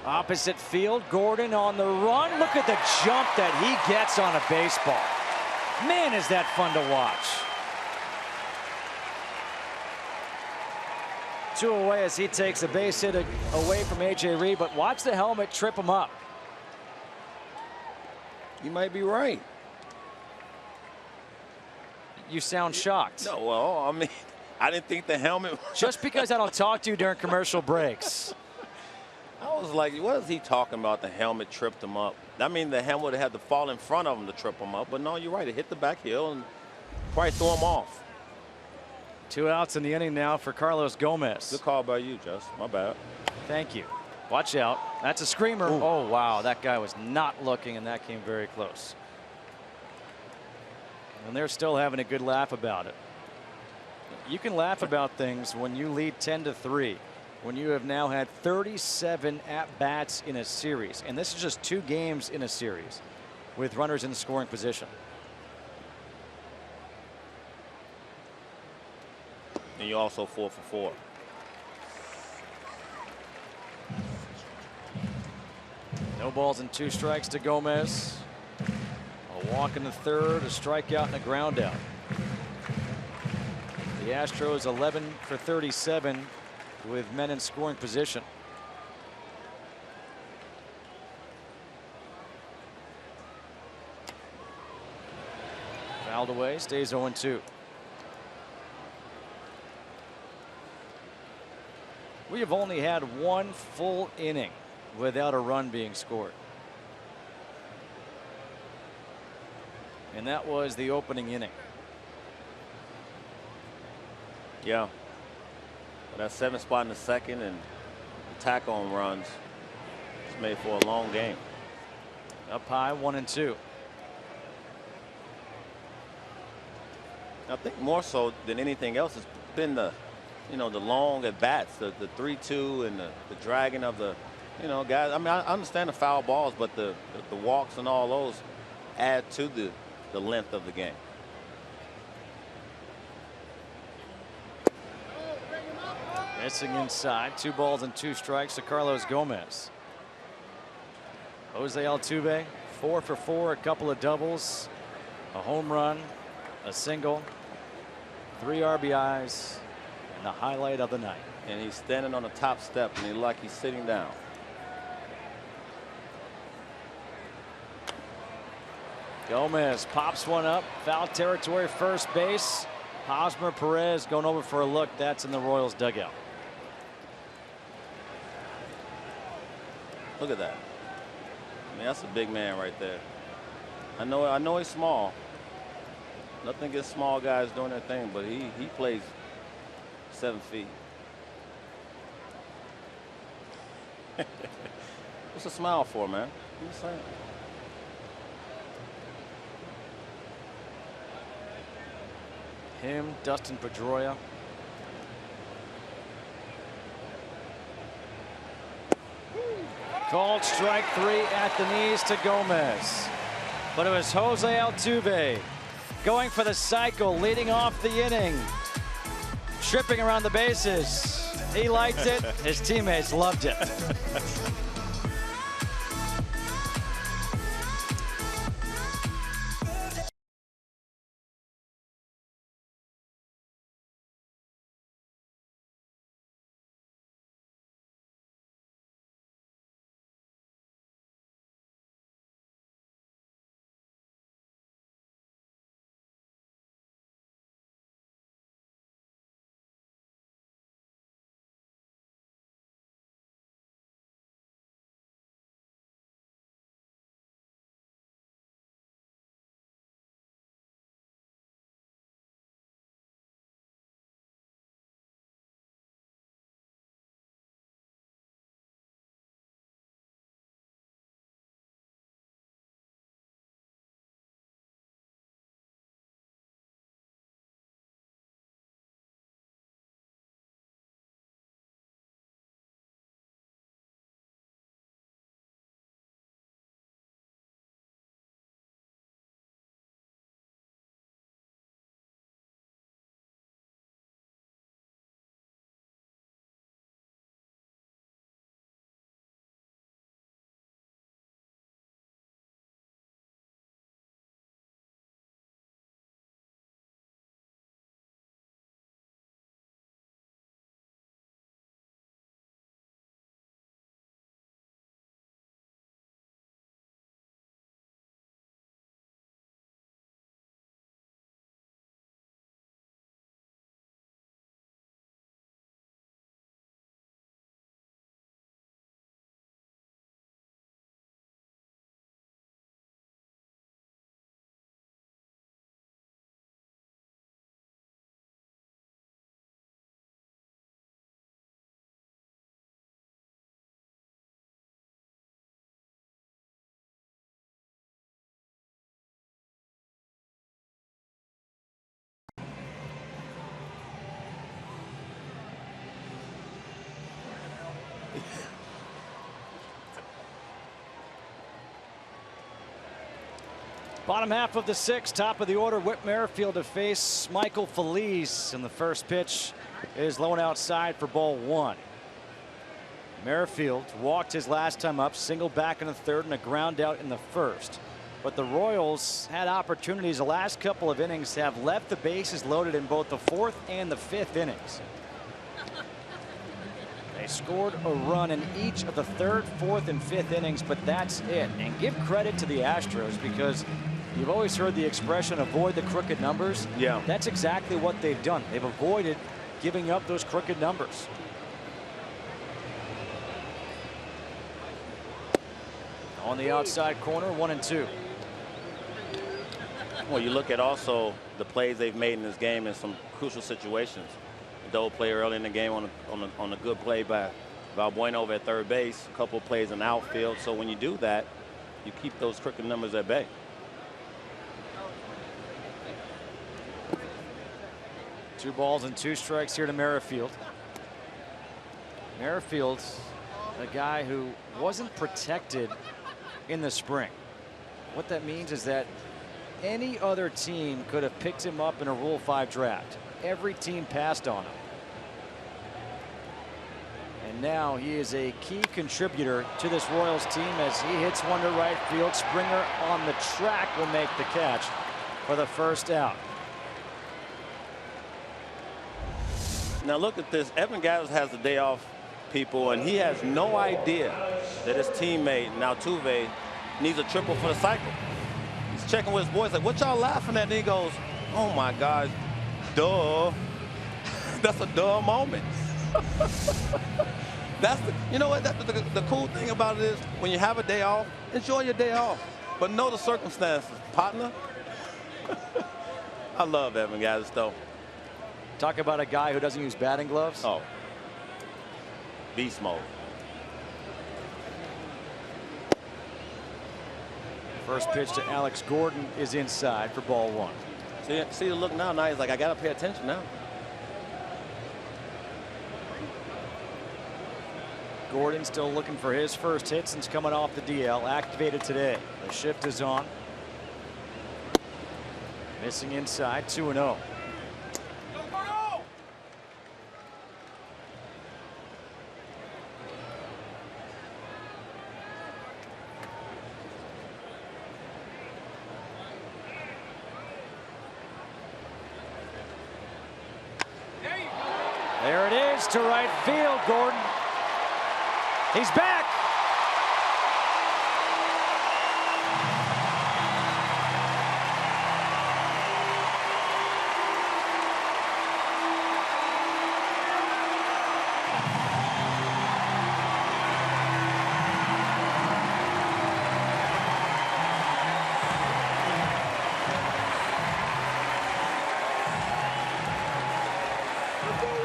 S1: Opposite field, Gordon on the run. Look at the jump that he gets on a baseball. Man, is that fun to watch. 2 away as he takes a base hit away from A.J. Reed, but watch the helmet trip him up.
S4: You might be right.
S1: You sound shocked.
S4: No, well, I mean, I didn't think the helmet.
S1: Just because I don't talk to you during commercial breaks.
S4: I was like, what is he talking about? The helmet tripped him up. I mean, the helmet had to fall in front of him to trip him up. But no, you're right. It hit the back heel and probably threw him off.
S1: 2 outs in the inning now for Carlos Gomez.
S4: Good call by you, Just. My bad.
S1: Thank you. Watch out. That's a screamer. Ooh. Oh, wow. That guy was not looking, and that came very close. And they're still having a good laugh about it. You can laugh about things when you lead 10-3. When you have now had 37 at-bats in a series. And this is just 2 games in a series with runners in scoring position.
S4: And you're also 4 for 4.
S1: No balls and 2 strikes to Gomez. A walk in the 3rd, a strikeout and a ground out. The Astros 11 for 37 with men in scoring position. Fouled away, stays 0-2. We have only had one full inning without a run being scored. And that was the opening inning.
S4: Yeah. That 7th spot in the second and the tack-on runs. It's made for a long game.
S1: Up high, 1-2.
S4: I think more so than anything else has been the, the long at bats, the 3-2 and the dragging of the, guys. I mean, I understand the foul balls, but the walks and all those add to the length of the game.
S1: Missing inside, 2 balls and 2 strikes to Carlos Gomez. Jose Altuve, 4 for 4, a couple of doubles, a home run, a single, 3 RBIs, and the highlight of the night.
S4: And he's standing on the top step, and he's sitting down.
S1: Gomez pops one up, foul territory, first base. Hosmer Perez going over for a look. That's in the Royals dugout.
S4: Look at that. I mean, that's a big man right there. I know he's small. Nothing against small guys doing their thing, but he plays 7 feet. What's a smile for, man? I'm just saying.
S1: Him, Dustin Pedroia. Called strike 3 at the knees to Gomez. But it was Jose Altuve going for the cycle, leading off the inning. Tripping around the bases. He liked it. His teammates loved it. Bottom half of the 6th, top of the order, Whit Merrifield to face Michael Feliz, and the first pitch is low and outside for ball 1. Merrifield walked his last time up, single back in the 3rd and a ground out in the 1st. But the Royals had opportunities the last couple of innings to have left the bases loaded in both the 4th and the 5th innings. They scored a run in each of the 3rd, 4th, and 5th innings, but that's it. And give credit to the Astros, because you've always heard the expression, avoid the crooked numbers.
S4: Yeah.
S1: That's exactly what they've done. They've avoided giving up those crooked numbers. on the outside corner, 1-2.
S4: Well, you look at also the plays they've made in this game in some crucial situations. A double play early in the game on a good play by Valbuena over at third base. A couple of plays in the outfield. So when you do that, you keep those crooked numbers at bay.
S1: Two balls and two strikes here to Merrifield. Merrifield's a guy who wasn't protected in the spring. What that means is that any other team could have picked him up in a Rule 5 draft. Every team passed on him. And now he is a key contributor to this Royals team as he hits one to right field. Springer on the track will make the catch for the first out.
S4: Now look at this. Evan Gonzalez has the day off, people, and he has no idea that his teammate, Altuve, needs a triple for the cycle. He's checking with his boys like, what y'all laughing at? And he goes, oh my God, duh. That's a duh moment. That's you know what? The cool thing about it is when you have a day off, enjoy your day off, but know the circumstances, partner. I love Evan Gonzalez though.
S1: Talk about a guy who doesn't use batting gloves.
S4: Oh, beast mode.
S1: First pitch to Alex Gordon is inside for ball one.
S4: See the look now. Now he's like, I gotta pay attention now.
S1: Gordon still looking for his first hit since coming off the DL. Activated today. The shift is on. Missing inside, 2-0. There it is to right field, Gordon. He's back.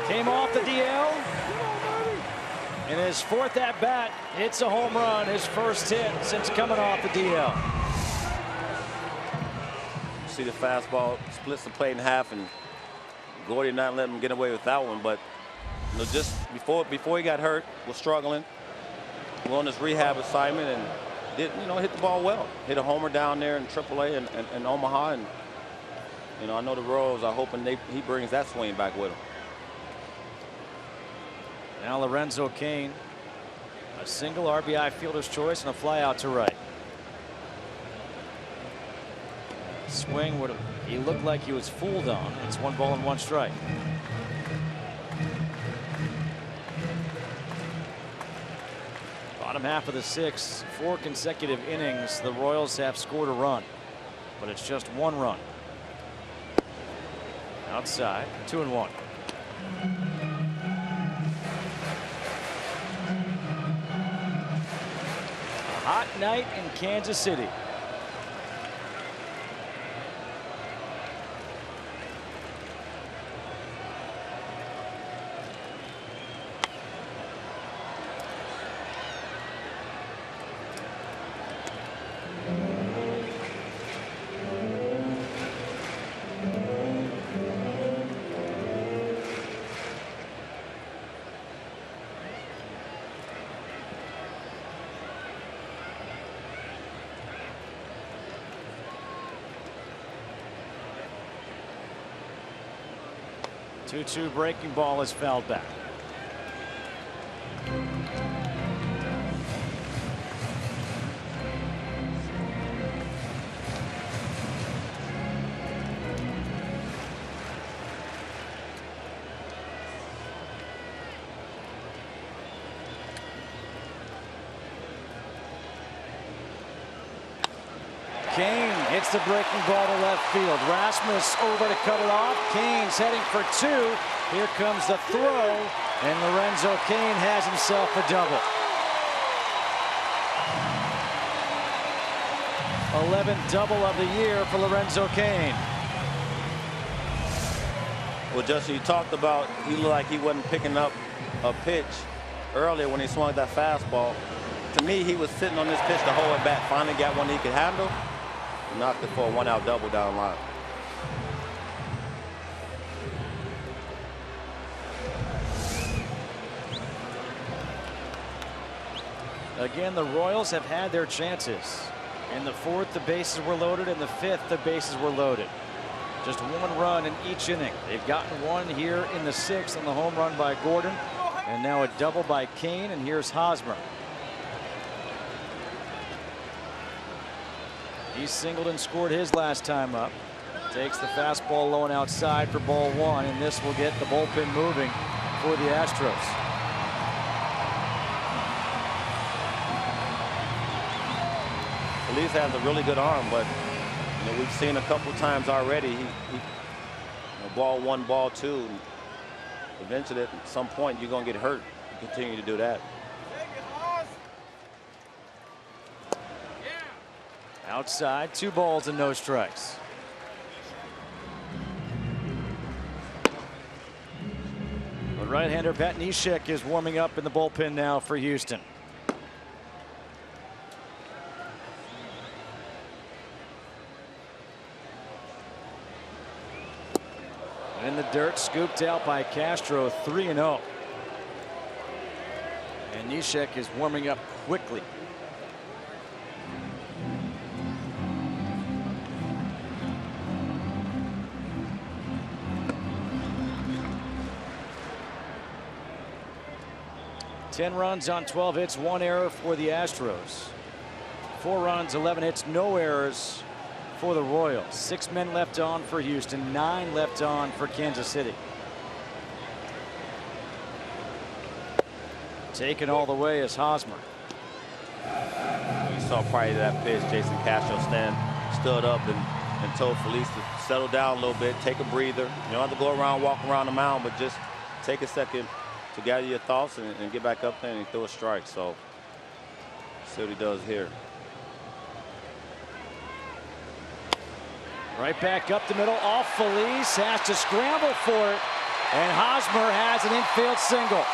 S1: Came off the DL. In his fourth at bat, hits a home run, his first hit since coming off the DL.
S4: See the fastball splits the plate in half, and Gordy not letting him get away with that one. But you know, just before he got hurt, was struggling. We're on this rehab assignment and did hit the ball well. Hit a homer down there in AAA in Omaha, and I know the Royals are hoping he brings that swing back with him.
S1: Now Lorenzo Cain, a single RBI fielder's choice and a fly out to right. Swing he looked like he was fooled on. It's 1 ball and 1 strike. Bottom half of the 6th, 4 consecutive innings. The Royals have scored a run, but it's just 1 run. Outside, 2-1. Hot night in Kansas City. Two breaking ball is fouled back. Cain hits the breaking ball to left field. Rasmus over to cut it off. Cain's heading for 2. Here comes the throw, and Lorenzo Cain has himself a double. 11th double of the year for Lorenzo Cain.
S4: Well, Justin, you talked about he looked like he wasn't picking up a pitch earlier when he swung that fastball. To me, he was sitting on this pitch to hold it back. Finally got one he could handle. Knocked it for a 1-out double down the line.
S1: Again, the Royals have had their chances. In the 4th, the bases were loaded. In the 5th, the bases were loaded. Just 1 run in each inning. They've gotten 1 here in the 6th on the home run by Gordon. And now a double by Cain. And here's Hosmer. He singled and scored his last time up. Takes the fastball low and outside for ball 1. And this will get the bullpen moving for the Astros.
S4: Feliz has a really good arm, but we've seen a couple times already. He ball 1, ball 2. Eventually, at some point, you're going to get hurt. You continue to do that.
S1: Outside, 2 balls and no strikes. The right-hander Pat Neshek is warming up in the bullpen now for Houston. In the dirt, scooped out by Castro, 3-0. And Neshek is warming up quickly. Ten runs on 12 hits, 1 error for the Astros. 4 runs, 11 hits, no errors for the Royals. 6 men left on for Houston, 9 left on for Kansas City. Taken all the way is Hosmer.
S4: You saw prior to that pitch, Jason Castro stood up and told Feliz to settle down a little bit, take a breather. You don't have to go around, walk around the mound, but just take a second to gather your thoughts and get back up there and throw a strike. So, see what he does here.
S1: Right back up the middle, off Feliz, has to scramble for it, and Hosmer has an infield single.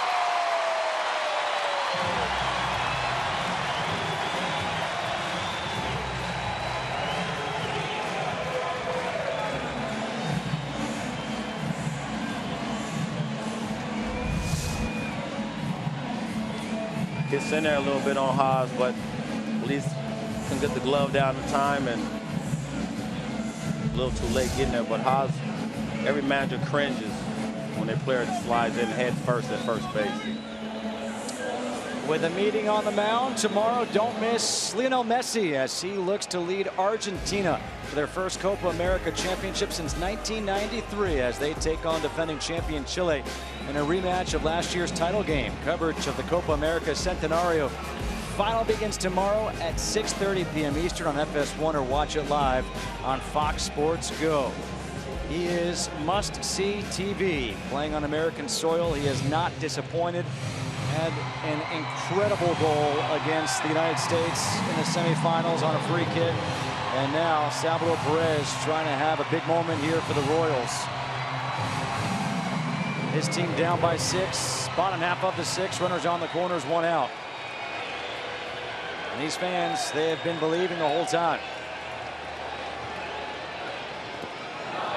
S4: Gets in there a little bit on Haas, but at least can get the glove down in time, and a little too late getting there. But Haas, every manager cringes when their player slides in head first at first base.
S1: With a meeting on the mound tomorrow, don't miss Lionel Messi as he looks to lead Argentina for their first Copa America championship since 1993 as they take on defending champion Chile in a rematch of last year's title game. Coverage of the Copa America Centenario final begins tomorrow at 6:30 p.m. Eastern on FS1 or watch it live on Fox Sports Go. He is must-see TV. Playing on American soil, he has not disappointed. Had an incredible goal against the United States in the semifinals on a free kick. And now Salvador Perez trying to have a big moment here for the Royals. His team down by 6, bottom half of the 6, runners on the corners, 1 out. And these fans, they have been believing the whole time.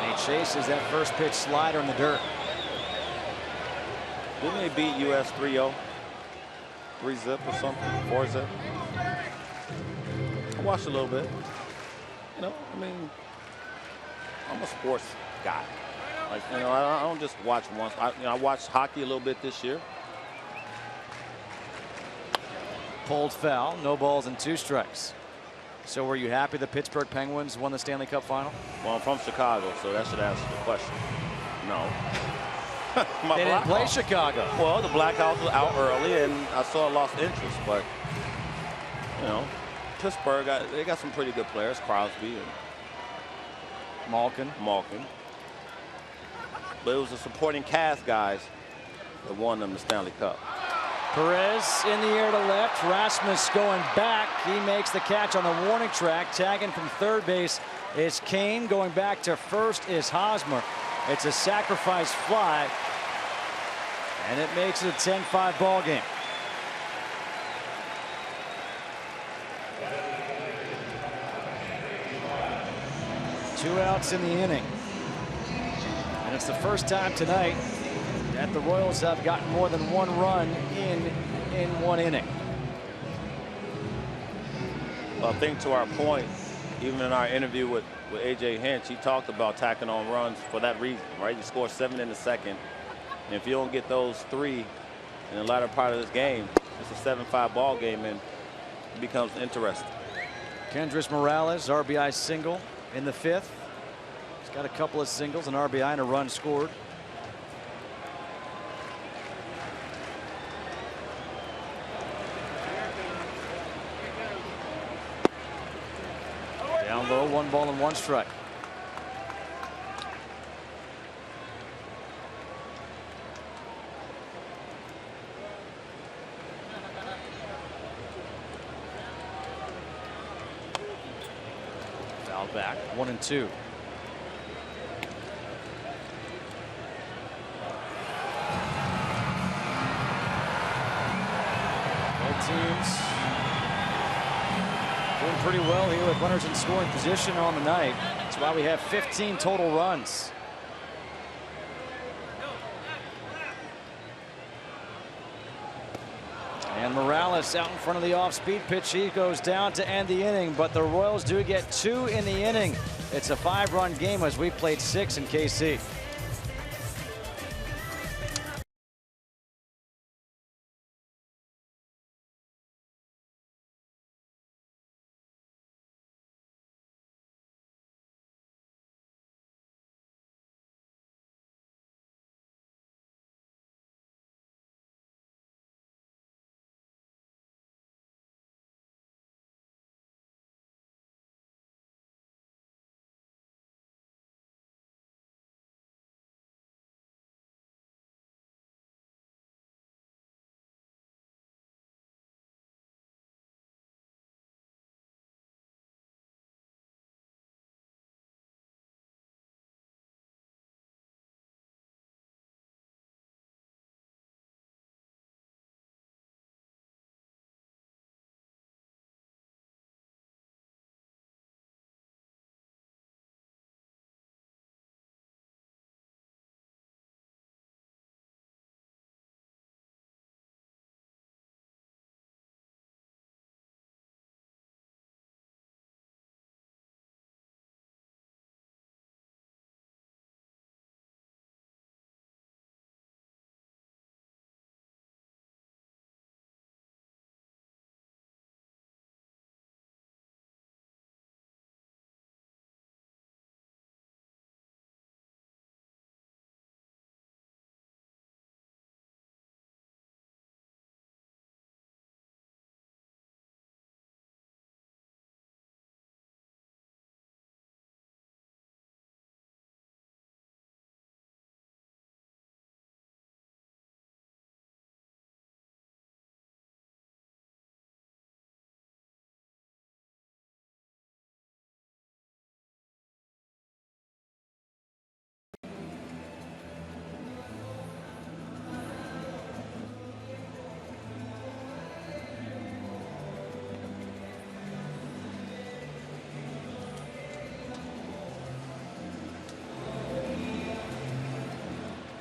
S1: And he chases that first pitch slider in the dirt.
S4: Didn't they beat US 3-0? 3-zip or something? 4-zip? I watched a little bit. You know, I mean, I'm a sports guy. Like, you know, I don't just watch once. I watched hockey a little bit this year.
S1: Pulled foul, no balls and 2 strikes. So were you happy the Pittsburgh Penguins won the Stanley Cup final?
S4: Well, I'm from Chicago, so that should answer the question. No.
S1: They didn't play Chicago.
S4: Well, the Blackhawks was out early, and I saw lost interest. But, you know, Pittsburgh, they got some pretty good players, Crosby and
S1: Malkin.
S4: But it was the supporting cast guys that won them the Stanley Cup.
S1: Perez in the air to left. Rasmus going back. He makes the catch on the warning track. Tagging from third base is Kane. Going back to first is Hosmer. It's a sacrifice fly, and it makes it a 10-5 ball game. Two outs in the inning. And it's the first time tonight that the Royals have gotten more than one run in one inning.
S4: Well, I think to our point, even in our interview with A.J. Hinch, he talked about tacking on runs for that reason, right? You score 7 in the second, and if you don't get those 3 in the latter part of this game, it's a 7-5 ball game, and it becomes interesting.
S1: Kendrys Morales, RBI single in the 5th. He's got a couple of singles, an RBI, and a run scored. Down low, 1 ball and 1 strike. Foul back, 1-2. Both teams doing pretty well here with runners in scoring position on the night. That's why we have 15 total runs. And Morales out in front of the off-speed pitch. He goes down to end the inning, but the Royals do get 2 in the inning. It's a 5-run game as we played 6 in KC.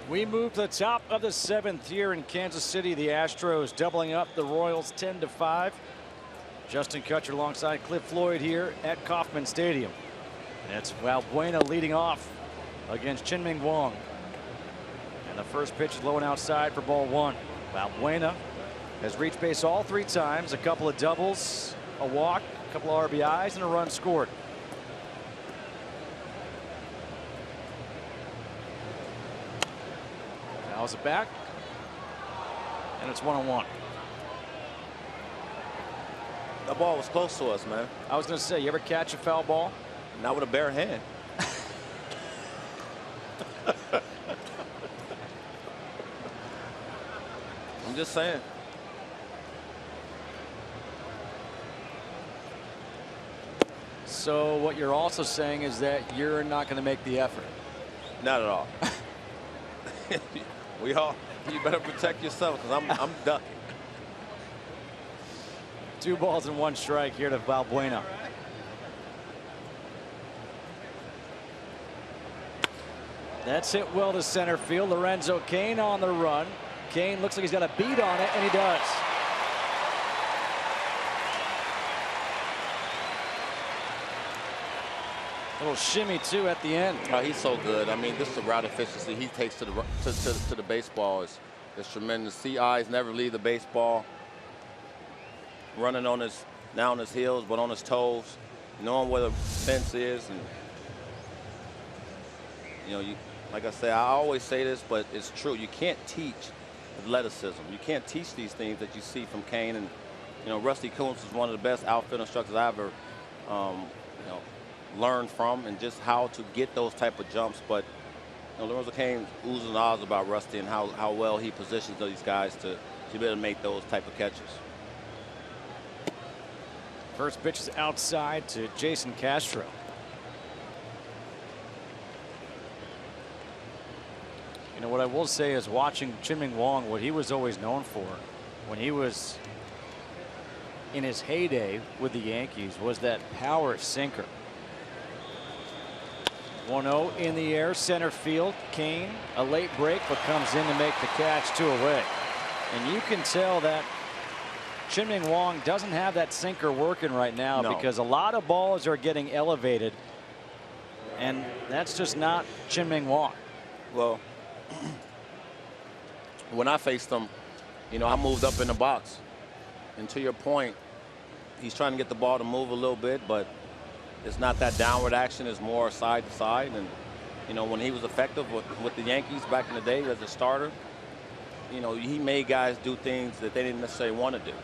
S1: We move to the top of the 7th here in Kansas City. The Astros doubling up the Royals 10-5. Justin Kutcher alongside Cliff Floyd here at Kauffman Stadium. And it's Valbuena leading off against Chin-Ming Wong. And the first pitch is low and outside for ball 1. Valbuena has reached base all 3 times. A couple of doubles, a walk, a couple of RBIs, and a run scored. Fouls it back, and it's 1-1.
S4: That ball was close to us, man.
S1: I was going to say, you ever catch a foul ball?
S4: Not with a bare hand. I'm just saying.
S1: So what you're also saying is that you're not going to make the effort.
S4: Not at all. You better protect yourself because I'm ducking.
S1: 2 balls and 1 strike here to Valbuena. That's hit well to center field. Lorenzo Cain on the run. Cain looks like he's got a beat on it, and he does. Little shimmy too at the end.
S4: Oh, he's so good. I mean, just the route efficiency he takes to the baseball is tremendous. See eyes never leave the baseball. Running on his heels, but on his toes, knowing where the fence is, and like I say, I always say this, but it's true. You can't teach athleticism. You can't teach these things that you see from Cain. And Rusty Kuntz is one of the best outfield instructors I ever learned from, and just how to get those type of jumps. But Lorenzo Cain oozes and ahs about Rusty and how well he positions these guys to be able to make those type of catches.
S1: First pitch is outside to Jason Castro. What I will say is, watching Chien-Ming Wang, what he was always known for when he was in his heyday with the Yankees was that power sinker. 1-0 in the air, center field. Cain, a late break, but comes in to make the catch, 2 away. And you can tell that Chien-Ming Wang doesn't have that sinker working right now, because a lot of balls are getting elevated, and that's just not Chien-Ming Wang.
S4: Well, when I faced him, I moved up in the box. And to your point, he's trying to get the ball to move a little bit, but it's not that downward action. It's more side to side. And, when he was effective with the Yankees back in the day as a starter, he made guys do things that they didn't necessarily want to do.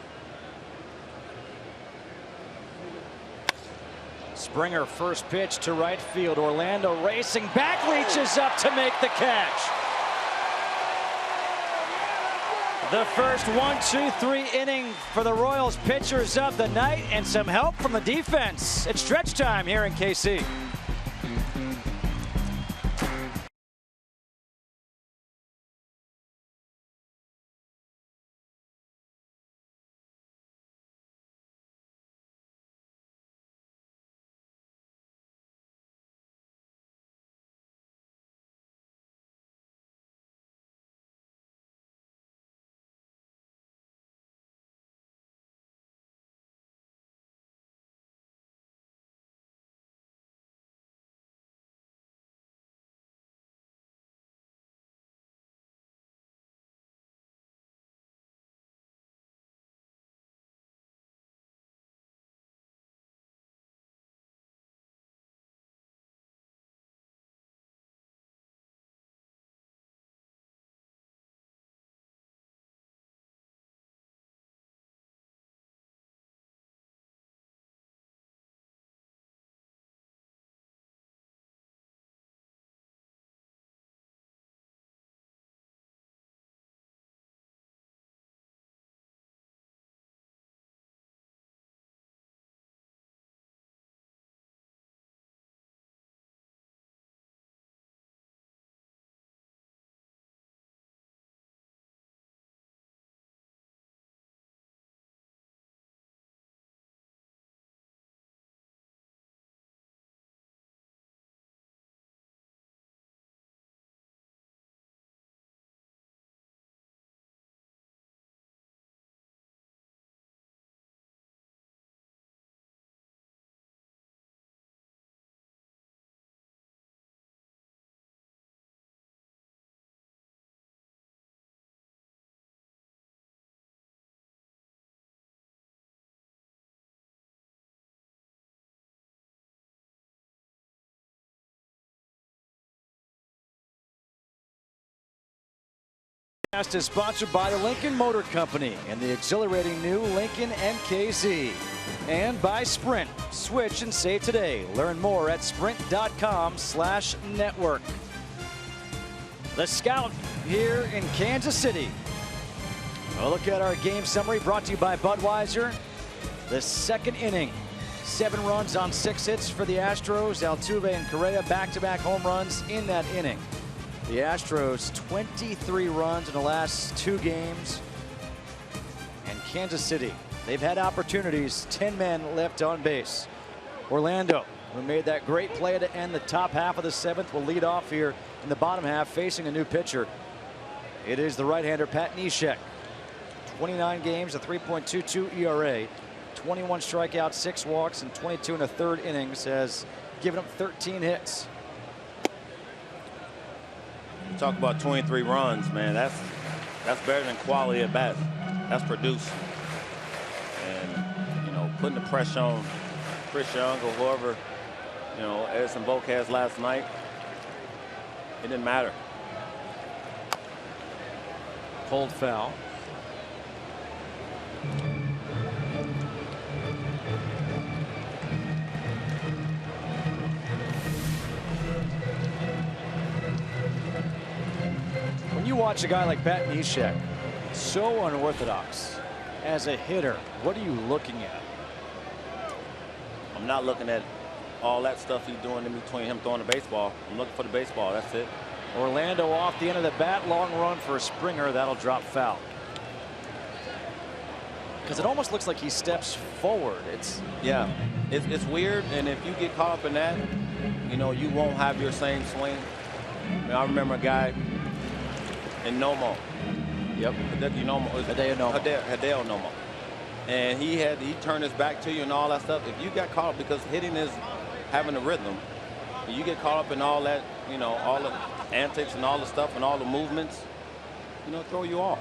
S1: Springer, first pitch to right field. Orlando racing back, reaches up to make the catch. The first 1-2-3 inning for the Royals pitchers of the night, and some help from the defense. It's stretch time here in KC. Is sponsored by the Lincoln Motor Company and the exhilarating new Lincoln MKZ, and by Sprint. Switch and save today. Learn more at sprint.com/network. The Scout here in Kansas City. A look at our game summary brought to you by Budweiser. The second inning 7 runs on 6 hits for the Astros. Altuve and Correa back-to-back home runs in that inning. The Astros 23 runs in the last 2 games. And Kansas City, they've had opportunities, 10 men left on base. Orlando, who made that great play to end the top half of the 7th, will lead off here in the bottom half facing a new pitcher. It is the right-hander Pat Neshek. 29 games, a 3.22 ERA, 21 strikeouts, 6 walks, and 22 1/3 innings, has given up 13 hits.
S4: You talk about 23 runs, man. That's better than quality at bat. That's produced. And, you know, putting the pressure on Chris Young or whoever, you know, Edison Volk has last night, it didn't matter.
S1: Pulled foul. When you watch a guy like Pat Neshek, so unorthodox as a hitter, what are you looking at?
S4: I'm not looking at all that stuff he's doing in between him throwing the baseball. I'm looking for the baseball. That's it.
S1: Orlando off the end of the bat, long run for Springer. That'll drop foul. Because it almost looks like he steps forward. It's
S4: weird, and if you get caught up in that, you know, you won't have your same swing. I mean, I remember a guy in Nomo.
S1: Yep.
S4: Hideo Nomo. And he turned his back to you and all that stuff. If you got caught up, because hitting is having a rhythm, and you get caught up in all that, you know, all the antics and all the stuff and all the movements, you know, throw you off.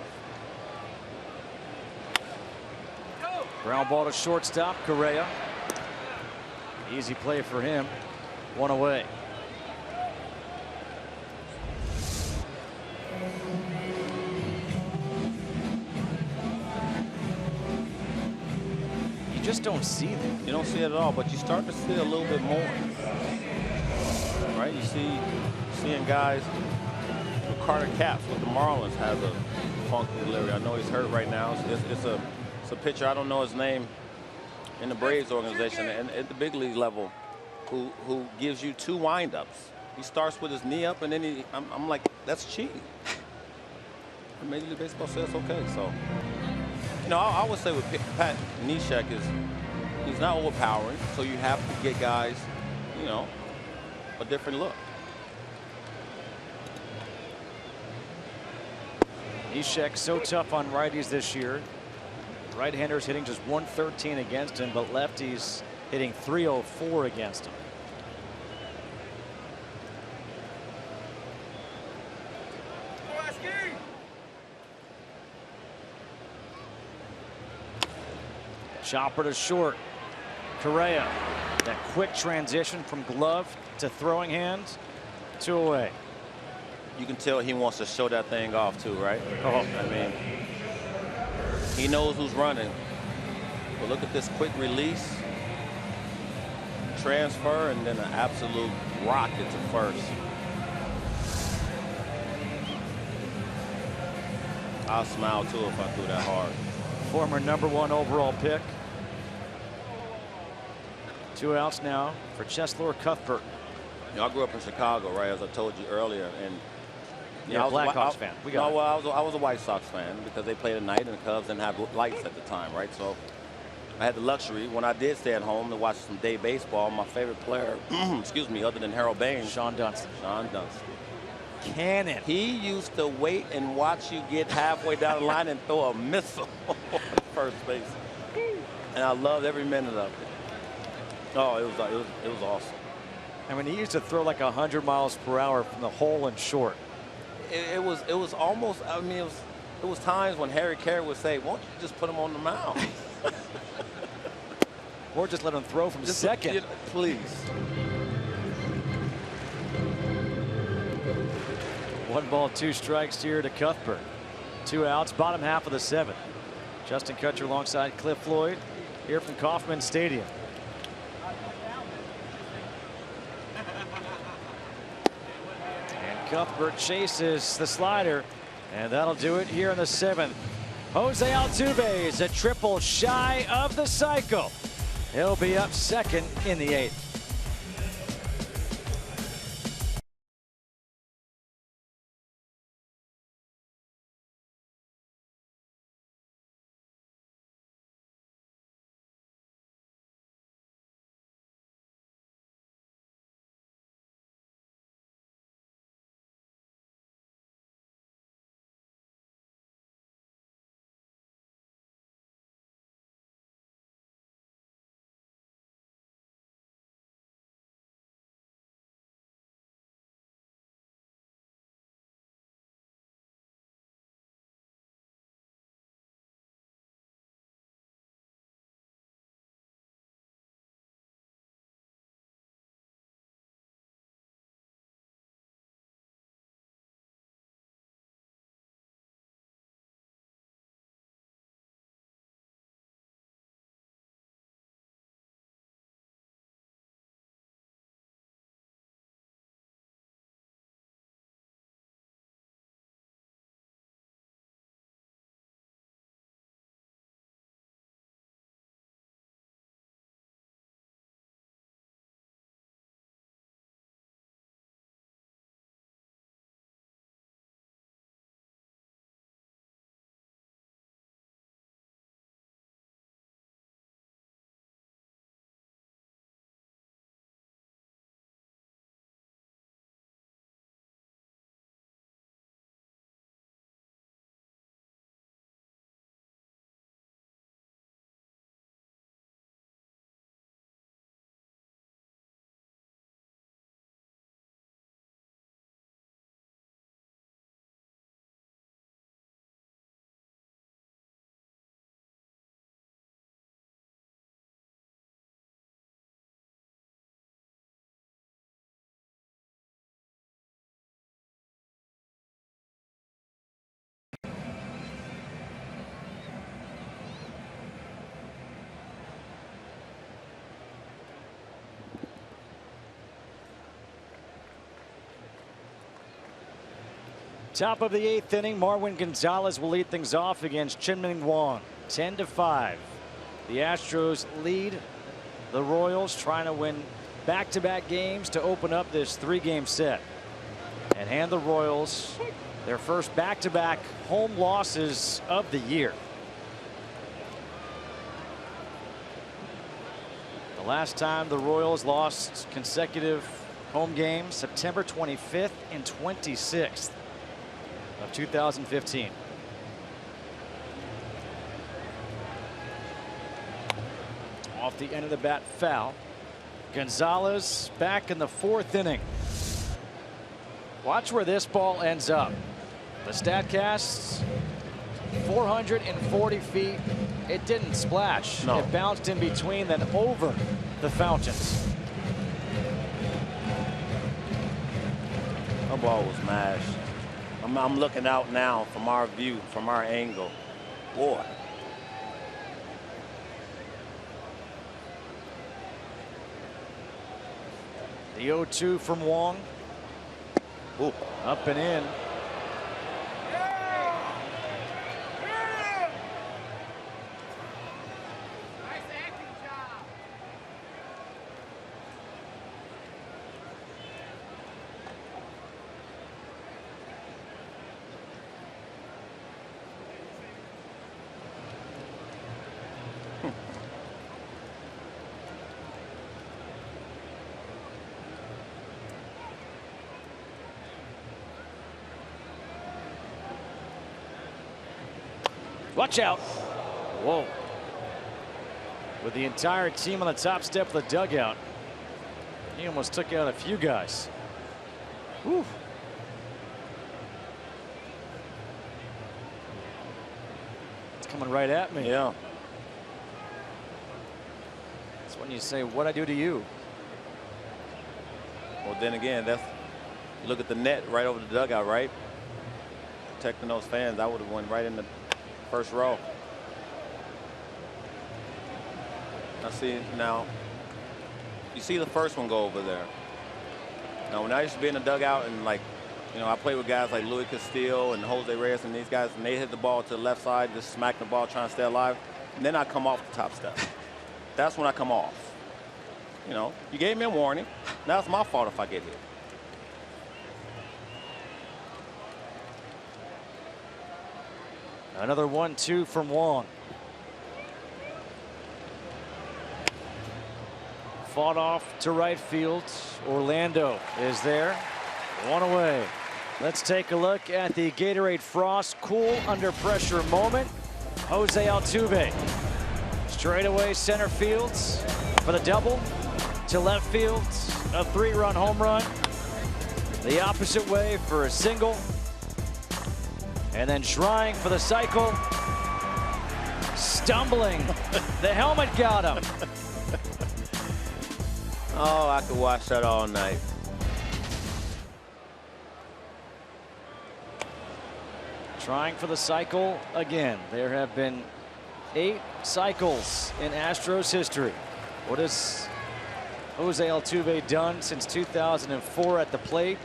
S1: Ground ball to shortstop, Correa. Easy play for him. 1 away. You just don't see that.
S4: You don't see it at all, but you start to see a little bit more. Right? You seeing guys. Carter Capps with the Marlins has a funky delivery. I know he's hurt right now. It's a pitcher, I don't know his name, in the Braves organization and at the big league level, who gives you 2 windups. He starts with his knee up, and then I'm like, that's cheating. Major League Baseball says okay. So, you know, I would say with Pat Neshek he's not overpowering, so you have to get guys, you know, a different look.
S1: Neshek so tough on righties this year. Right-handers hitting just 113 against him, but lefties hitting 304 against him. Chopper to short. Correa. That quick transition from glove to throwing hands. 2 away.
S4: You can tell he wants to show that thing off too, right?
S1: Oh.
S4: I mean, he knows who's running. But look at this quick release, transfer, and then an absolute rocket to first. I'll smile too if I threw that hard.
S1: Former #1 overall pick. 2 outs now for Cheslor Cuthbert.
S4: You know, I grew up in Chicago, right, as I told you earlier, and
S1: yeah, Blackhawks fan.
S4: I was a White Sox fan because they played at night and the Cubs didn't have lights at the time, right? So I had the luxury when I did stay at home to watch some day baseball. My favorite player, excuse me, other than Harold Baines,
S1: Sean Dunston.
S4: Sean Dunston.
S1: Cannon.
S4: He used to wait and watch you get halfway down the line and throw a missile at first base, and I loved every minute of it. Oh, it was awesome.
S1: I mean, he used to throw like 100 miles per hour from the hole and short.
S4: It was almost, I mean, it was times when Harry Carey would say, won't you just put him on the mound?
S1: Or just let him throw from second.
S4: You know, please.
S1: 1 ball, 2 strikes here to Cuthbert. 2 outs, bottom half of the 7th. Justin Kutcher alongside Cliff Floyd here from Kauffman Stadium. Cuthbert chases the slider, and that'll do it here in the 7th. Jose Altuve is a triple shy of the cycle. He'll be up second in the 8th. Top of the 8th inning, Marwin Gonzalez will lead things off against Chien-Ming Wang. 10-5. The Astros lead the Royals, trying to win back-to-back games to open up this 3-game set and hand the Royals their first back-to-back home losses of the year. The last time the Royals lost consecutive home games, September 25th and 26th. Of 2015. Off the end of the bat, foul. Gonzalez back in the 4th inning. Watch where this ball ends up. The StatCast, 440 feet. It didn't splash.
S4: No.
S1: It bounced in between, then over the fountains.
S4: That ball was mashed. I'm looking out now from our view, from our angle. Boy.
S1: The 0-2 from Wong.
S4: Ooh.
S1: Up and in. Watch out. Whoa. With the entire team on the top step of the dugout. He almost took out a few guys. Whew. It's coming right at me.
S4: Yeah.
S1: That's when you say, what'd I do to you?
S4: Well, then again, that's, look at the net right over the dugout, right? Protecting those fans. I would have went right in the first row. I see now. You see the first one go over there. Now, when I used to be in the dugout and, like, you know, I played with guys like Luis Castillo and Jose Reyes and these guys, and they hit the ball to the left side, just smack the ball, trying to stay alive, and then I come off the top step. that's when I come off. You know, you gave me a warning. Now it's my fault if I get hit.
S1: Another 1-2 from Wong. Fought off to right field. Orlando is there. One away. Let's take a look at the Gatorade Frost Cool Under Pressure moment. Jose Altuve. Straightaway center field for the double. To left field, a 3-run home run. The opposite way for a single. And then trying for the cycle. Stumbling. The helmet got him.
S4: Oh, I could watch that all night.
S1: Trying for the cycle again. There have been 8 cycles in Astros history. What has Jose Altuve done since 2004 at the plate?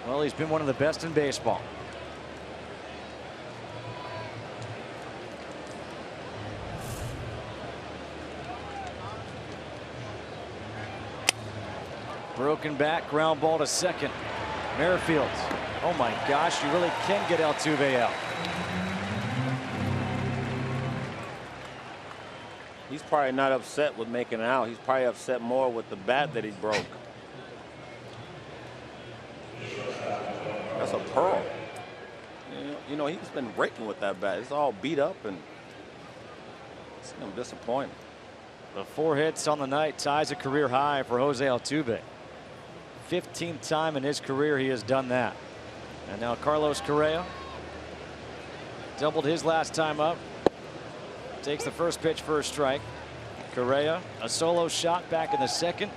S1: Well, he's been one of the best in baseball. Broken back, ground ball to second. Merrifield. Oh my gosh, you really can get Altuve out.
S4: He's probably not upset with making it out. He's probably upset more with the bat that he broke. That's a pearl. You know, he's been raking with that bat. It's all beat up and it's disappointing.
S1: The 4 hits on the night ties a career high for Jose Altuve. 15th time in his career he has done that. And now Carlos Correa doubled his last time up. Takes the first pitch for a strike. Correa, a solo shot back in the second.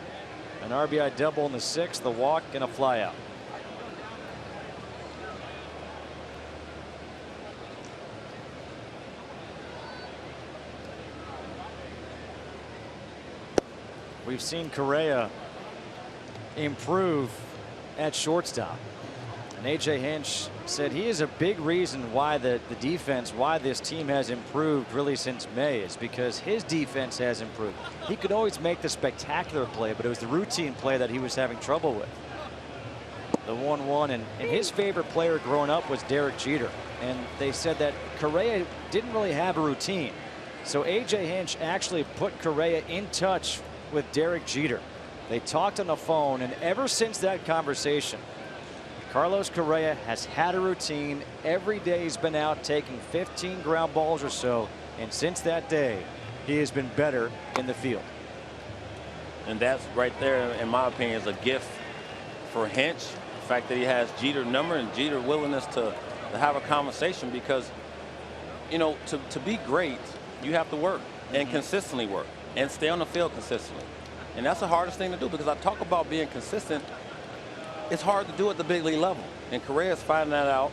S1: An RBI double in the 6th, the walk and a flyout. We've seen Correa improve at shortstop. And A.J. Hinch said he is a big reason why the defense, why this team has improved really since May, is because his defense has improved. He could always make the spectacular play, but it was the routine play that he was having trouble with. The 1-1, and his favorite player growing up was Derek Jeter. And they said that Correa didn't really have a routine. So A.J. Hinch actually put Correa in touch with Derek Jeter. They talked on the phone, and ever since that conversation, Carlos Correa has had a routine. Every day he's been out taking 15 ground balls or so, and since that day, he has been better in the field.
S4: And that's right there, in my opinion, is a gift for Hinch. The fact that he has Jeter's number and Jeter's willingness to have a conversation, because, you know, to be great, you have to work and consistently work and stay on the field consistently. And that's the hardest thing to do, because I talk about being consistent. It's hard to do at the big league level. And Correa's finding that out,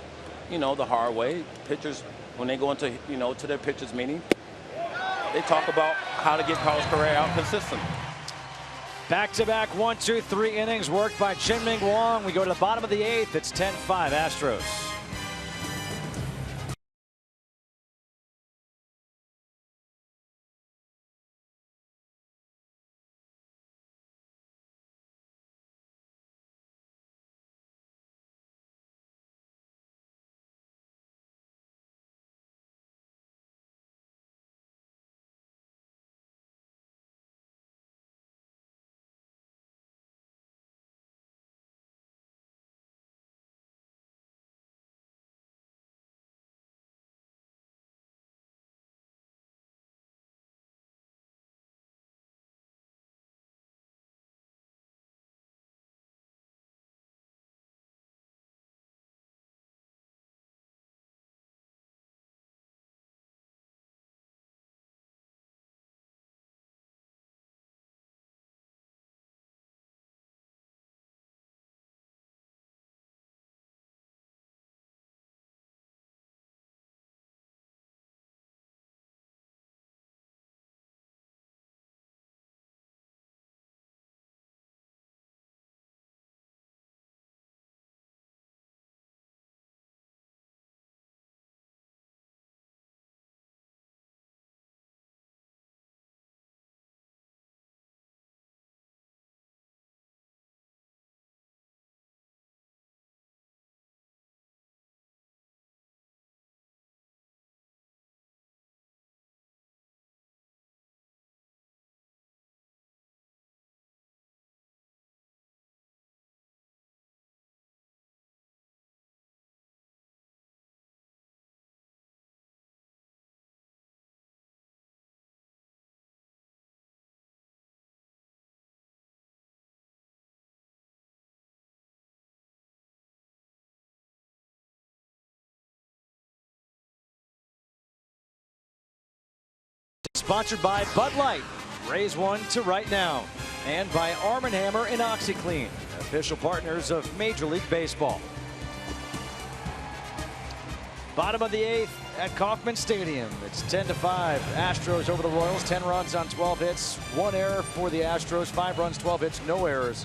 S4: you know, the hard way. Pitchers, when they go into, you know, to their pitchers meeting, they talk about how to get Carlos Correa out consistently.
S1: Back-to-back 1, 2, 3 innings worked by Chien-Ming Wang. We go to the bottom of the 8th. It's 10-5 Astros. sponsored by Bud Light. Raise one to right now. And by Arm & Hammer and OxyClean, official partners of Major League Baseball. Bottom of the 8th at Kauffman Stadium. It's 10-5. Astros over the Royals. 10 runs on 12 hits. 1 error for the Astros. 5 runs, 12 hits, no errors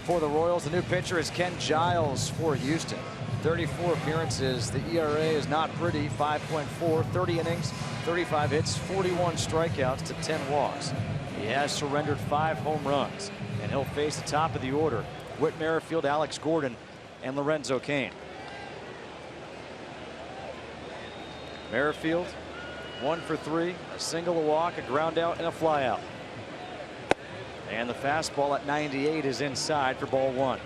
S1: for the Royals. The new pitcher is Ken Giles for Houston. 34 appearances. The ERA is not pretty. 5.4. 30 innings, 35 hits, 41 strikeouts to 10 walks. He has surrendered 5 home runs, and he'll face the top of the order: Whit Merrifield, Alex Gordon, and Lorenzo Cain. Merrifield, 1 for 3, a single, a walk, a ground out, and a fly out. And the fastball at 98 is inside for ball 1.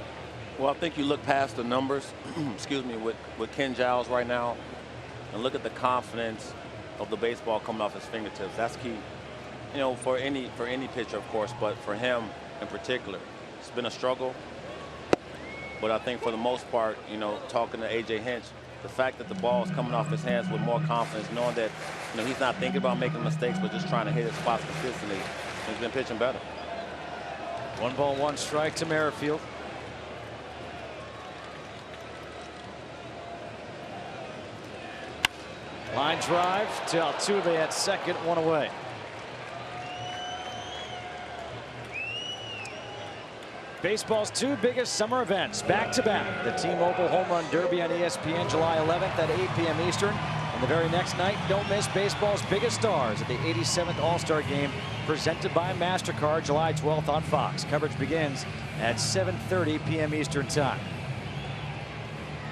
S4: Well, I think you look past the numbers, excuse me, with Ken Giles right now, and look at the confidence of the baseball coming off his fingertips. That's key, you know, for any pitcher, of course, but for him in particular, it's been a struggle. But I think for the most part, you know, talking to A.J. Hinch, the fact that the ball is coming off his hands with more confidence, knowing that, you know, he's not thinking about making mistakes, but just trying to hit his spots consistently, he's been pitching better.
S1: 1 ball, 1 strike to Merrifield. Line drive to Altuve at second, 1 away. Baseball's 2 biggest summer events back-to-back. The T-Mobile Home Run Derby on ESPN July 11th at 8 p.m. Eastern. And the very next night, don't miss baseball's biggest stars at the 87th All-Star Game presented by MasterCard July 12th on Fox. Coverage begins at 7:30 p.m. Eastern Time.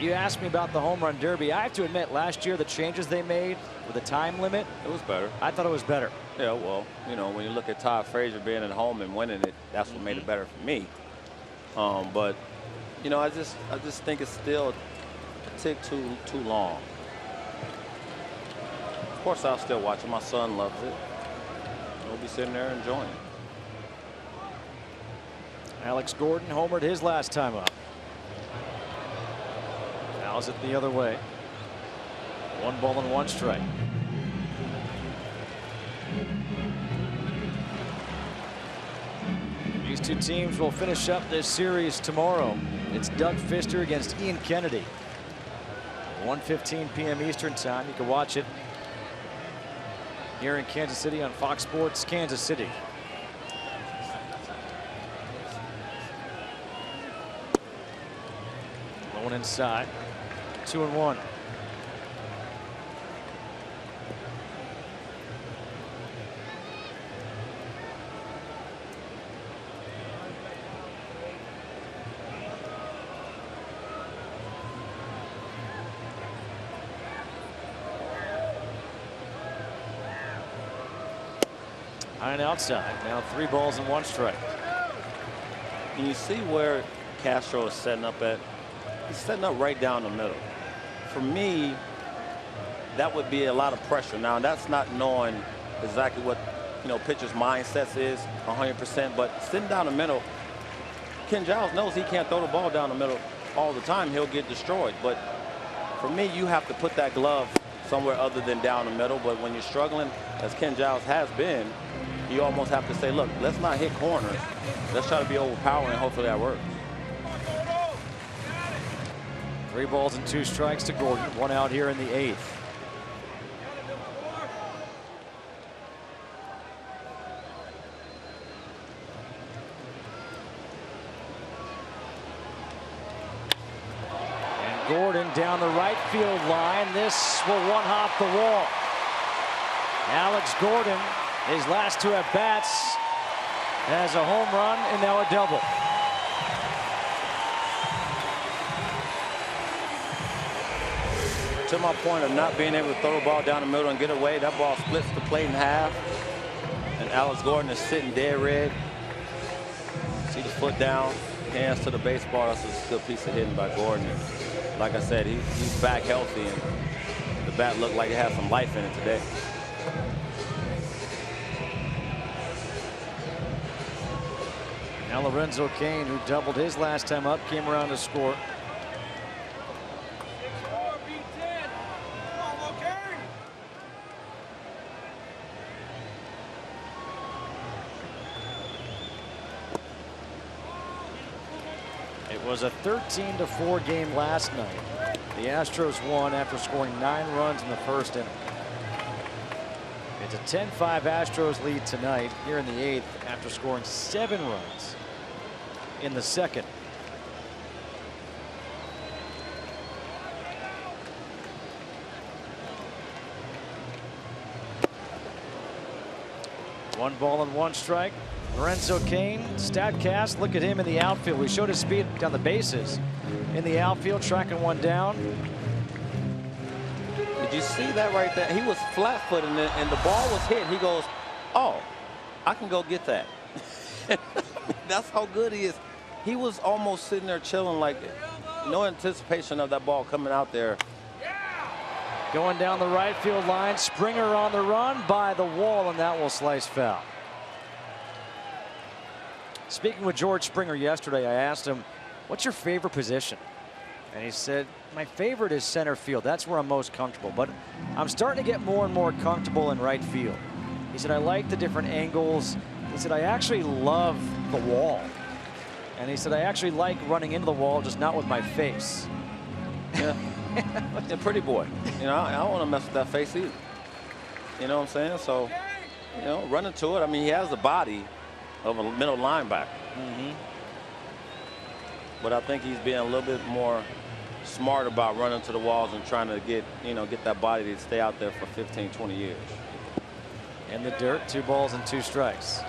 S1: You asked me about the Home Run Derby. I have to admit, last year the changes they made with the time limit,
S4: it was better.
S1: I thought it was better.
S4: Yeah, well, you know, when you look at Todd Frazier being at home and winning it, that's what made it better for me. But you know, I just think it's still a tick too long. Of course, I'll still watch it. My son loves it. We'll be sitting there enjoying it.
S1: Alex Gordon homered his last time up. Fouls it the other way. 1 ball and 1 strike. These 2 teams will finish up this series tomorrow. It's Doug Fister against Ian Kennedy. 1:15 p.m. Eastern Time. You can watch it here in Kansas City on Fox Sports Kansas City. Going inside. 2-1. High and outside. Now 3 balls and 1 strike.
S4: And you see where Castro is setting up at? He's setting up right down the middle. For me, that would be a lot of pressure. Now, that's not knowing exactly what, you know, pitcher's mindsets is 100%, but sitting down the middle, Ken Giles knows he can't throw the ball down the middle all the time. He'll get destroyed. But for me, you have to put that glove somewhere other than down the middle. But when you're struggling, as Ken Giles has been, you almost have to say, look, let's not hit corners. Let's try to be overpowering, and hopefully that works.
S1: 3 balls and 2 strikes to Gordon. 1 out here in the 8th. And Gordon down the right field line. This will one-hop the wall. Alex Gordon, his last 2 at-bats, has a home run and now a double.
S4: To my point of not being able to throw the ball down the middle and get away, that ball splits the plate in half. And Alex Gordon is sitting dead red. See the foot down, hands to the baseball. That's a good piece of hitting by Gordon. And like I said, he's back healthy, and the bat looked like it had some life in it today.
S1: Now Lorenzo Cain, who doubled his last time up, came around to score. was a 13-4 game last night. The Astros won after scoring 9 runs in the first inning. It's a 10-5 Astros lead tonight here in the 8th after scoring 7 runs in the second. One ball and 1 strike. Lorenzo Cain, StatCast, look at him in the outfield. We showed his speed down the bases. In the outfield, tracking one down.
S4: Did you see that right there? He was flat-footed and the ball was hit. He goes, oh, I can go get that. That's how good he is. He was almost sitting there chilling, like no anticipation of that ball coming out there.
S1: Going down the right field line, Springer on the run by the wall, and that will slice foul. Speaking with George Springer yesterday, I asked him, what's your favorite position? And he said, my favorite is center field. That's where I'm most comfortable, but I'm starting to get more and more comfortable in right field. He said, I like the different angles. He said, I actually love the wall. And he said, I actually like running into the wall, just not with my face.
S4: Yeah. A pretty boy. You know, I don't want to mess with that face either. You know what I'm saying? So, you know, run into it. I mean, he has the body of a middle linebacker. But I think he's being a little bit more smart about running to the walls and trying to get, you know, get that body to stay out there for 15, 20 years.
S1: In the dirt, 2 balls and 2 strikes.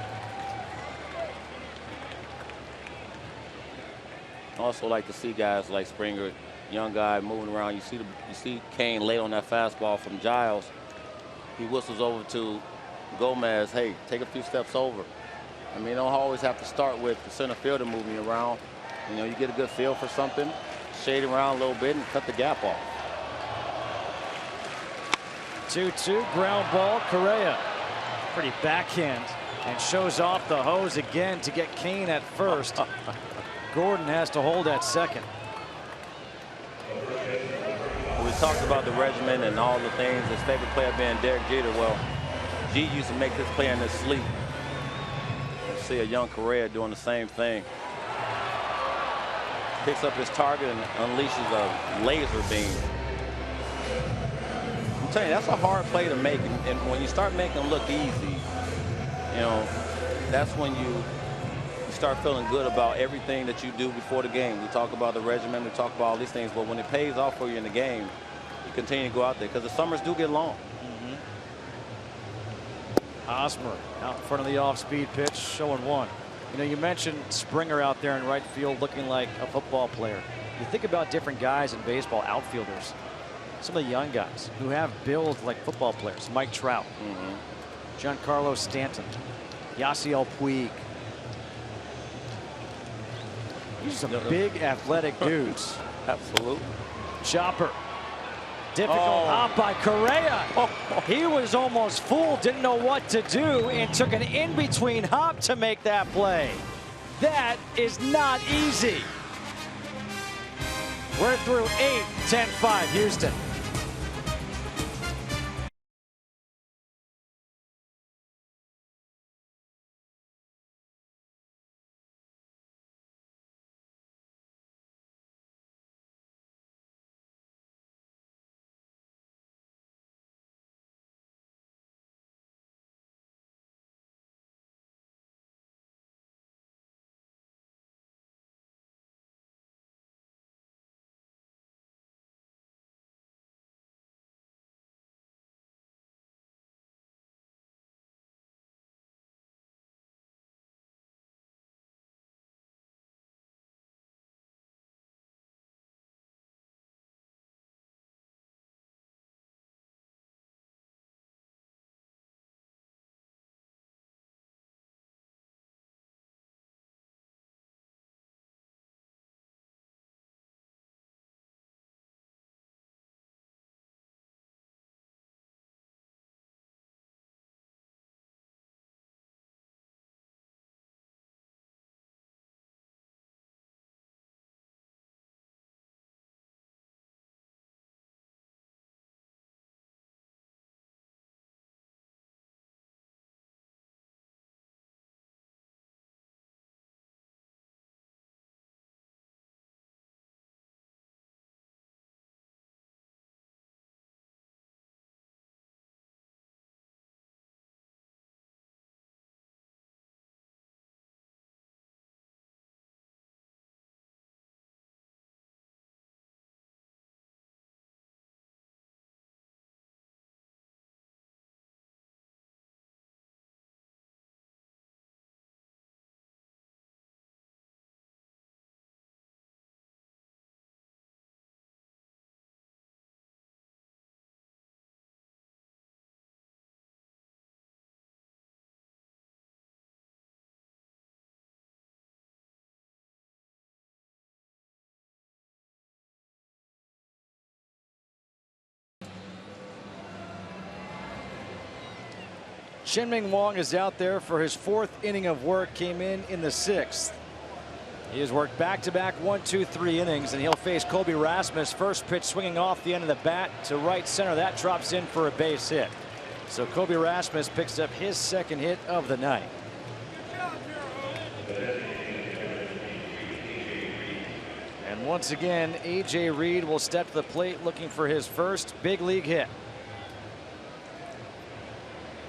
S4: I also like to see guys like Springer, young guy moving around. You see Cain late on that fastball from Giles. He whistles over to Gomez. Hey, take a few steps over. I mean, you don't always have to start with the center fielder moving you around. You know, you get a good feel for something, shade around a little bit, and cut the gap off.
S1: 2-2 ground ball. Correa, pretty backhand, and shows off the hose again to get Cain at first. Gordon has to hold at second.
S4: We talked about the regimen and all the things. His favorite player being Derek Jeter. Well, G used to make this play in his sleep. You see a young Correa doing the same thing. Picks up his target and unleashes a laser beam. I'm telling you, that's a hard play to make. And when you start making them look easy, you know, that's when you start feeling good about everything that you do before the game. We talk about the regimen, we talk about all these things, but when it pays off for you in the game, you continue to go out there because the summers do get long.
S1: Hosmer out in front of the off-speed pitch, showing 1. You know, you mentioned Springer out there in right field looking like a football player. You think about different guys in baseball, outfielders, some of the young guys who have builds like football players. Mike Trout, Giancarlo Stanton, Yasiel Puig. These are some big athletic dudes.
S4: Absolutely.
S1: Chopper. Difficult hop by Correa. He was almost fooled, didn't know what to do, and took an in-between hop to make that play. That is not easy. We're through 8, 10-5 Houston. Chien-Ming Wang is out there for his 4th inning of work. Came in the 6th. He has worked back-to-back 1, 2, 3 innings, and he'll face Colby Rasmus. First pitch swinging off the end of the bat to right center. That drops in for a base hit. So Colby Rasmus picks up his 2nd hit of the night. And once again, A.J. Reed will step to the plate looking for his first big league hit.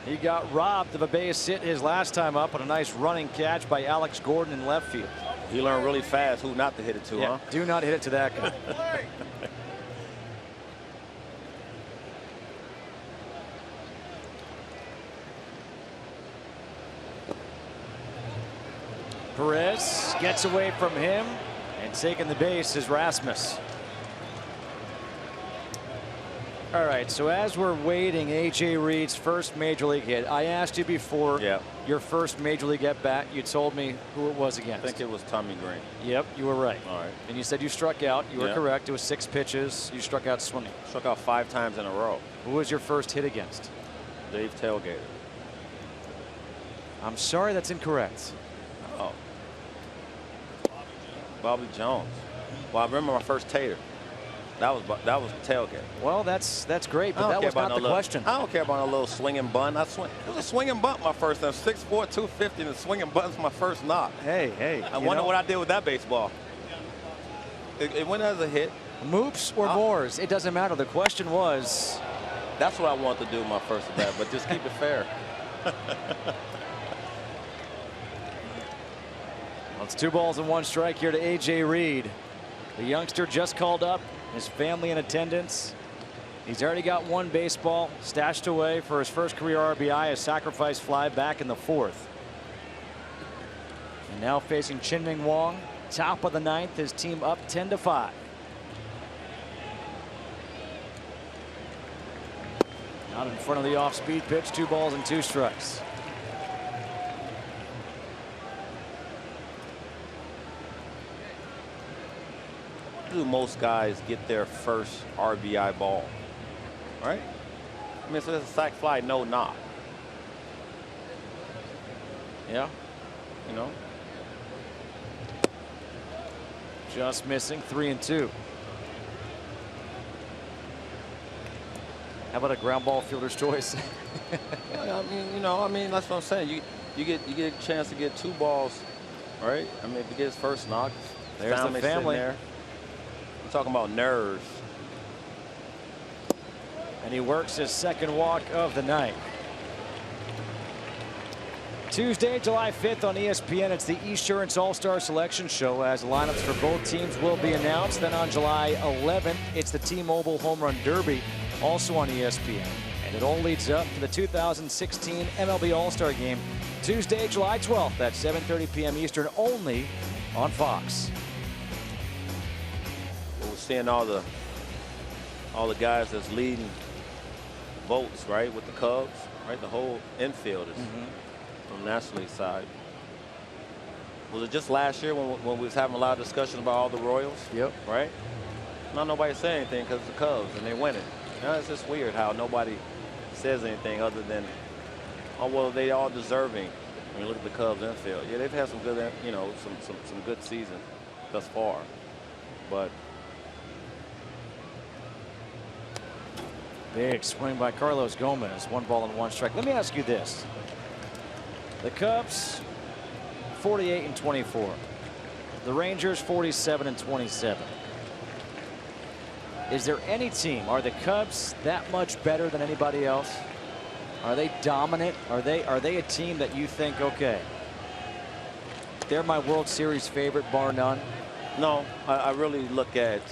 S1: He got robbed of a base hit his last time up on a nice running catch by Alex Gordon in left field.
S4: He learned really fast who not to hit it to, huh?
S1: Do not hit it to that guy. Perez gets away from him, and taking the base is Rasmus. All right, so as we're waiting A.J. Reed's first major league hit, I asked you before your first major league at bat. You told me who it was against.
S4: I think it was Tommy Green.
S1: Yep, you were right.
S4: All right.
S1: And you said you struck out. You were correct. It was 6 pitches. You struck out swinging.
S4: Struck out 5 times in a row.
S1: Who was your first hit against?
S4: Dave Tailgater.
S1: I'm sorry, that's incorrect.
S4: Oh. Bobby Jones. Well, I remember my first tater. That was Tailgate.
S1: Well, that's great, but that was not the question.
S4: I don't care about a little swinging bunt. It was a swinging bunt my first time. 6'4", 250, and the swinging bunt's my first knock.
S1: Hey.
S4: I wonder what I did with that baseball. It went as a hit.
S1: Moops or Moores, it doesn't matter. The question was.
S4: That's what I want to do with my first at bat, but just keep it fair.
S1: Well, it's 2 balls and 1 strike here to A.J. Reed. The youngster just called up. His family in attendance. He's already got 1 baseball stashed away for his first career RBI, a sacrifice fly back in the 4th. And now facing Chien-Ming Wang, top of the 9th, his team up 10-5. Not in front of the off-speed pitch, 2 balls and 2 strikes.
S4: Do most guys get their first RBI ball, right? I mean, so it's a sac fly, no knock.
S1: Yeah.
S4: You know.
S1: Just missing, 3-2. How about a ground ball fielder's choice?
S4: Yeah, I mean, that's what I'm saying. You get a chance to get 2 balls, right? I mean, if you get his first knock,
S1: there's the family.
S4: There. Talking about nerves.
S1: And he works his 2nd walk of the night. Tuesday, July 5th on ESPN, it's the Esurance All-Star Selection Show as lineups for both teams will be announced. Then on July 11th, it's the T-Mobile Home Run Derby, also on ESPN. And it all leads up to the 2016 MLB All-Star Game, Tuesday, July 12th at 7:30 p.m. Eastern, only on Fox.
S4: We're seeing all the guys that's leading votes, right, with the Cubs, right? The whole infield is from the National League side. Was it just last year when we was having a lot of discussion about all the Royals?
S1: Yep.
S4: Right? Not nobody saying anything because it's the Cubs and they win it. Now it's just weird how nobody says anything other than, oh well, they all deserving. When you look at the Cubs infield, yeah, they've had some good, some good season thus far, but.
S1: Big swing by Carlos Gomez. 1 ball and 1 strike. Let me ask you this. The Cubs 48-24. The Rangers 47-27. Is there any team? Are the Cubs that much better than anybody else? Are they dominant? Are they a team that you think, okay, they're my World Series favorite bar none?
S4: No, I really look at,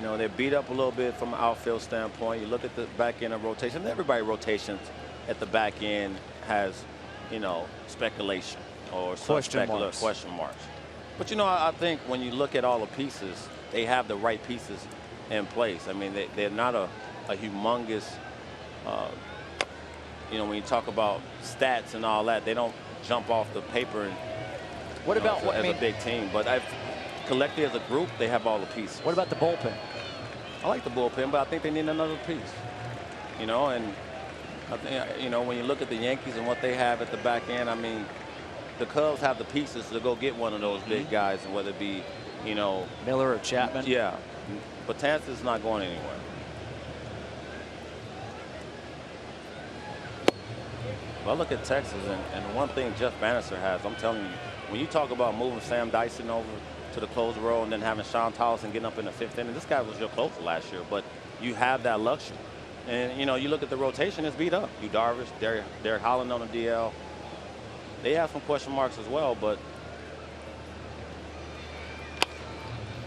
S4: they're beat up a little bit from an outfield standpoint. You look at the back end of rotation. Everybody rotations at the back end has, speculation or
S1: question marks.
S4: But, I think when you look at all the pieces, they have the right pieces in place. I mean, they're not a humongous, when you talk about stats and all that, they don't jump off the paper and, as a big team. But collectively as a group, they have all the pieces.
S1: What about the bullpen?
S4: I like the bullpen, but I think they need another piece. And I think, you know, when you look at the Yankees and what they have at the back end, I mean, the Cubs have the pieces to go get one of those big guys, and whether it be, you know,
S1: Miller or Chapman.
S4: Yeah, but Betances is not going anywhere. Well, I look at Texas, and one thing Jeff Bannister has, I'm telling you, when you talk about moving Sam Dyson over to the closer role and then having Sean Tolleson getting up in the 5th inning, this guy was your closer last year, but you have that luxury. And, you know, you look at the rotation, it's beat up. You Darvish, Derek Holland on the DL. They have some question marks as well, but.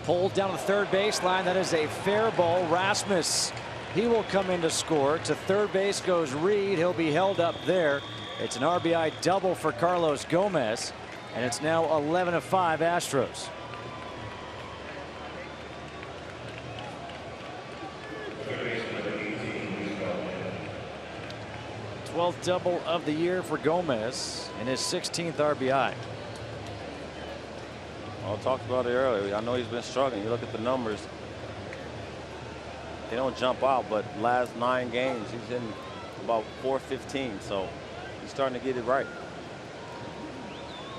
S1: Pulled down the third baseline. That is a fair ball. Rasmus, he will come in to score. To third base goes Reed. He'll be held up there. It's an RBI double for Carlos Gomez, and it's now 11-5 Astros. 12th double of the year for Gomez and his 16th RBI.
S4: Well, I talked about it earlier. I know he's been struggling. You look at the numbers. They don't jump out, but last 9 games, he's in about 415. So he's starting to get it right.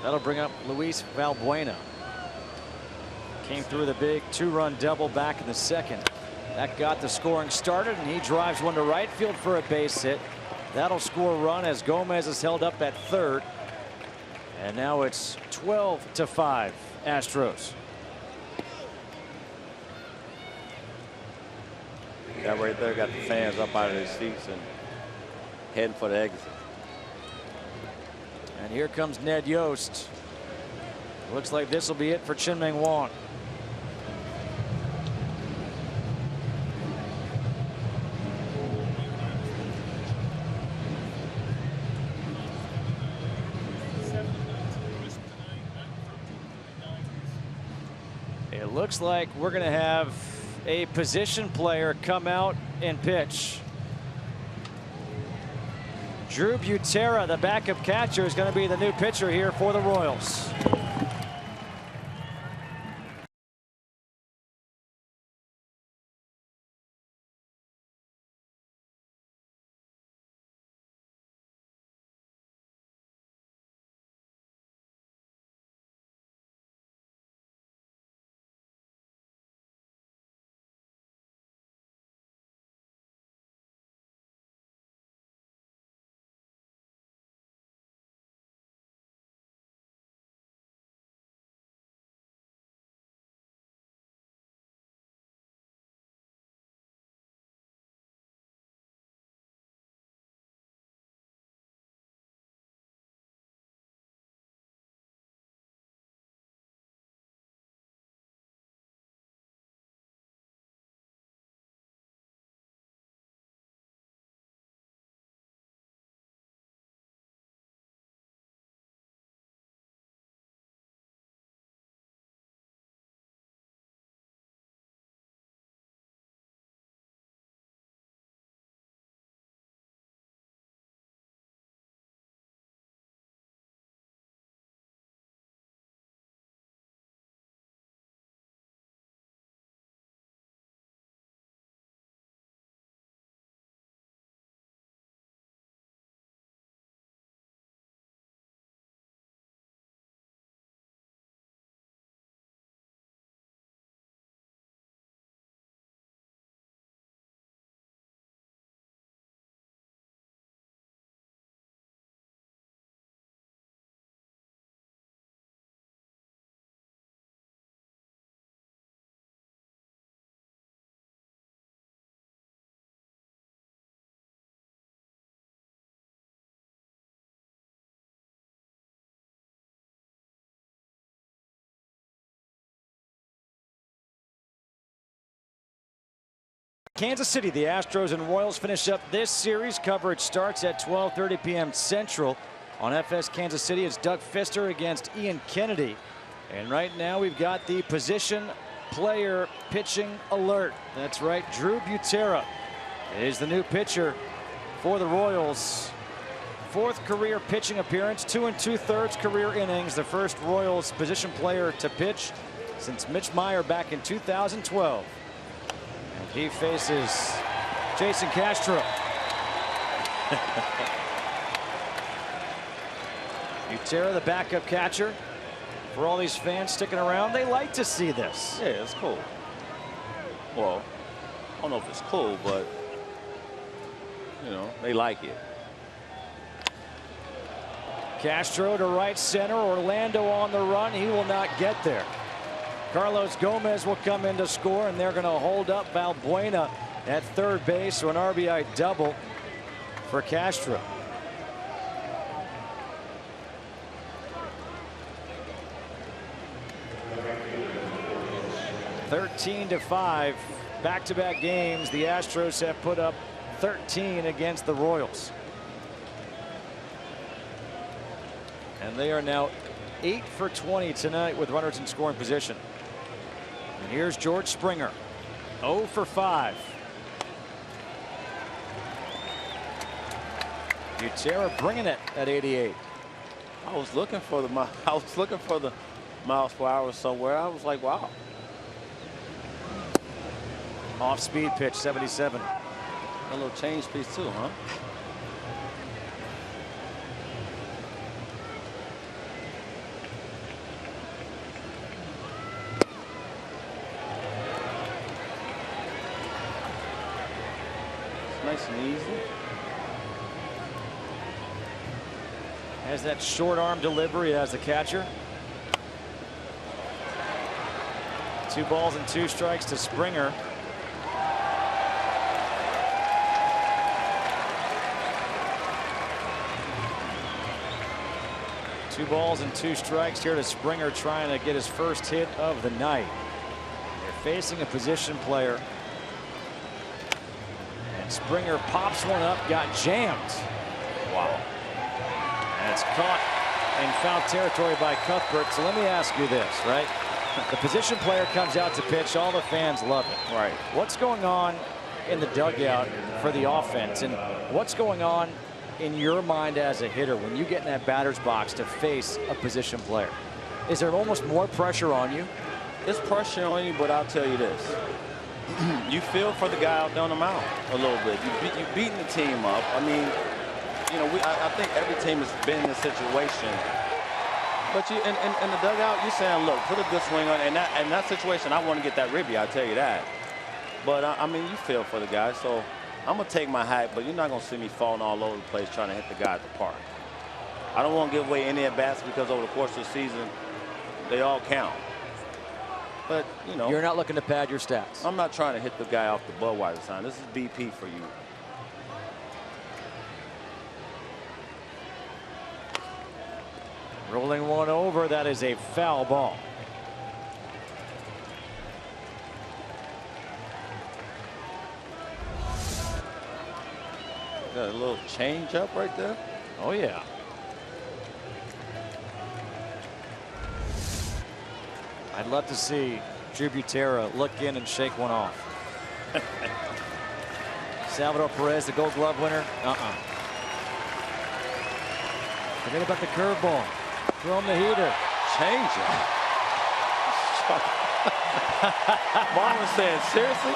S1: That'll bring up Luis Valbuena. Came through the big 2-run double back in the 2nd. That got the scoring started, and he drives one to right field for a base hit. That'll score a run as Gomez is held up at 3rd. And now it's 12-5 Astros.
S4: That right there got the fans up out of their seats and heading for the exit.
S1: And here comes Ned Yost. Looks like this will be it for Chien-Ming Wang. It looks like we're going to have a position player come out and pitch. Drew Butera, the backup catcher, is going to be the new pitcher here for the Royals. Kansas City, the Astros and Royals finish up this series. Coverage starts at 12:30 p.m. Central on FS Kansas City. It's Doug Fister against Ian Kennedy. And right now we've got the position player pitching alert. That's right, Drew Butera is the new pitcher for the Royals. 4th career pitching appearance, 2 2/3 career innings. The first Royals position player to pitch since Mitch Meyer back in 2012. And he faces Jason Castro. Utera, the backup catcher. For all these fans sticking around, they like to see this.
S4: Yeah, it's cool. Well, I don't know if it's cool, but you know, they like it.
S1: Castro to right center. Orlando on the run. He will not get there. Carlos Gomez will come in to score, and they're going to hold up Valbuena at third base. So an RBI double for Castro. (13-5). Back-to-back games. The Astros have put up 13 against the Royals. And they are now 8 for 20 tonight with runners in scoring position. And here's George Springer. 0 for 5. Utera bringing it at 88.
S4: I was looking for the miles per hour somewhere. I was like, wow.
S1: Off-speed pitch, 77.
S4: A little change piece too, huh? It's nice and easy.
S1: Has that short arm delivery as the catcher. 2 balls and 2 strikes to Springer. Two balls and 2 strikes here to Springer, trying to get his first hit of the night. They're facing a position player. And Springer pops one up, got jammed. Wow. And it's caught in foul territory by Cuthbert. So let me ask you this, right? The position player comes out to pitch. All the fans love it.
S4: Right.
S1: What's going on in the dugout for the offense? And what's going on in your mind as a hitter when you get in that batter's box to face a position player? Is there almost more pressure on you?
S4: It's pressure on you, but I'll tell you this. You feel for the guy out there on the mound a little bit. You've beaten the team up. I mean, you know, I think every team has been in this situation. But you in the dugout, you're saying, look, put a good swing on. And that situation, I want to get that ribby, I'll tell you that. But, I mean, you feel for the guy. So I'm going to take my hat, but you're not going to see me falling all over the place trying to hit the guy at the park. I don't want to give away any at-bats because over the course of the season, they all count. But, you know.
S1: You're not looking to pad your stats.
S4: I'm not trying to hit the guy off the Budweiser sign. This is BP for you.
S1: Rolling one over. That is a foul ball.
S4: Got a little change up right there.
S1: Oh, yeah. I'd love to see Drew Butera look in and shake one off. Salvador Perez, the Gold Glove winner. Forget about the curveball. Throw him the heater.
S4: Change it. Marlon saying, seriously?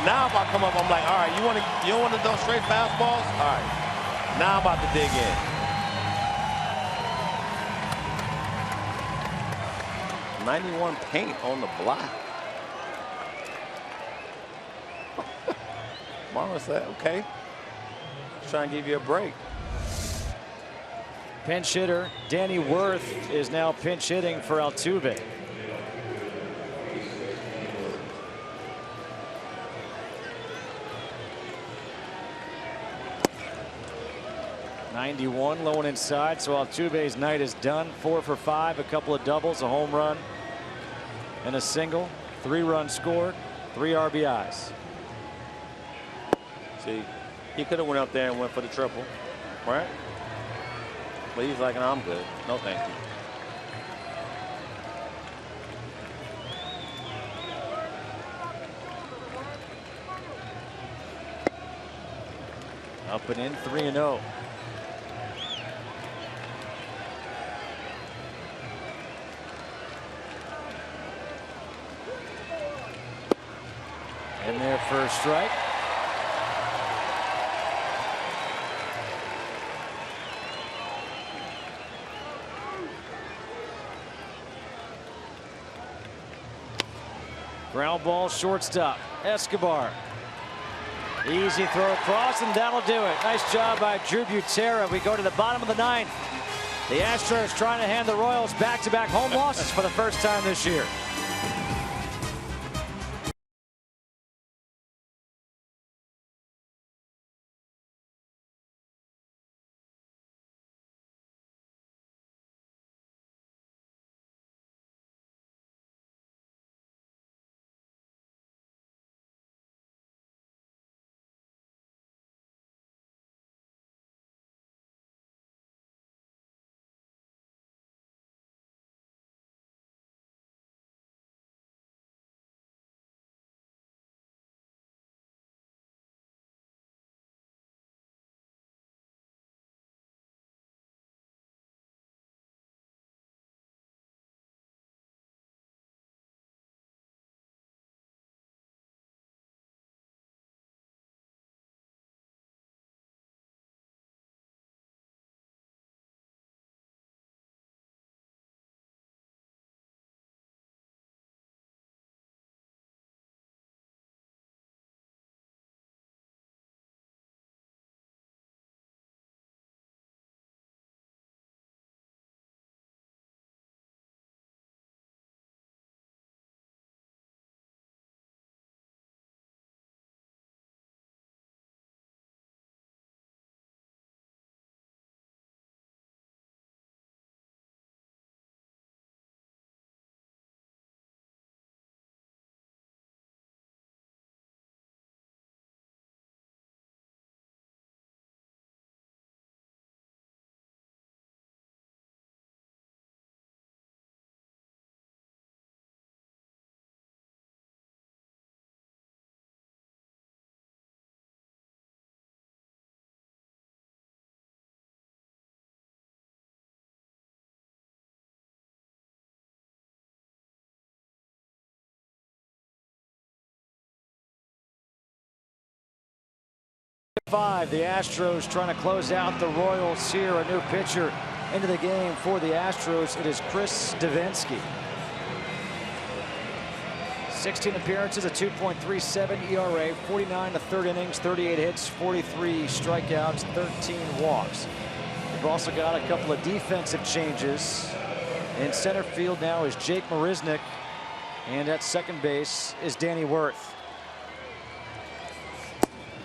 S4: Now if I come up, I'm like, all right, you don't want to throw straight fastballs? All right. Now I'm about to dig in. 91 paint on the block. Marlon said, okay. Just trying to give you a break.
S1: Pinch hitter Danny Worth is now pinch hitting for Altuve. .91 low and inside, so Altuve's night is done. 4 for 5, a couple of doubles, a home run, and a single. 3 runs scored, 3 RBIs.
S4: See, he could have went up there and went for the triple, right? But he's like, no, I'm good. No, thank you.
S1: Up and in, 3-0. In there for a strike. Ground ball, shortstop. Escobar. Easy throw across, and that'll do it. Nice job by Drew Butera. We go to the bottom of the ninth. The Astros trying to hand the Royals back-to-back home losses for the first time this year. The Astros trying to close out the Royals here. A new pitcher into the game for the Astros. It is Chris Devenski. 16 appearances, a 2.37 ERA, 49 to third innings, 38 hits, 43 strikeouts, 13 walks. We've also got a couple of defensive changes. In center field now is Jake Marisnick, and at second base is Danny Wirth.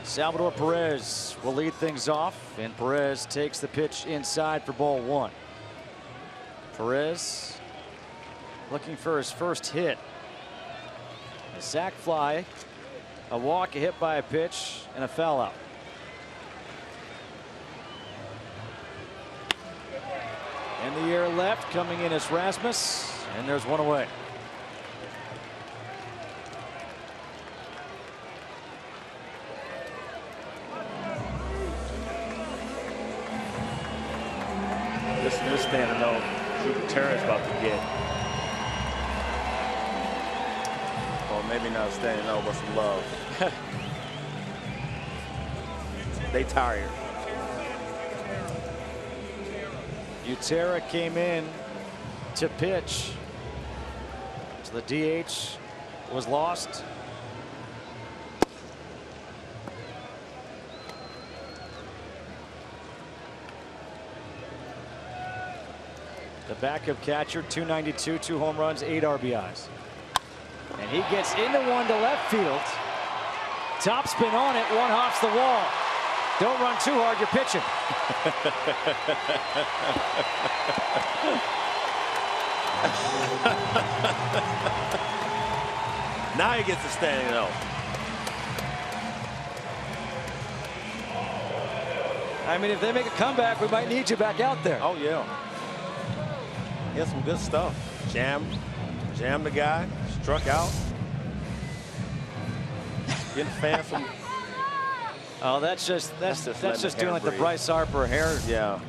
S1: Salvador Perez will lead things off, and Perez takes the pitch inside for ball one. Perez looking for his first hit. A sac fly, a walk, a hit by a pitch, and a foul out. In the air left, coming in is Rasmus, and there's one away.
S4: This standing though, Terra's about to get. Or maybe not standing though, but some love. They tired.
S1: Butera came in to pitch. So the DH was lost. The backup catcher, 292, 2 home runs, 8 RBIs. And he gets into one to left field. Top spin on it, one hops the wall. Don't run too hard, you're pitching.
S4: Now he gets the standing though.
S1: I mean, if they make a comeback, we might need you back out there.
S4: Oh yeah. He had some good stuff. Jammed the guy, struck out. Getting fans from.
S1: Oh, that's just doing like the Bryce Harper hair.
S4: Yeah.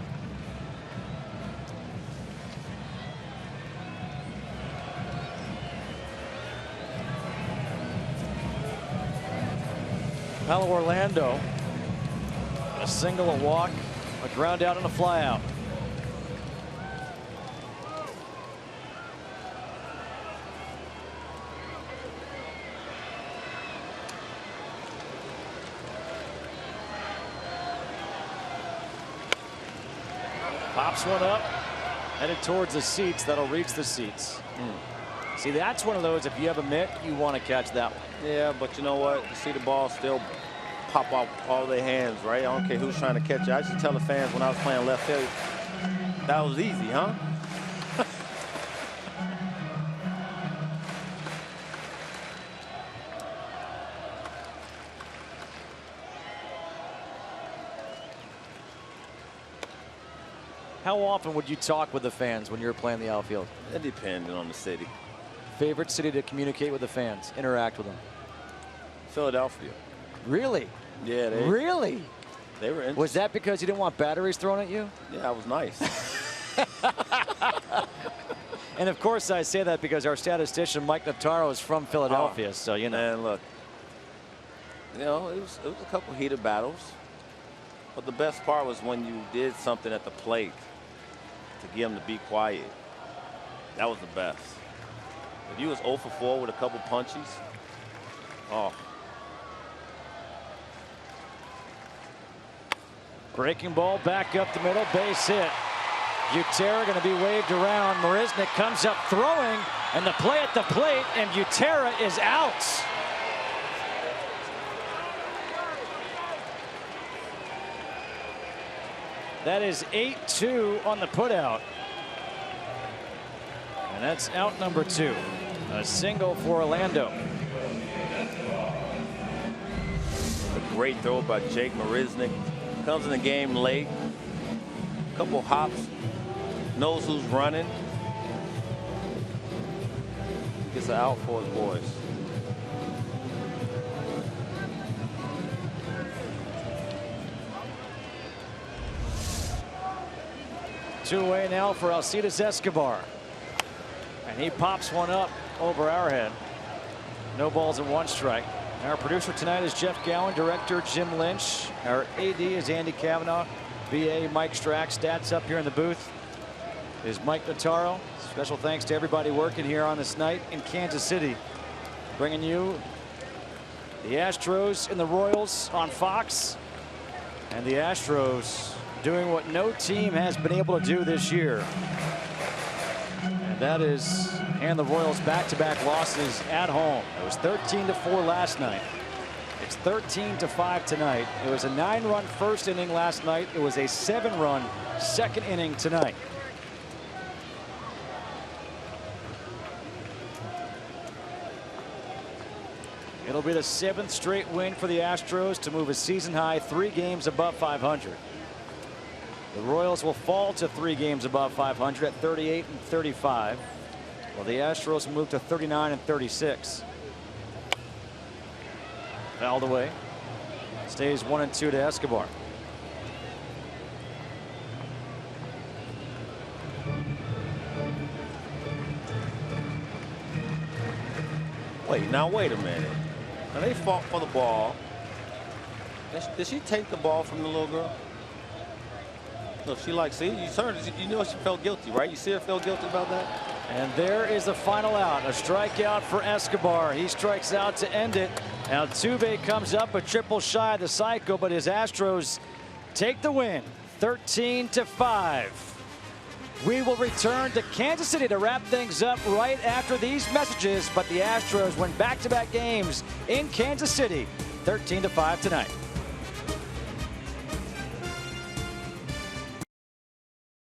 S1: Palo Orlando. A single, a walk, a ground out, and a fly out. Pops one up, headed towards the seats. That'll reach the seats. See, that's one of those, if you have a mitt, you want to catch that one.
S4: Yeah, but you know what? You see the ball still pop out all their hands, right? I don't care who's trying to catch it. I used to tell the fans when I was playing left field, that was easy, huh?
S1: How often would you talk with the fans when you were playing the outfield?
S4: It depended on the city.
S1: Favorite city to communicate with the fans, interact with them?
S4: Philadelphia.
S1: Really?
S4: Yeah,
S1: really?
S4: They were interested.
S1: Was that because you didn't want batteries thrown at you?
S4: Yeah, I was nice.
S1: And of course I say that because our statistician Mike Notaro is from Philadelphia, so you know.
S4: Man, look, you know, it was a couple heated battles, but the best part was when you did something at the plate to get them to be quiet. That was the best. If you was 0 for 4 with a couple punchies, oh.
S1: Breaking ball back up the middle, base hit. Butera going to be waved around. Marisnick comes up throwing, and the play at the plate, and Butera is out. That is 8-2 on the putout. And that's out number 2. A single for Orlando.
S4: A great throw by Jake Marisnick. Comes in the game late. Couple hops. Knows who's running. Gets an out for his boys.
S1: Two away now for Alcides Escobar. And he pops one up over our head. No balls and 1 strike. Our producer tonight is Jeff Gowen, director Jim Lynch. Our AD is Andy Kavanaugh. BA Mike Strack. Stats up here in the booth is Mike Notaro. Special thanks to everybody working here on this night in Kansas City. Bringing you the Astros and the Royals on Fox. And the Astros doing what no team has been able to do this year. And that is hand the Royals back-to-back losses at home. It was 13-4 last night. It's 13-5 tonight. It was a 9-run first inning last night. It was a 7-run second inning tonight. It'll be the 7th straight win for the Astros to move a season high 3 games above 500. The Royals will fall to 3 games above 500 at 38-35. While the Astros will move to 39-36. Fouled away. Stays 1-2 to Escobar.
S4: Wait a minute. Now they fought for the ball. Did she take the ball from the little girl? No, she like, see, you know she felt guilty, right? You see her feel guilty about that?
S1: And there is the final out. A strikeout for Escobar. He strikes out to end it. Altuve comes up a triple shy of the cycle, but his Astros take the win, 13-5. We will return to Kansas City to wrap things up right after these messages, but the Astros win back-to-back games in Kansas City, 13-5 tonight.